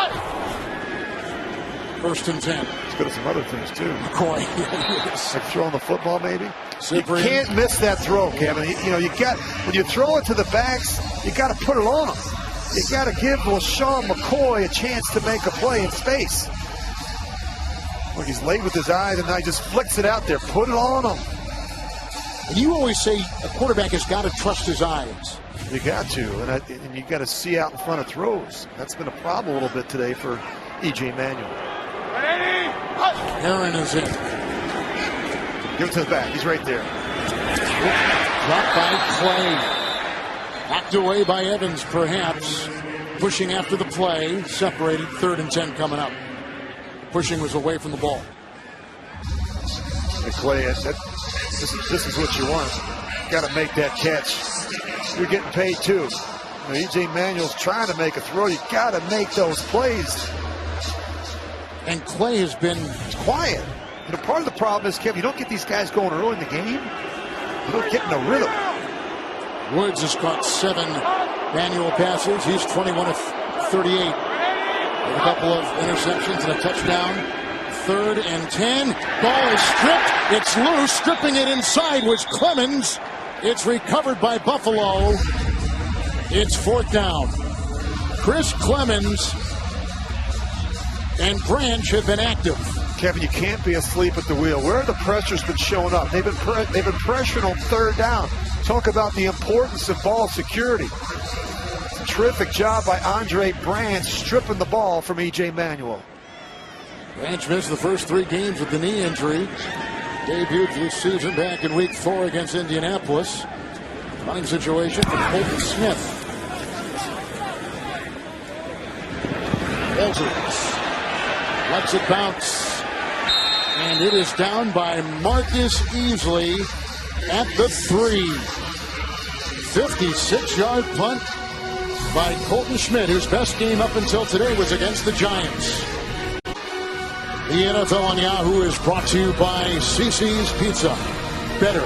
1st and 10. He's good at some other things, too. McCoy. Like throwing the football, maybe. Cyprian. You can't miss that throw, Kevin. You know, when you throw it to the backs, you got to put it on them. You got to give LeSean McCoy a chance to make a play in space. Look, he's late with his eyes, and now he just flicks it out there. Put it on him. And you always say a quarterback has got to trust his eyes. You got to, and you got to see out in front of throws. That's been a problem a little bit today for E.J. Manuel. Aaron is in. Give it to the back. He's right there. Dropped by Clay. Knocked away by Evans, perhaps. Pushing after the play. Separated. 3rd and 10 coming up. Pushing was away from the ball. Clay, this is what you want. Got to make that catch. You're getting paid too. E.J. Manuel's trying to make a throw. You got to make those plays. And Clay has been quiet. You know, part of the problem is, Kevin, you don't get these guys going early in the game. You don't get in a rhythm. Woods has caught 7 Manuel passes. He's 21 of 38. With a couple of interceptions and a touchdown. 3rd and 10. Ball is stripped. It's loose. Stripping it inside was Clemens. It's recovered by Buffalo. It's 4th down. Chris Clemens and Branch have been active. Kevin, you can't be asleep at the wheel. Where the pressure's been showing up? They've been pressuring on 3rd down. Talk about the importance of ball security. Terrific job by Andre Branch stripping the ball from E.J. Manuel. Branch missed the first 3 games with the knee injury. Debuted this season back in week 4 against Indianapolis. Fine situation for Colton Smith. Walters lets it bounce. And it is down by Marcus Easley at the 3. 56-yard punt by Colton Schmidt, whose best game up until today was against the Giants. The NFL on Yahoo is brought to you by CiCi's Pizza. Better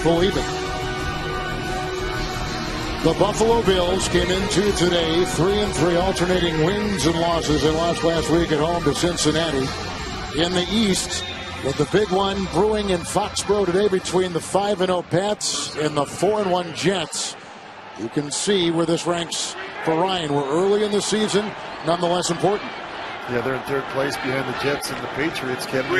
believe it. The Buffalo Bills came into today 3-3, alternating wins and losses. They lost last week at home to Cincinnati. In the East, with the big one brewing in Foxborough today between the 5-0 Pats and the 4-1 Jets. You can see where this ranks for Ryan. We're early in the season, nonetheless important. Yeah, they're in 3rd place behind the Jets and the Patriots, Kevin.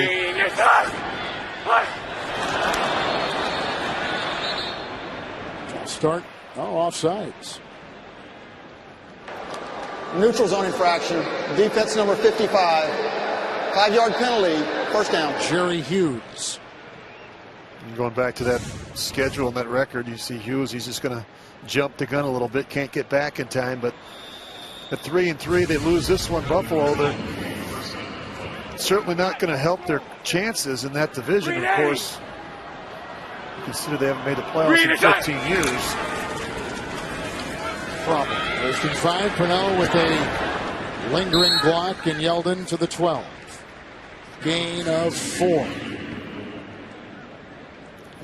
Start. Oh, offsides. Neutral zone infraction. Defense number 55. 5-yard penalty. 1st down. Jerry Hughes. And going back to that schedule and that record, you see Hughes, he's just going to jump the gun a little bit. Can't get back in time, but at 3-3, they lose this one. Buffalo, they're certainly not going to help their chances in that division. Of course, Consider they haven't made the playoffs in 15 years. Problem. First and 5. Purnell with a lingering block, and Yeldon to the 12. Gain of 4.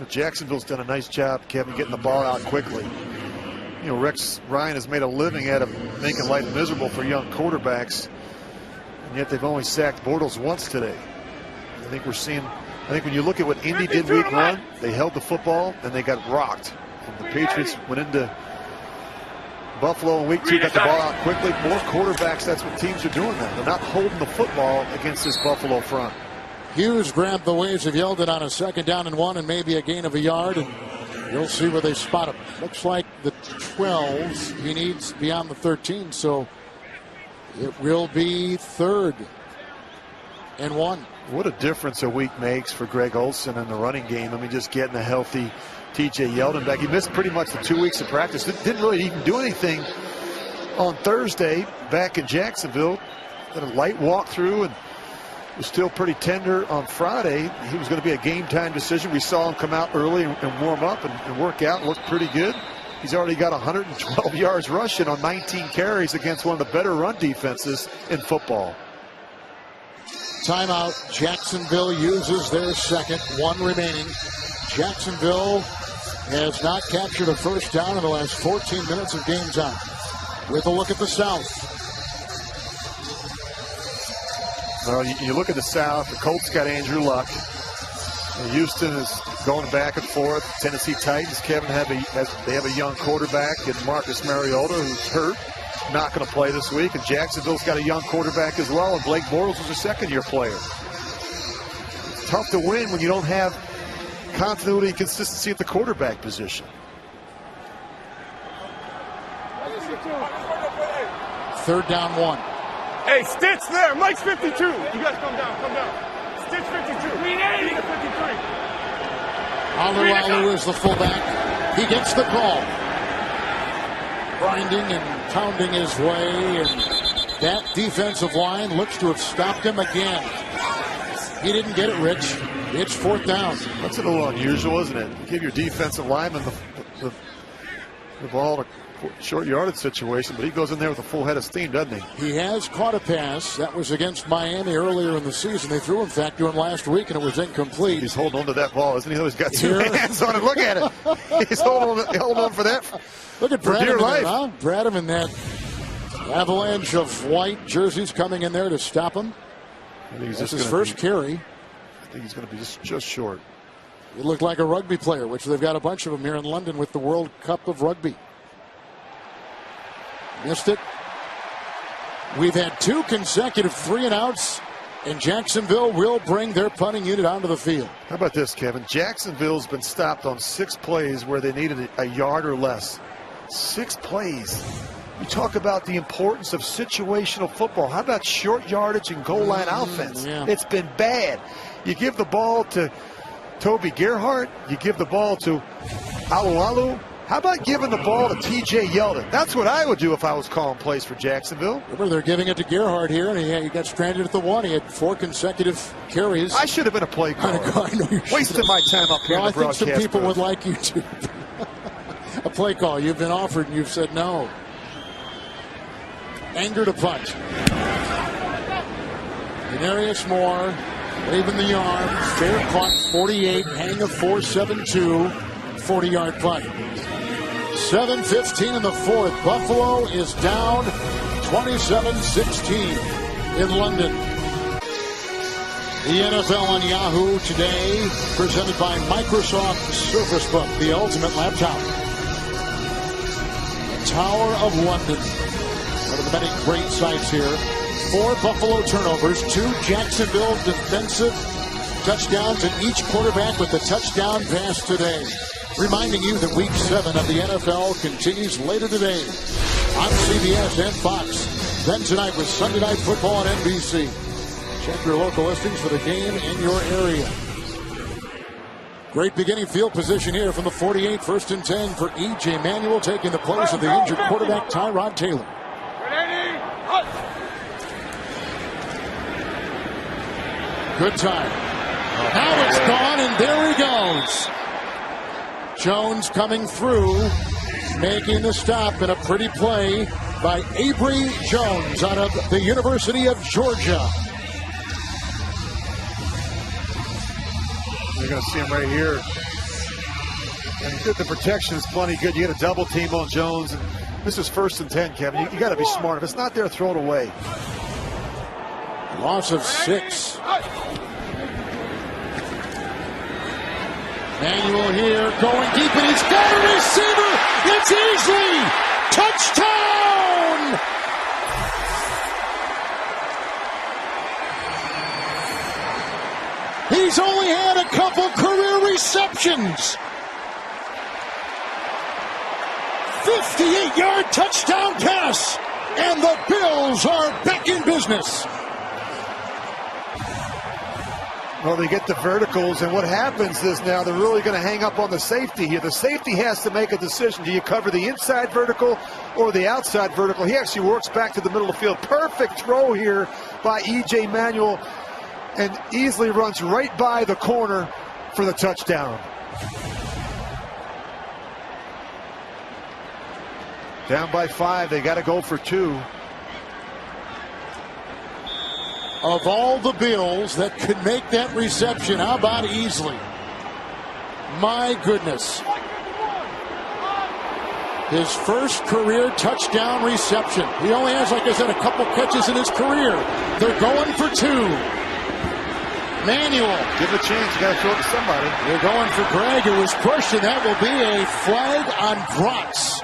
Jacksonville's done a nice job, Kevin, getting the ball out quickly. You know, Rex Ryan has made a living out of making life miserable for young quarterbacks, and yet they've only sacked Bortles once today. I think when you look at what Indy did week 1, they held the football and they got rocked. And the Patriots went into Buffalo in week 2, got the ball out quickly. More quarterbacks, that's what teams are doing now. They're not holding the football against this Buffalo front. Hughes grabbed the waves of Yeldon on a 2nd down and 1 and maybe a gain of a yard, and you'll see where they spot him. Looks like the 12s he needs beyond the 13, so it will be 3rd and 1. What a difference a week makes for Greg Olsen in the running game. I mean, just getting a healthy TJ Yeldon back. He missed pretty much the 2 weeks of practice. Didn't really even do anything on Thursday back in Jacksonville. Did a light walkthrough and was still pretty tender on Friday. He was going to be a game-time decision. We saw him come out early and warm up and work out. Looked pretty good. He's already got 112 yards rushing on 19 carries against one of the better run defenses in football. Timeout. Jacksonville uses their 2nd. 1 remaining. Jacksonville has not captured a first down in the last 14 minutes of game time. With a look at the South. Well, you look at the South. The Colts got Andrew Luck. Houston is going back and forth. Tennessee Titans, Kevin, they have a young quarterback in Marcus Mariota, who's hurt, not going to play this week. And Jacksonville's got a young quarterback as well, and Blake Bortles is a 2nd-year player. It's tough to win when you don't have continuity and consistency at the quarterback position. 3rd down 1. Hey, Stitch there. Mike's 52. You guys come down. Stitch 52. 380 to 53. Alu is the fullback. He gets the call. Grinding and pounding his way, and that defensive line looks to have stopped him again. He didn't get it, Rich. It's 4th down. That's a little unusual, isn't it? Give your defensive lineman the ball in a short yardage situation, but he goes in there with a full head of steam, doesn't he? He has caught a pass. That was against Miami earlier in the season. They threw, in fact, to him last week, and it was incomplete. He's holding on to that ball, isn't he? He's got 2 hands on it. Look at it. He's holding on for that. Look at for dear life. Huh? Bradham in that avalanche of white jerseys coming in there to stop him. That's his first carry. I think he's going to be just short. He looked like a rugby player, which they've got a bunch of them here in London with the World Cup of Rugby. Missed it. We've had 2 consecutive 3-and-outs, and Jacksonville will bring their punting unit onto the field. How about this, Kevin? Jacksonville's been stopped on 6 plays where they needed a yard or less. 6 plays. You talk about the importance of situational football. How about short yardage and goal line offense? Yeah. It's been bad. You give the ball to Toby Gerhart. You give the ball to Alu. How about giving the ball to TJ Yeldon? That's what I would do if I was calling plays for Jacksonville. Remember, they're giving it to Gerhart here, and he got stranded at the 1. He had 4 consecutive carries. I should have been a play caller. I know you wasted my time up here in the broadcast. I think some people would like you to. A play call. You've been offered, and you've said no. Anger to punt. Denarius Moore waving the arm. Fair caught, 48. Hang of 4.72. 40-yard punt. 7:15 in the 4th. Buffalo is down 27-16 in London. The NFL on Yahoo today, presented by Microsoft Surface Book, the ultimate laptop. Tower of London, one of the many great sites here. 4 Buffalo turnovers, 2 Jacksonville defensive touchdowns, and each quarterback with a touchdown pass today. Reminding you that Week 7 of the NFL continues later today on CBS and Fox. Then tonight with Sunday Night Football on NBC. Check your local listings for the game in your area. Great beginning field position here from the 48. 1st and 10 for E.J. Manuel, taking the place of the injured quarterback Tyrod Taylor. Good time. Now it's gone, and there he goes. Jones coming through, making the stop in a pretty play by Avery Jones out of the University of Georgia. You're going to see him right here. And the protection is plenty good. You get a double team on Jones. And this is 1st and 10, Kevin. You got to be smart. If it's not there, throw it away. Loss of 6. Manuel here going deep, and he's got a receiver. It's Easley. Touchdown! He's only had a couple career receptions. 58-yard touchdown pass, and the Bills are back in business. Well, they get the verticals, and what happens is now they're really going to hang up on the safety here. The safety has to make a decision. Do you cover the inside vertical or the outside vertical? He actually works back to the middle of the field. Perfect throw here by E.J. Manuel, and easily runs right by the corner for the touchdown. Down by 5, they got to go for 2. Of all the Bills that could make that reception, how about Easley? My goodness. His first career touchdown reception. He only has, like I said, a couple catches in his career. They're going for 2. Manuel. Give him a chance. You got to throw it to somebody. They're going for Greg, who was pushed, and that will be a flag on Gratz.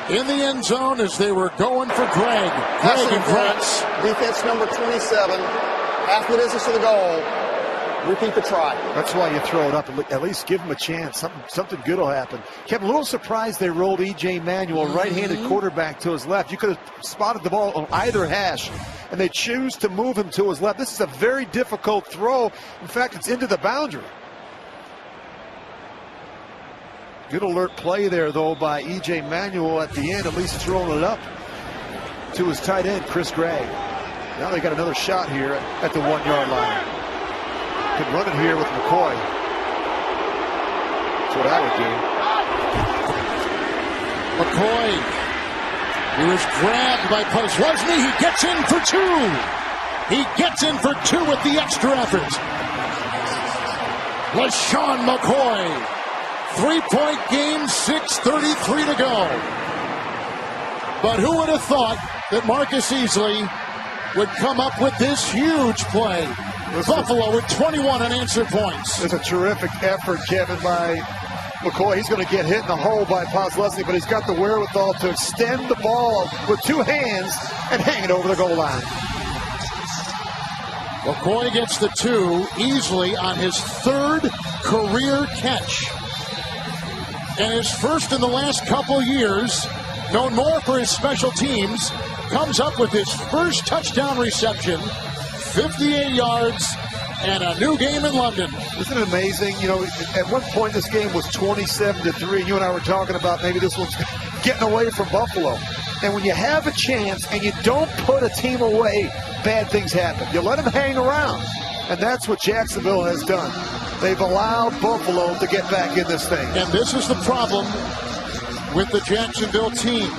In the end zone as they were going for Greg. Greg and Gratz. Defense number 27. Half the distance to the goal. Repeat the try. That's why you throw it up. At least give him a chance. Something good will happen. Kept a little surprised they rolled E.J. Manuel, right-handed quarterback, to his left. You could have spotted the ball on either hash, and they choose to move him to his left. This is a very difficult throw. In fact, it's into the boundary. Good alert play there, though, by E.J. Manuel at the end, at least throwing it up to his tight end, Chris Gregg. Now they got another shot here at the 1-yard line. Could run it here with McCoy. That's what I would do. McCoy. He was grabbed by Post. Wasn't he? He gets in for 2. He gets in for 2 with the extra effort. LeSean McCoy. 3-point game, 6:33 to go. But who would have thought that Marcus Easley would come up with this huge play? Buffalo with 21 unanswered points. It's a terrific effort, Kevin, by McCoy. He's going to get hit in the hole by Postlesny, but he's got the wherewithal to extend the ball with 2 hands and hang it over the goal line. McCoy gets the 2 easily on his 3rd career catch. And his first in the last couple years, known more for his special teams, comes up with his first touchdown reception, 58 yards, and a new game in London. Isn't it amazing? You know, at one point this game was 27-3. You and I were talking about maybe this one's getting away from Buffalo. And when you have a chance and you don't put a team away, bad things happen. You let them hang around. And that's what Jacksonville has done. They've allowed Buffalo to get back in this thing. And this is the problem with the Jacksonville team.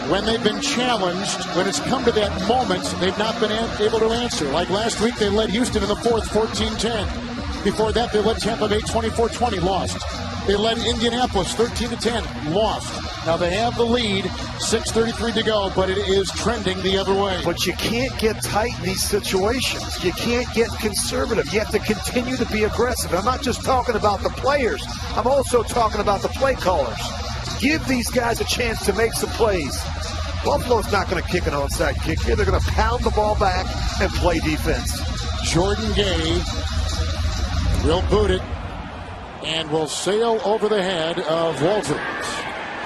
When they've been challenged, when it's come to that moment, they've not been able to answer. Like last week, they led Houston in the 4th, 14-10. Before that, they led Tampa Bay 24-20, lost. They led Indianapolis 13-10, lost. Now they have the lead, 6:33 to go, but it is trending the other way. But you can't get tight in these situations. You can't get conservative. You have to continue to be aggressive. I'm not just talking about the players. I'm also talking about the play callers. Give these guys a chance to make some plays. Buffalo's not going to kick an onside kick here. They're going to pound the ball back and play defense. Jordan Gay will boot it and will sail over the head of Walters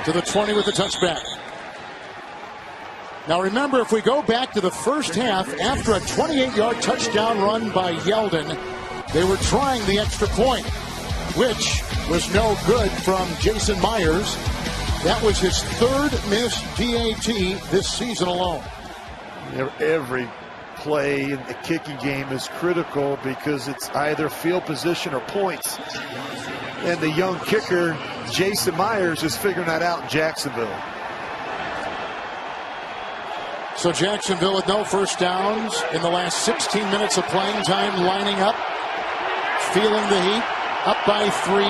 to the 20 with the touchback. Now remember, if we go back to the first half, after a 28-yard touchdown run by Yeldon, they were trying the extra point, which was no good from Jason Myers. That was his 3rd missed PAT this season alone. Every play in the kicking game is critical because it's either field position or points. And the young kicker, Jason Myers, is figuring that out in Jacksonville. So Jacksonville with no first downs in the last 16 minutes of playing time, lining up, feeling the heat, up by 3,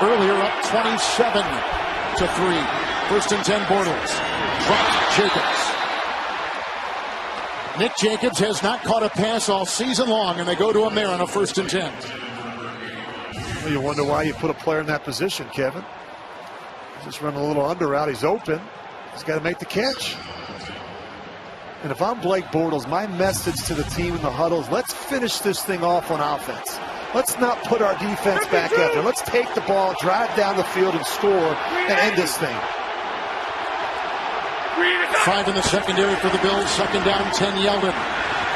earlier up 27-3. First and 10, Bortles. Dropped Jacobs. Nick Jacobs has not caught a pass all season long, and they go to him there on a first and 10. Well, you wonder why you put a player in that position, Kevin. Just running a little under route. He's open. He's got to make the catch. And if I'm Blake Bortles, my message to the team in the huddle is let's finish this thing off on offense. Let's not put our defense back out there. Let's take the ball, drive down the field, and score, and end this thing. 5 in the secondary for the Bills. Second down, 10, Yeldon.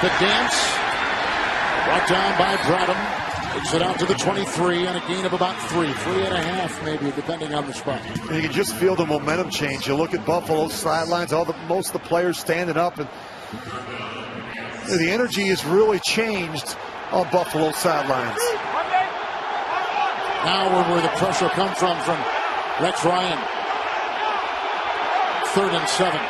The dance brought down by Bradham. Takes it out to the 23 on a gain of about 3.5 maybe, depending on the spot. And you can just feel the momentum change. You look at Buffalo's sidelines, most of the players standing up, and the energy has really changed on Buffalo's sidelines. Now where the pressure comes from Rex Ryan. 3rd and 7.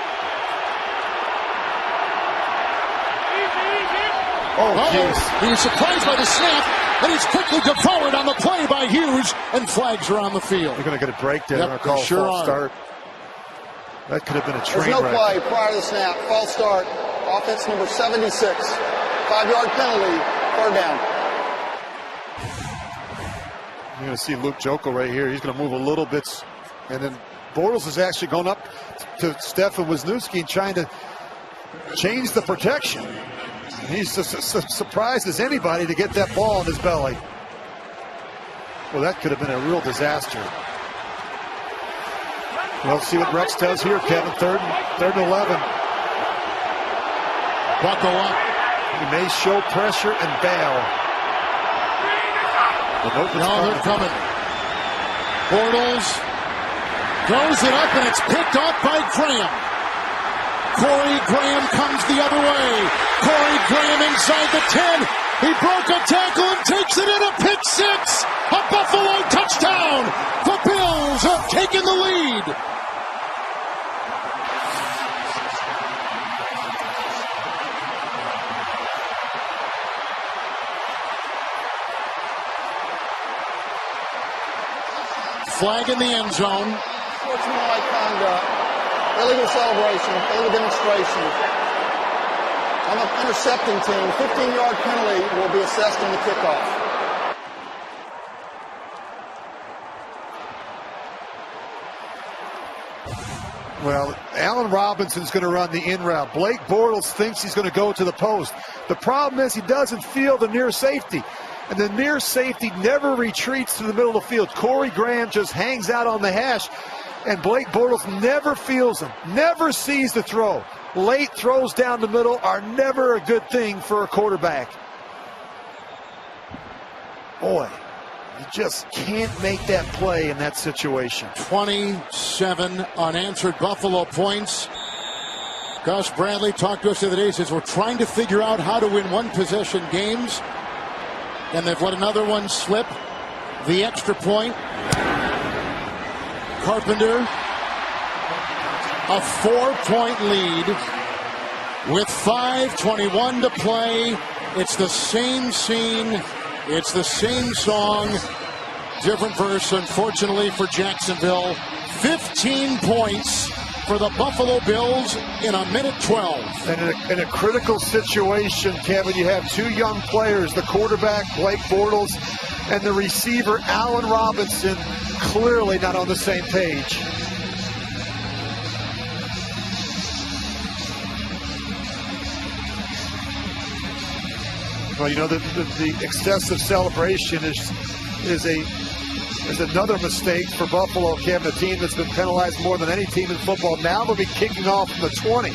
Oh, jeez. He's surprised by the snap, and he's quickly devoured on the play by Hughes, and flags are on the field. They're going to get a break there. Yep, Call sure false start. That could have been a train There's no wreck. play prior to the snap. False start. Offense number 76. 5-yard penalty. 3rd down. You're going to see Luke Jokel right here. He's going to move a little bit. And then Bortles is actually going up to Stefan Wisniewski and trying to change the protection. He's as surprised as anybody to get that ball in his belly. Well, that could have been a real disaster. Well, let's see what Rex does here, Kevin. 3rd and 11. Buckle up. He may show pressure and bail. No, they're coming. Bortles throws it up, and it's picked off by Graham. Corey Graham comes the other way. Corey Graham inside the 10. He broke a tackle and takes it in a pick 6. A Buffalo touchdown. The Bills have taken the lead. Flag in the end zone. Sportsmanlike conduct. Illegal celebration. Illegal demonstration. On the intercepting team, 15-yard penalty will be assessed on the kickoff. Well, Allen Robinson's going to run the in route. Blake Bortles thinks he's going to go to the post. The problem is he doesn't feel the near safety. And the near safety never retreats to the middle of the field. Corey Graham just hangs out on the hash. And Blake Bortles never feels him, never sees the throw. Late throws down the middle are never a good thing for a quarterback. Boy, you just can't make that play in that situation. 27 unanswered Buffalo points. Gus Bradley talked to us the other day. He says, we're trying to figure out how to win one-possession games. And they've let another one slip. The extra point. Carpenter. A 4-point lead with 5:21 to play. It's the same scene. It's the same song. Different verse, unfortunately, for Jacksonville. 15 points for the Buffalo Bills in a minute 12. And in a critical situation, Kevin, you have two young players, the quarterback, Blake Bortles, and the receiver, Allen Robinson, clearly not on the same page. Well, you know, the excessive celebration is another mistake for Buffalo, Kevin, a team that's been penalized more than any team in football. Now they'll be kicking off from the 20.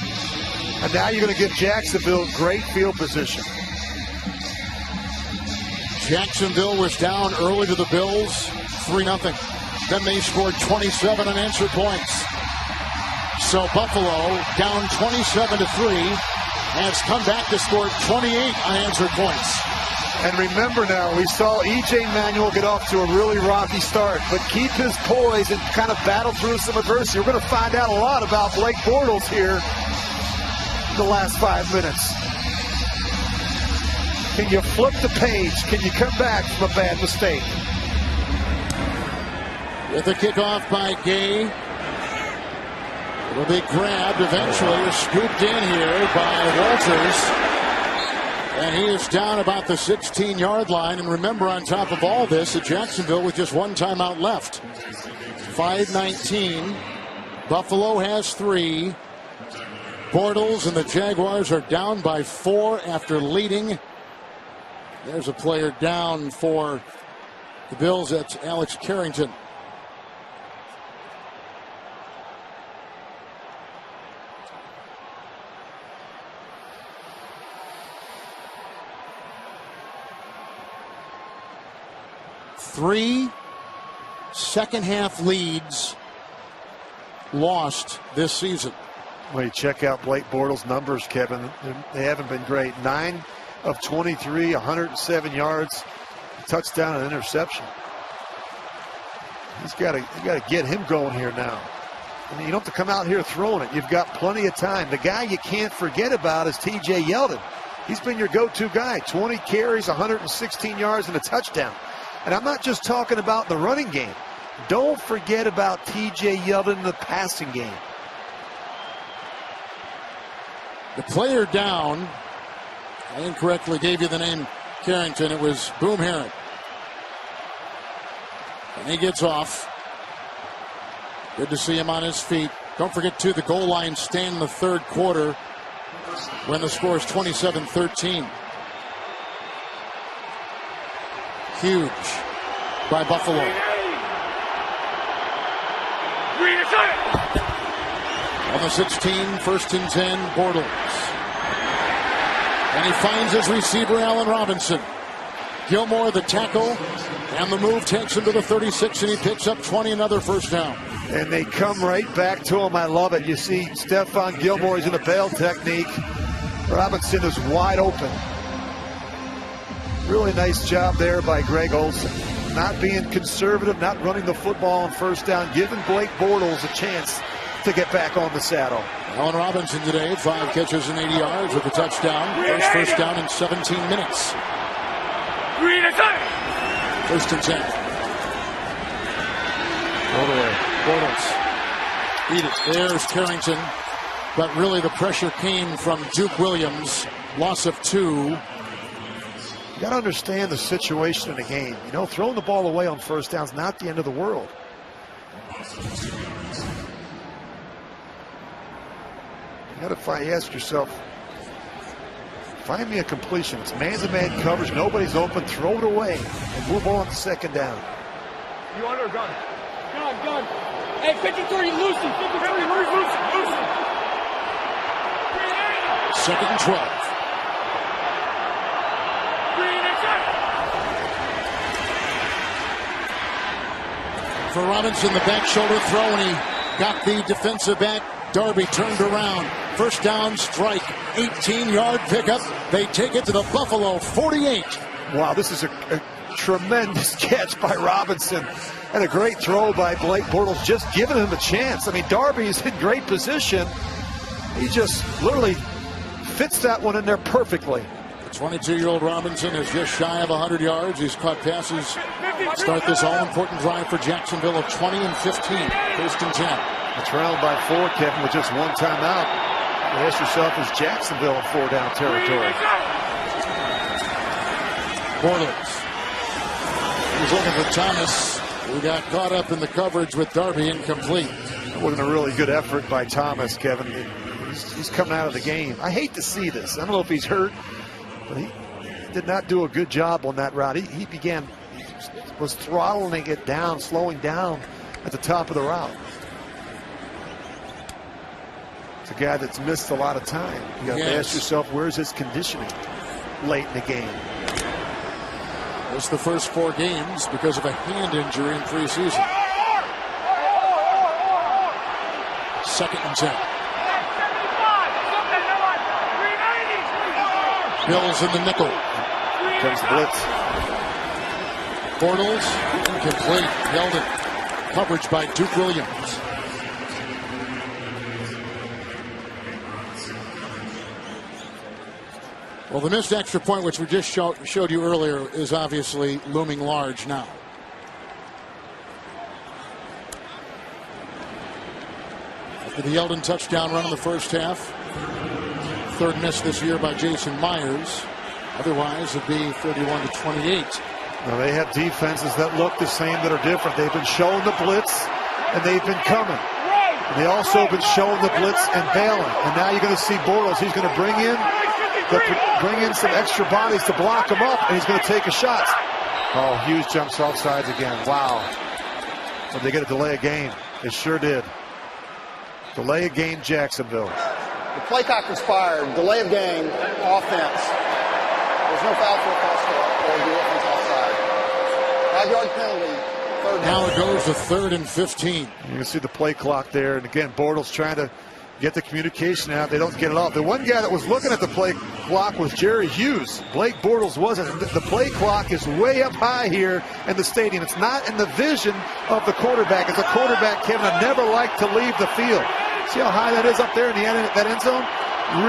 And now you're going to give Jacksonville great field position. Jacksonville was down early to the Bills, 3-0. Then they scored 27 unanswered points. So Buffalo down 27-3. has come back to score 28 unanswered points. And remember now, we saw E.J. Manuel get off to a really rocky start, but keep his poise and kind of battle through some adversity. We're going to find out a lot about Blake Bortles here in the last 5 minutes. Can you flip the page? Can you come back from a bad mistake? With the kickoff by Gay. It'll be grabbed eventually, scooped in here by Walters. And he is down about the 16-yard line. And remember, on top of all this, at Jacksonville with just one timeout left. 5:19. Buffalo has 3. Bortles and the Jaguars are down by 4 after leading. There's a player down for the Bills. That's Alex Carrington. Three second-half leads lost this season. Well, you check out Blake Bortles' numbers, Kevin. They haven't been great. 9 of 23, 107 yards, touchdown and interception. You got to get him going here now. I mean, you don't have to come out here throwing it. You've got plenty of time. The guy you can't forget about is T.J. Yeldon. He's been your go-to guy. 20 carries, 116 yards, and a touchdown. And I'm not just talking about the running game. Don't forget about T.J. Yeldon in the passing game. The player down, I incorrectly gave you the name Carrington. It was Boom Herron. And he gets off. Good to see him on his feet. Don't forget, too, the goal line stand in the third quarter when the score is 27-13. Huge by Buffalo. On the 16, 1st and 10, Bortles. And he finds his receiver, Allen Robinson. Gilmore, the tackle, and the move takes him to the 36, and he picks up 20, another first down. And they come right back to him. I love it. You see Stephon Gilmore is in a bail technique. Robinson is wide open. Really nice job there by Greg Olsen. Not being conservative, not running the football on first down, giving Blake Bortles a chance to get back on the saddle. Allen Robinson today, 5 catches and 80 yards with a touchdown. First down in 17 minutes. 1st and 10. All the way. Bortles. Eat it. There's Carrington. But really the pressure came from Duke Williams. Loss of 2. You got to understand the situation in the game. You know, throwing the ball away on first down is not the end of the world. You got to ask yourself, find me a completion. It's man-to-man coverage. Nobody's open. Throw it away and move on to 2nd down. You under gun? Gun. Hey, 53, loosen. 53, loosen. 2nd and 12. For Robinson, the back shoulder throw, and he got the defensive back. Darby turned around. First down strike. 18-yard pickup. They take it to the Buffalo 48. Wow, this is a tremendous catch by Robinson. And a great throw by Blake Bortles, just giving him a chance. I mean, Darby is in great position. He just literally fits that one in there perfectly. The 22-year-old Robinson is just shy of 100 yards. He's caught passes. Start this all-important drive for Jacksonville of 20 and 15. 1st and 10. It's trailed by 4, Kevin, with just one timeout. You ask yourself, is Jacksonville in 4-down territory? Bortles. He's looking for Thomas, who got caught up in the coverage with Darby, incomplete. That wasn't a really good effort by Thomas, Kevin. He's coming out of the game. I hate to see this. I don't know if he's hurt, but he did not do a good job on that route. He was throttling it down, slowing down at the top of the route. It's a guy that's missed a lot of time. You got to ask yourself, where's his conditioning late in the game? It's the first 4 games because of a hand injury in preseason. 2nd and 10. Bills in the nickel. Comes the blitz. Bortles, incomplete. Yeldon. Coverage by Duke Williams. Well, the missed extra point, which we just showed you earlier, is obviously looming large now. After the Yeldon touchdown run in the first half, third miss this year by Jason Myers. Otherwise, it'd be 31-28. Well, they have defenses that look the same, that are different. They've been showing the blitz, and they've been coming. And they also have been showing the blitz and bailing. And now you're going to see Bortles. He's going to bring in some extra bodies to block him up, and he's going to take a shot. Oh, Hughes jumps off sides again. Wow. But they get a delay of game. They sure did. Delay of game, Jacksonville. The play clock expired. Delay of game, offense. There's no foul for a false start or the offense offside. 5-yard penalty. Now it goes to 3rd and 15. You can see the play clock there. And again, Bortles trying to get the communication out. They don't get it off. The one guy that was looking at the play clock was Jerry Hughes. Blake Bortles wasn't. The play clock is way up high here in the stadium. It's not in the vision of the quarterback. As a quarterback, Kevin, I never like to leave the field. See how high that is up there in the end, that end zone?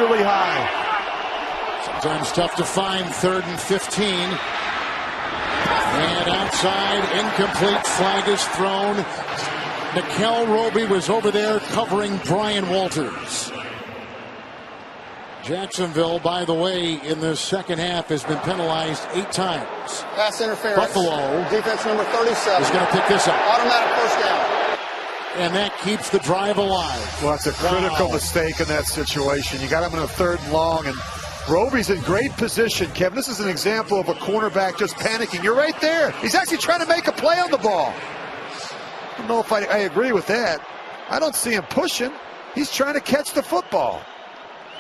Really high. Sometimes tough to find. 3rd and 15. And outside, incomplete. Flag is thrown. Nickel Roby was over there covering Brian Walters. Jacksonville, by the way, in the second half has been penalized 8 times. Pass interference. Buffalo. Defense number 37. Is going to pick this up. Automatic first down. And that keeps the drive alive. Well, that's a critical mistake in that situation. You got him in a 3rd and long, and Roby's in great position, Kevin. This is an example of a cornerback just panicking. You're right there. He's actually trying to make a play on the ball. I don't know if I agree with that. I don't see him pushing. He's trying to catch the football.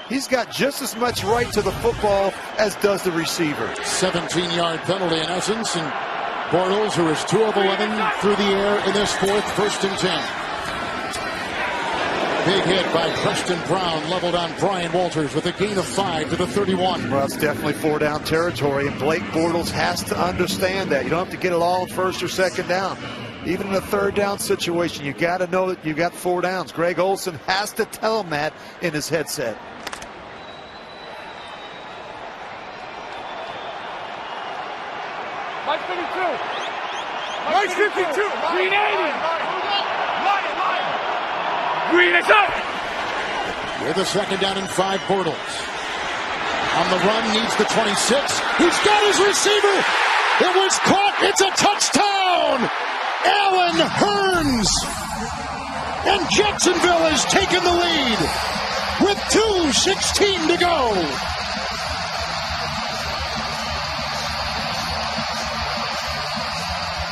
He's got just as much right to the football as does the receiver. 17-yard penalty in essence, and Bortles, who is 2 of 11 through the air in this 4th, 1st and 10. Big hit by Preston Brown, leveled on Brian Walters with a gain of 5 to the 31. Well, it's definitely 4-down territory, and Blake Bortles has to understand that. You don't have to get it all in 1st or 2nd down. Even in a 3rd down situation, you got to know that you got 4 downs. Greg Olsen has to tell him that in his headset. Mike 52. Mike 52. Green 80. Green is up. With a 2nd down and 5, Bortles. On the run, needs the 26. He's got his receiver. It was caught. It's a touchdown. Allen Hurns. And Jacksonville has taken the lead with 2:16 to go.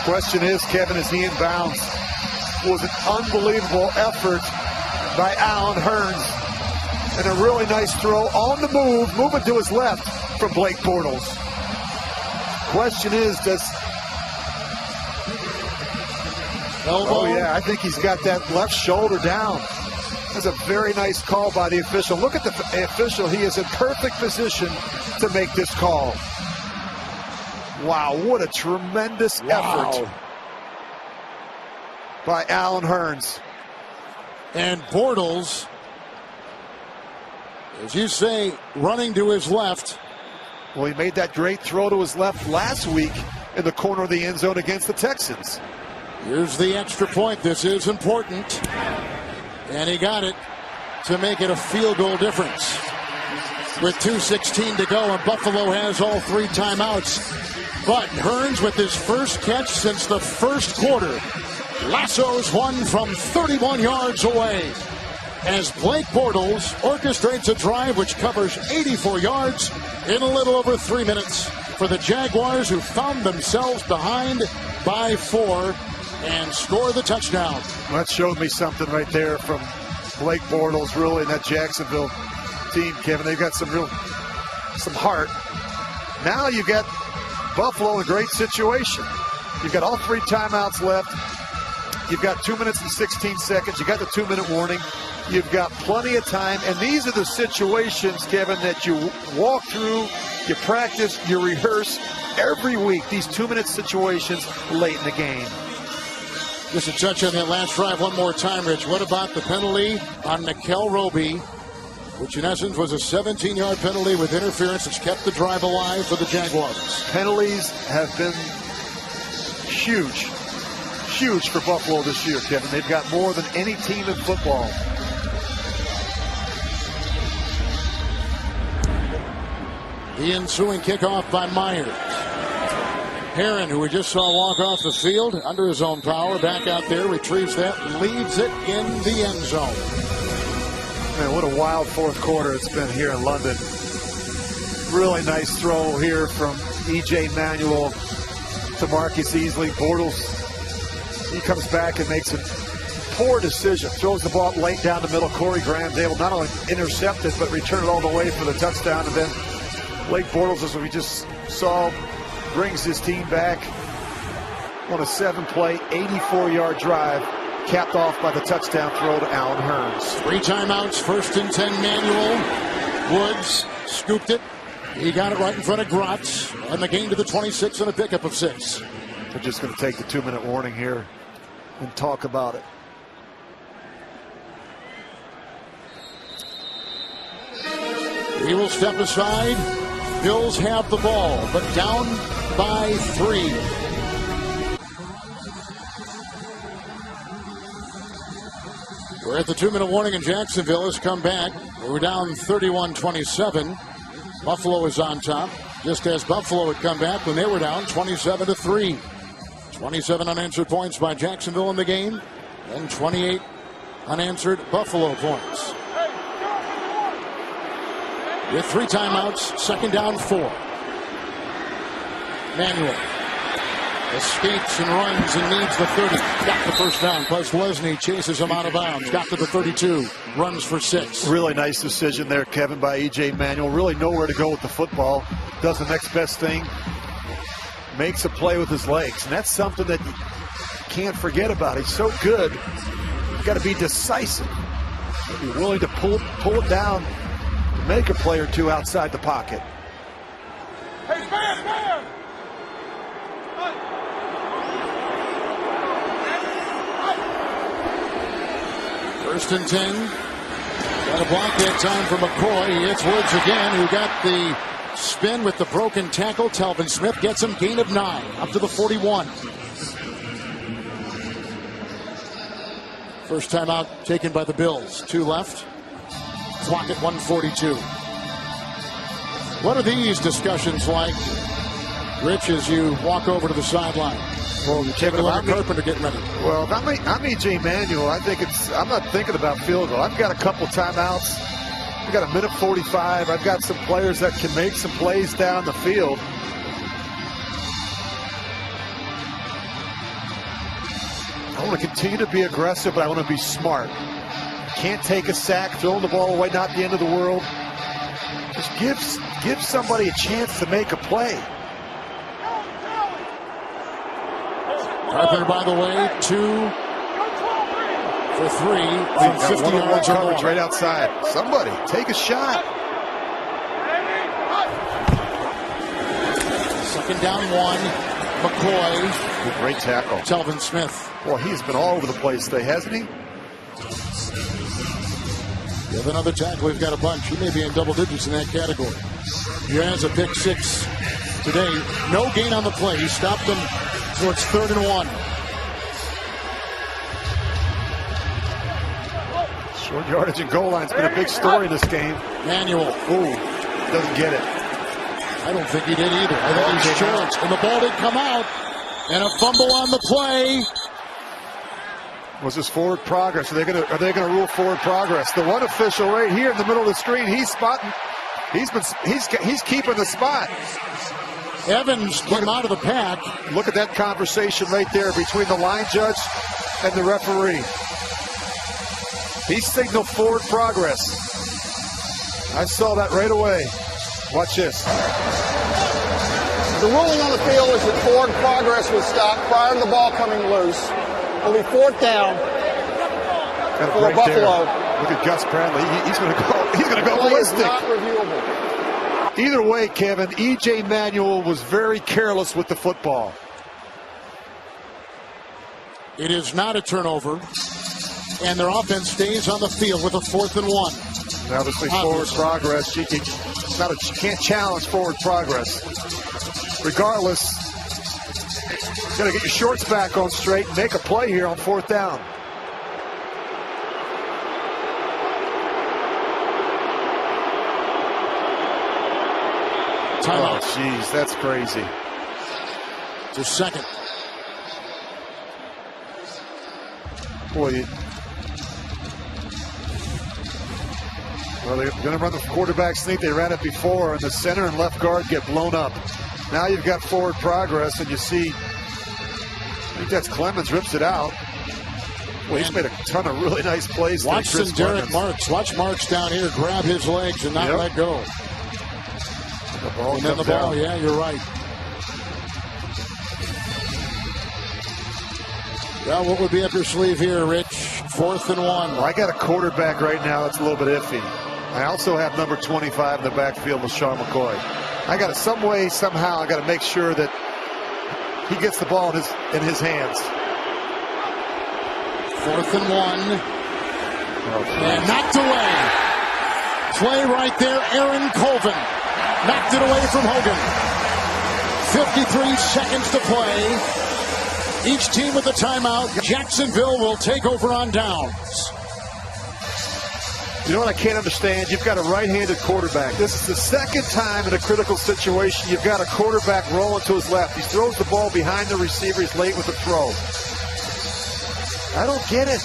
Question is, Kevin, is he in bounds? It was an unbelievable effort by Allen Hurns. And a really nice throw on the move, moving to his left from Blake Bortles. Question is, does... Elbow. Oh, yeah, I think he's got that left shoulder down. That's a very nice call by the official. Look at the official. He is in perfect position to make this call. Wow, what a tremendous effort by Allen Hurns. And Bortles, as you say, running to his left. Well, he made that great throw to his left last week in the corner of the end zone against the Texans. Here's the extra point. This is important. And he got it to make it a field goal difference. With 2:16 to go, and Buffalo has all 3 timeouts. But Hurns, with his first catch since the first quarter, lassos one from 31 yards away. As Blake Bortles orchestrates a drive which covers 84 yards in a little over 3 minutes for the Jaguars, who found themselves behind by 4 and score the touchdown. Well, that showed me something right there from Blake Bortles, really, in that Jacksonville team, Kevin. They've got some heart. Now you got Buffalo in a great situation. You've got all 3 timeouts left. You've got 2 minutes and 16 seconds. You got the 2-minute warning. You've got plenty of time. And these are the situations, Kevin, that you walk through You practice, you rehearse every week these 2-minute situations late in the game. Just to touch on that last drive one more time, Rich. What about the penalty on Nickel Roby, which in essence was a 17-yard penalty with interference that's kept the drive alive for the Jaguars? Penalties have been huge for Buffalo this year, Kevin. They've got more than any team in football. The ensuing kickoff by Myers. Heron, who we just saw walk off the field under his own power, back out there, retrieves that, leaves it in the end zone. Man, what a wild fourth quarter it's been here in London. Really nice throw here from E.J. Manuel to Marcus Easley. Bortles, he comes back and makes a poor decision. Throws the ball late down the middle. Corey Graham's able not only intercept it, but return it all the way for the touchdown. And then Blake Bortles, as we just saw, brings his team back on a 7-play, 84-yard drive, capped off by the touchdown throw to Allen Hurns. 3 timeouts, 1st and 10 Manuel. Woods scooped it. He got it right in front of Grotz, and the gain to the 26 and a pickup of 6. We're just going to take the 2-minute warning here and talk about it. He will step aside. Bills have the ball, but down by 3. We're at the 2-minute warning, and Jacksonville has come back. We're down 31-27. Buffalo is on top, just as Buffalo had come back when they were down 27-3. 27 unanswered points by Jacksonville in the game, and 28 unanswered Buffalo points. With 3 timeouts, 2nd down 4. Manuel escapes and runs and needs the 30. Got the first down. Plus Lesney chases him out of bounds. Got to the 32. Runs for 6. Really nice decision there, Kevin, by E.J. Manuel. Really nowhere to go with the football. Does the next best thing. Makes a play with his legs. And that's something that you can't forget about. He's so good. You've got to be decisive. Be willing to pull it down. Make a play or two outside the pocket. Hey, man! 1st and 10. Got a block that time for McCoy. He hits Woods again, who got the spin with the broken tackle. Telvin Smith gets him, gain of 9, up to the 41. First timeout taken by the Bills. 2 left. Clock at 1:42. What are these discussions like, Rich, as you walk over to the sideline? Well, Kevin, Carpenter getting ready. Well, I'm E.J. Manuel. I'm not thinking about field goal. I've got a couple timeouts. I've got 1:45. I've got some players that can make some plays down the field. I want to continue to be aggressive, but I want to be smart. Can't take a sack, throwing the ball away, not the end of the world. Just give somebody a chance to make a play. Carpenter, by the way, 2 for 3 from 50 yards coverage right outside. Somebody take a shot. 2nd down 1. McCoy. Good, great tackle. Telvin Smith. Boy, he's been all over the place today, hasn't he? With another tackle, we've got a bunch. He may be in double digits in that category. He has a pick 6 today. No gain on the play. He stopped them towards 3rd and 1. Short yardage and goal line's been a big story in this game. Manuel. Ooh, doesn't get it. I don't think he did either. I think he's short. And the ball did come out. And a fumble on the play. Was this forward progress? Are they going to rule forward progress? The one official right here in the middle of the screen, he's spotting. He's keeping the spot. Evans came out of the pack. Look at that conversation right there between the line judge and the referee. He signaled forward progress. I saw that right away. Watch this. The ruling on the field is that forward progress was stopped prior to the ball coming loose. It'll be 4th down for Buffalo. Look at Gus Bradley. He's going to go. He's going to go ballistic. Not reviewable. Either way, Kevin, E.J. Manuel was very careless with the football. It is not a turnover, and their offense stays on the field with a 4th and 1. And obviously, forward progress. You can't challenge forward progress. Regardless, you got to get your shorts back on straight and make a play here on 4th down. Timeout. Oh, jeez, that's crazy. It's a second. Boy, well, they're going to run the quarterback sneak. They ran it before, and the center and left guard get blown up. Now you've got forward progress, and you see, I think that's Clemens, rips it out. Well, he's made a ton of really nice plays. Watch some Derek Marks. Watch Marks down here grab his legs and not let go. The ball and then the ball, yeah, you're right. Well, what would be up your sleeve here, Rich? 4th and 1. Well, I got a quarterback right now that's a little bit iffy. I also have number 25 in the backfield, LeSean McCoy. I got to, some way, somehow, I got to make sure that he gets the ball in his hands. 4th and 1. And knocked away. Play right there, Aaron Colvin. Knocked it away from Hogan. 53 seconds to play. Each team with a timeout. Jacksonville will take over on downs. You know what I can't understand? You've got a right-handed quarterback. This is the second time in a critical situation you've got a quarterback rolling to his left. He throws the ball behind the receiver. He's late with the throw. I don't get it.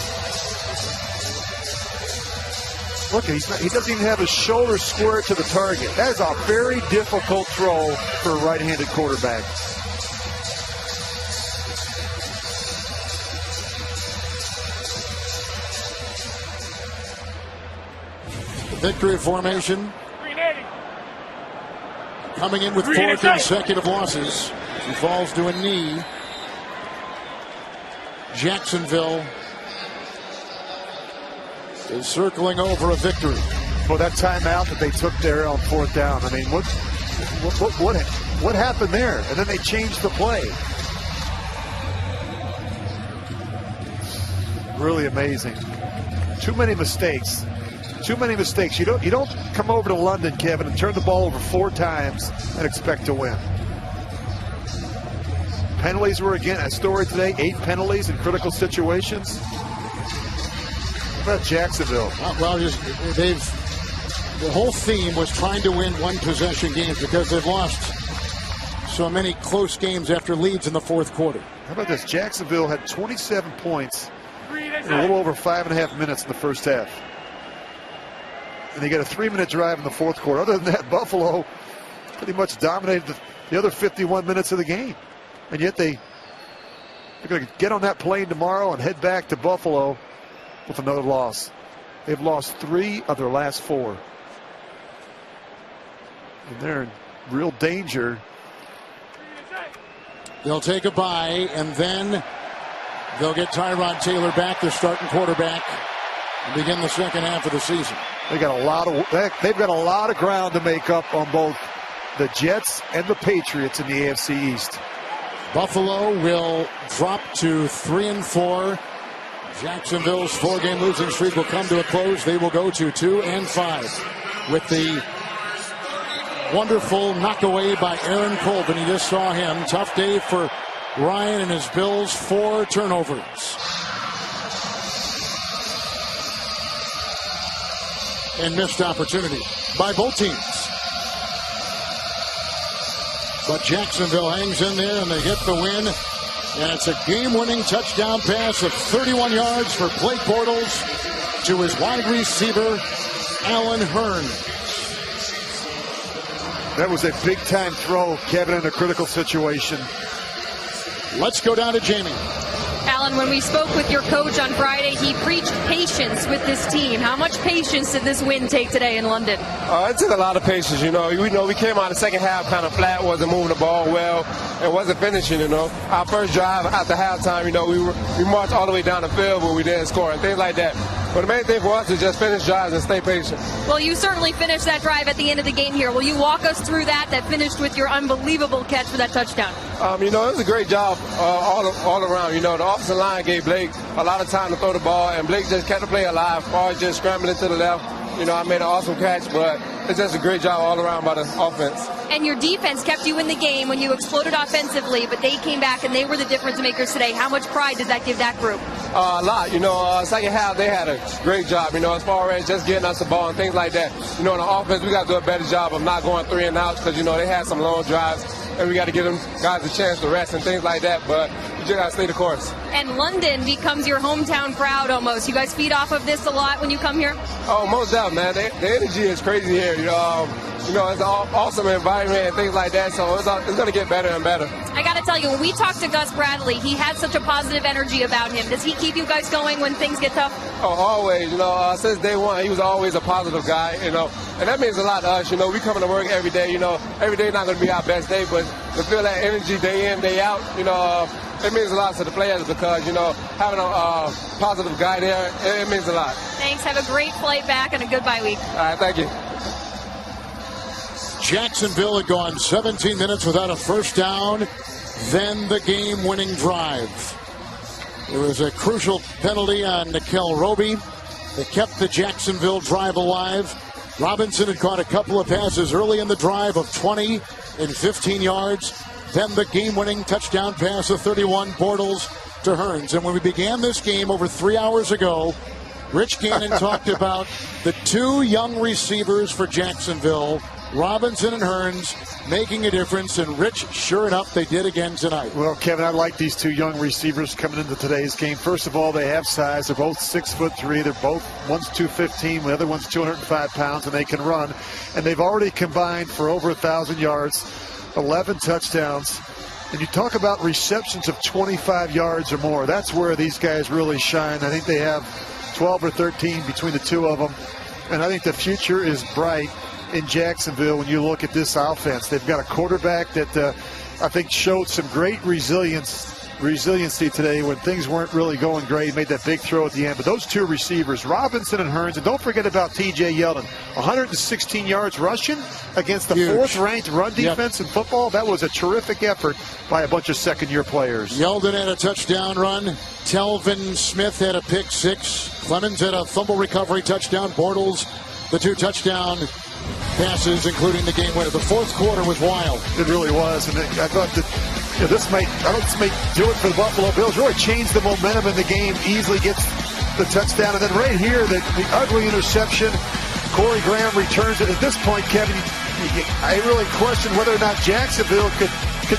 Look, he doesn't even have his shoulder square to the target. That is a very difficult throw for a right-handed quarterback. Victory formation. Coming in with 4 consecutive losses. He falls to a knee. Jacksonville is circling over a victory. Well, that timeout that they took there on 4th down. I mean, what happened there? And then they changed the play. Really amazing. Too many mistakes. Too many mistakes. You don't come over to London, Kevin, and turn the ball over 4 times and expect to win. Penalties were, again, a story today. 8 penalties in critical situations. What about Jacksonville? Well, the whole theme was trying to win one-possession games because they've lost so many close games after leads in the 4th quarter. How about this? Jacksonville had 27 points in a little over 5.5 minutes in the first half. And they got a 3-minute drive in the 4th quarter. Other than that, Buffalo pretty much dominated the other 51 minutes of the game. And yet they're going to get on that plane tomorrow and head back to Buffalo with another loss. They've lost 3 of their last 4. And they're in real danger. They'll take a bye, and then they'll get Tyrod Taylor back, their starting quarterback, and begin the second half of the season. They've got a lot of ground to make up on both the Jets and the Patriots in the AFC East. Buffalo will drop to 3-4. Jacksonville's 4-game losing streak will come to a close. They will go to 2-5 with the wonderful knockaway by Aaron Colvin. You just saw him. Tough day for Ryan and his Bills. 4 turnovers. And missed opportunity by both teams. But Jacksonville hangs in there and they get the win. And it's a game-winning touchdown pass of 31 yards for Blake Bortles to his wide receiver, Allen Hearn. That was a big-time throw, Kevin, in a critical situation. Let's go down to Jamie. Alan, when we spoke with your coach on Friday, he preached patience with this team. How much patience did this win take today in London? It took a lot of patience, you know. We came out the second half kind of flat, wasn't moving the ball well, and wasn't finishing, you know. Our first drive after halftime, you know, we marched all the way down the field, but we didn't score and things like that. But the main thing for us is just finish drives and stay patient. Well, you certainly finished that drive at the end of the game here. Will you walk us through that finished with your unbelievable catch for that touchdown? It was a great job all around. The offensive line gave Blake a lot of time to throw the ball, and Blake just kept the play alive, always just scrambling to the left. I made an awesome catch, but it's just a great job all around by the offense. And your defense kept you in the game when you exploded offensively, but they came back and they were the difference makers today. How much pride does that give that group? A lot. Second half, they had a great job, as far as just getting us the ball and things like that. In the offense, we got to do a better job of not going 3 and outs because, they had some long drives, and we got to give them guys a chance to rest and things like that, but you just got to stay the course. And London becomes your hometown crowd almost. You guys feed off of this a lot when you come here? Oh, most definitely, man. The energy is crazy here. It's an awesome environment and things like that, so it's going to get better and better. I got to tell you, when we talked to Gus Bradley, he had such a positive energy about him. Does he keep you guys going when things get tough? Oh, always. Since day one, he was always a positive guy, and that means a lot to us. We come to work every day, every day not going to be our best day, but to feel that energy day in, day out, it means a lot to the players because, having a positive guy there, it means a lot. Thanks. Have a great flight back and a good bye week. All right, thank you. Jacksonville had gone 17 minutes without a first down. Then the game-winning drive. There was a crucial penalty on Nikel Roby that kept the Jacksonville drive alive. Robinson had caught a couple of passes early in the drive of 20 and 15 yards. Then the game-winning touchdown pass of 31, Bortles to Hearns. And when we began this game over 3 hours ago, Rich Gannon talked about the 2 young receivers for Jacksonville, Robinson and Hearns, making a difference, and Rich, sure enough, they did again tonight. Well, Kevin, I like these 2 young receivers coming into today's game. First of all, they have size. They're both 6'3". They're both, one's 215, the other one's 205 pounds, and they can run. And they've already combined for over 1,000 yards, 11 touchdowns. And you talk about receptions of 25 yards or more. That's where these guys really shine. I think they have 12 or 13 between the 2 of them. And I think the future is bright in Jacksonville when you look at this offense. They've got a quarterback that I think showed some great resiliency today when things weren't really going great. He made that big throw at the end. But those 2 receivers, Robinson and Hearns, and don't forget about T.J. Yeldon, 116 yards rushing against the 4th-ranked run defense in football. That was a terrific effort by a bunch of second-year players. Yeldon had a touchdown run. Telvin Smith had a pick 6. Clemens had a fumble recovery touchdown. Bortles, the 2 touchdown passes, including the game winner. The 4th quarter was wild. It really was, and I thought that this may do it for the Buffalo Bills. Really change the momentum in the game. Easily gets the touchdown, and then right here, the ugly interception. Corey Graham returns it. At this point, Kevin, I really question whether or not Jacksonville could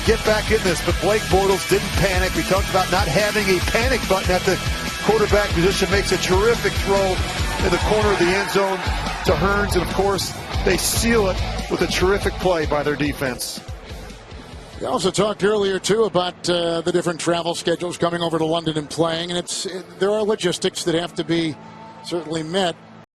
get back in this, but Blake Bortles didn't panic. We talked about not having a panic button at the quarterback position. Makes a terrific throw in the corner of the end zone to Hearns, and of course, they seal it with a terrific play by their defense. We also talked earlier, too, about the different travel schedules coming over to London and playing, and there are logistics that have to be certainly met.